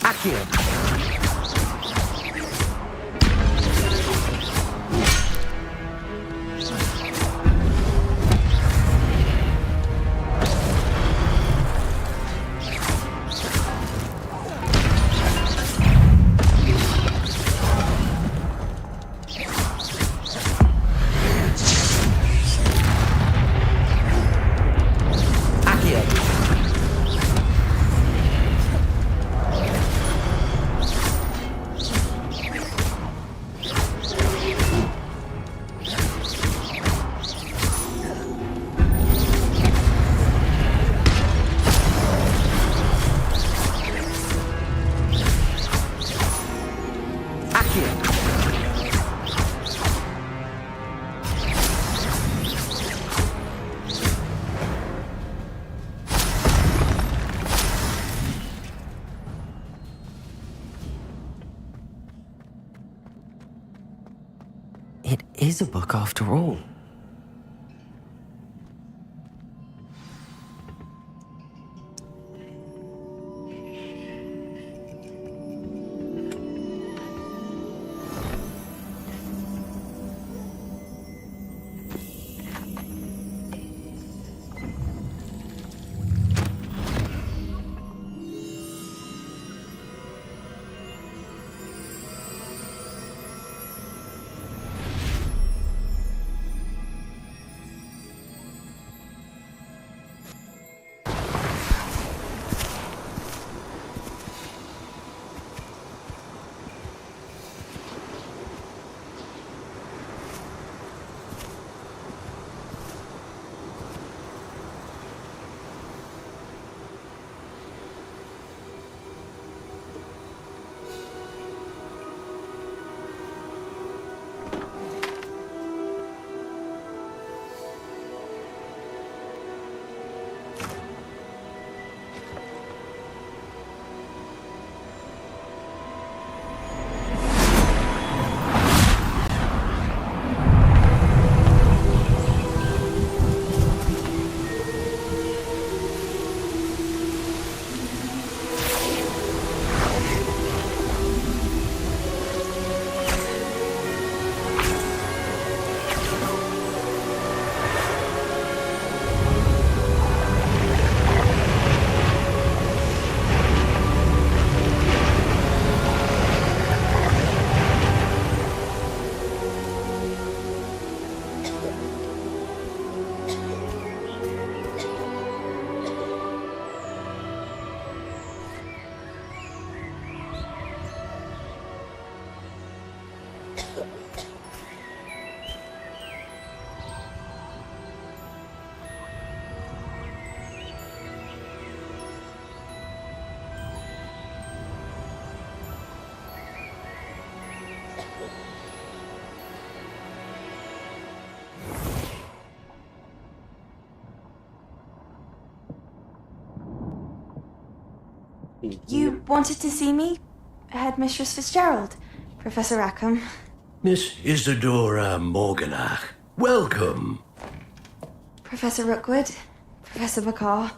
Accio. It is a book after all. You wanted to see me? Headmistress Fitzgerald, Professor Rackham. Miss Isadora Morganach, welcome. Professor Rookwood, Professor Bakar.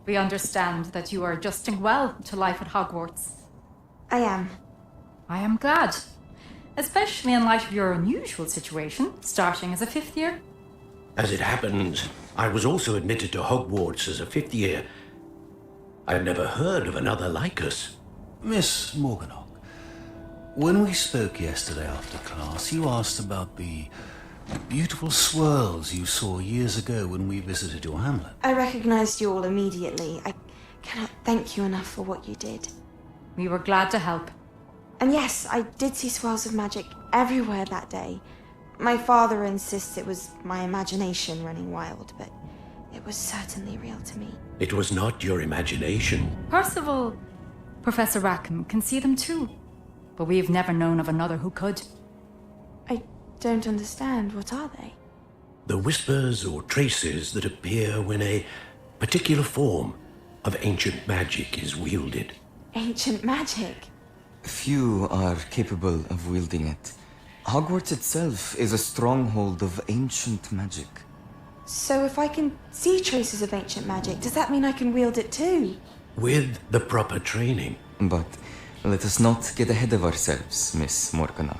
We understand that you are adjusting well to life at Hogwarts. I am. I am glad. Especially in light of your unusual situation, starting as a 5th year. As it happens, I was also admitted to Hogwarts as a 5th year. I've never heard of another like us. Miss Morganach, when we spoke yesterday after class, you asked about the beautiful swirls you saw years ago when we visited your hamlet. I recognized you all immediately. I cannot thank you enough for what you did. We were glad to help. And yes, I did see swirls of magic everywhere that day. My father insists it was my imagination running wild, but it was certainly real to me. It was not your imagination. Percival, Professor Rackham can see them too. But we've never known of another who could. I don't understand. What are they? The whispers or traces that appear when a particular form of ancient magic is wielded. Ancient magic? Few are capable of wielding it. Hogwarts itself is a stronghold of ancient magic. So if I can see traces of ancient magic, does that mean I can wield it too? With the proper training. But let us not get ahead of ourselves, Miss Morganach.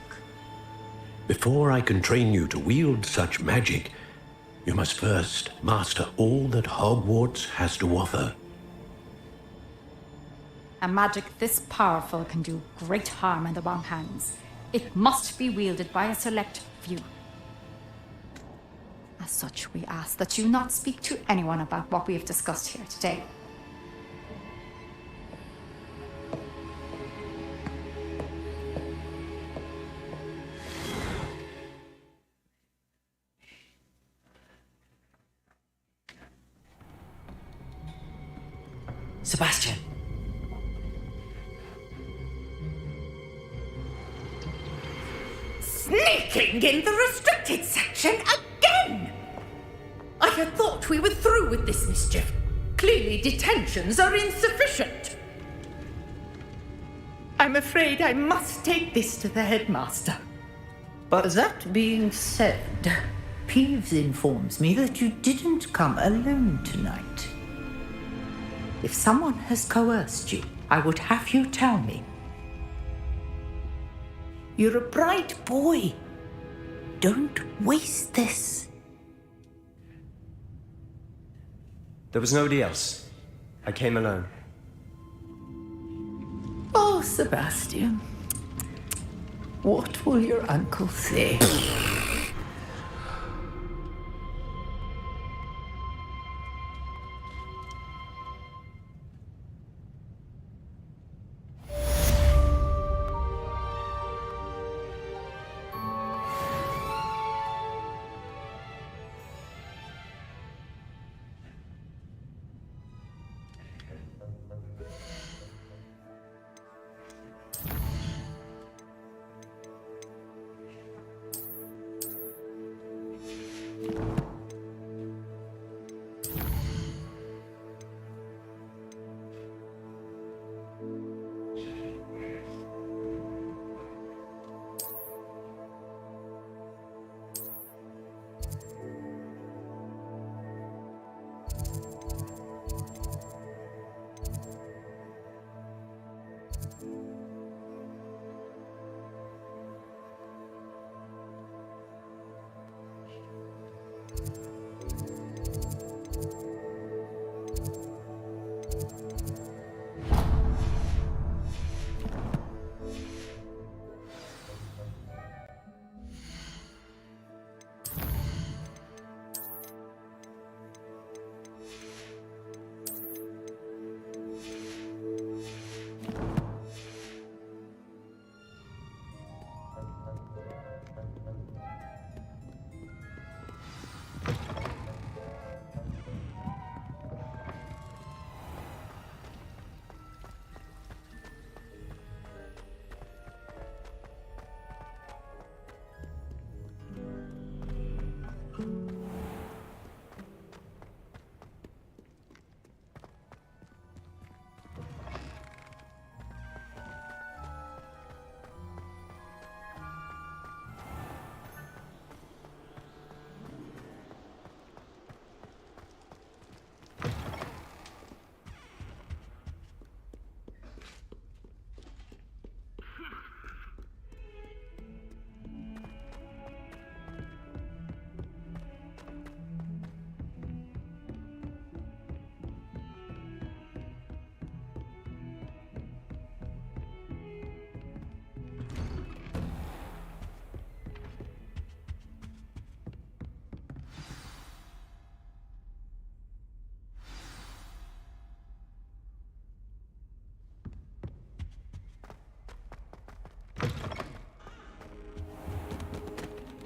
Before I can train you to wield such magic, you must first master all that Hogwarts has to offer. A magic this powerful can do great harm in the wrong hands. It must be wielded by a select few. As such, we ask that you not speak to anyone about what we have discussed here today. Sebastian. Sneaking in the restricted section again! I had thought we were through with this mischief. Clearly detentions are insufficient. I'm afraid I must take this to the headmaster. But that being said, Peeves informs me that you didn't come alone tonight. If someone has coerced you, I would have you tell me. You're a bright boy. Don't waste this. There was nobody else. I came alone. Oh, Sebastian. What will your uncle say?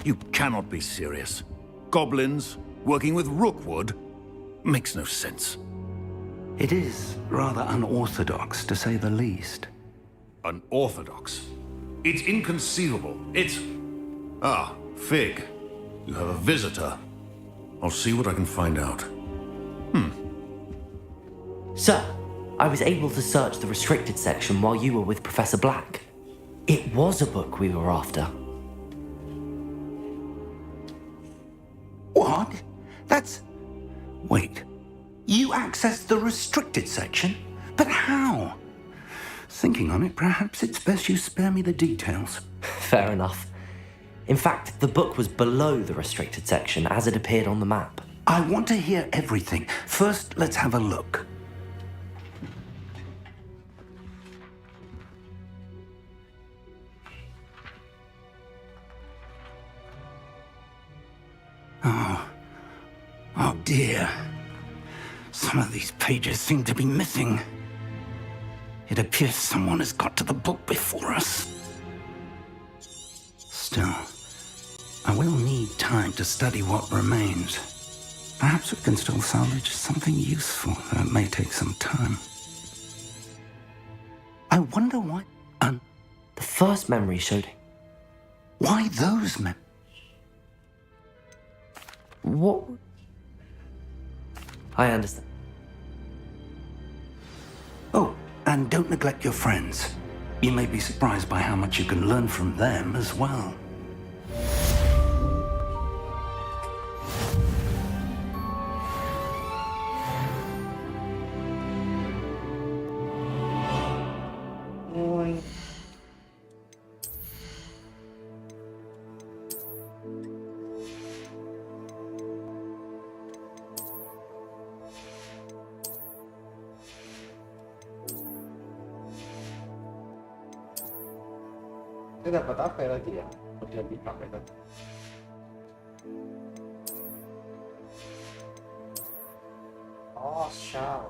You cannot be serious. Goblins working with rookwood makes no sense. It is rather unorthodox, to say the least. Unorthodox? It's inconceivable. It's... Ah, Fig. You have a visitor. I'll see what I can find out. Sir, I was able to search the restricted section while you were with Professor Black. It was a book we were after. What? That's... Wait. You accessed the restricted section? But how? Thinking on it, perhaps it's best you spare me the details. Fair enough. In fact, the book was below the restricted section as it appeared on the map. I want to hear everything. First, let's have a look. Oh dear. Some of these pages seem to be missing. It appears someone has got to the book before us. Still, I will need time to study what remains. Perhaps we can still salvage something useful, though it may take some time. I wonder why... The first memory showed... Why those What? I understand. Oh, and don't neglect your friends. You may be surprised by how much you can learn from them as well. Kita dapat apa ya lagi ya? Udah dipakai tadi. Oh, shell.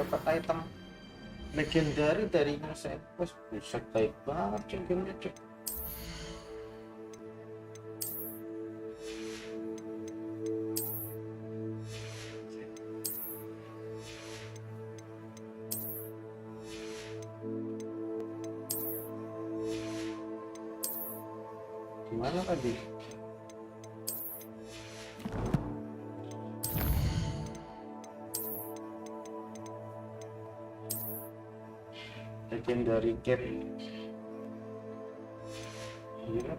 dapat item legendary dari Masa Quest. Buset, baik banget cuy gamenya cuy. Gimana tadi? Legendary cap. Iya.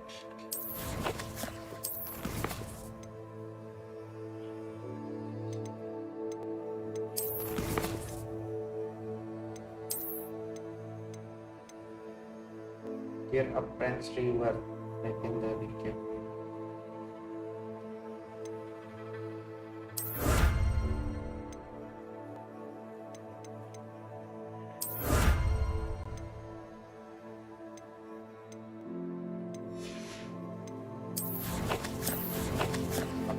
Gear up friends reward. Legendary cap.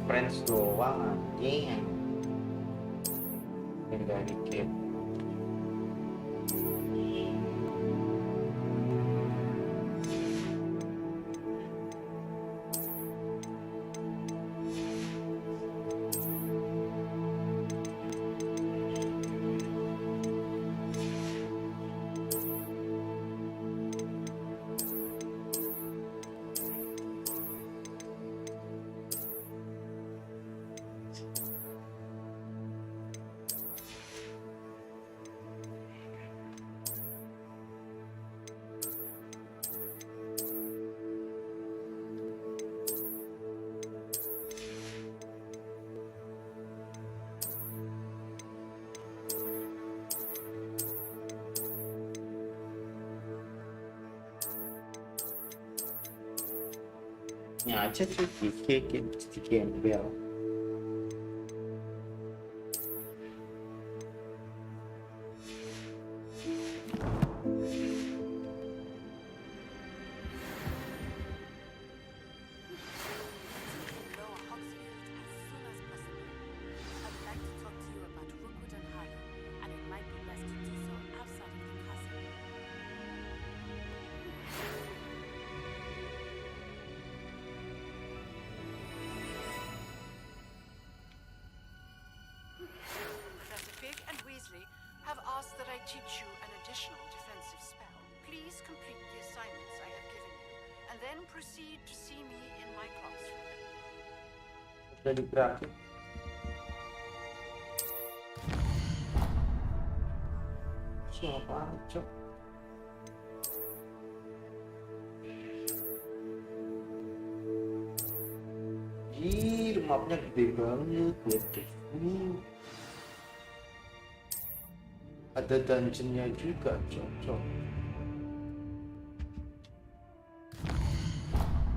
Friends doang anjing. Legendary cap. Nya aja tuh di gembel. Professor Fig and Weasley have asked that I teach you an additional defensive spell. Please complete the assignments I have given you, and then proceed to see me in my classroom. Udah digerakkan. Siapa cok? Jir, mapnya gede banget. Ada dungeonnya juga, cocok.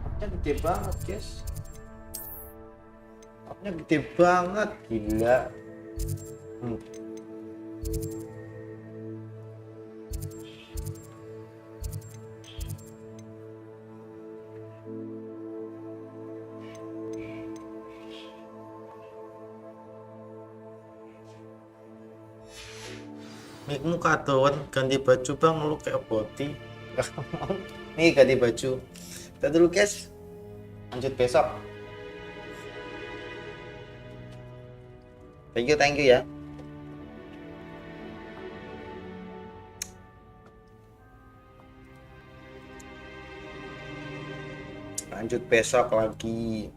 Mapnya gede banget, guys. Mapnya gede banget, gila. Mikmu katoan ganti baju bang, lu kayak boti. Nih ganti baju. Kita dulu guys, lanjut besok. Thank you ya. Lanjut besok lagi.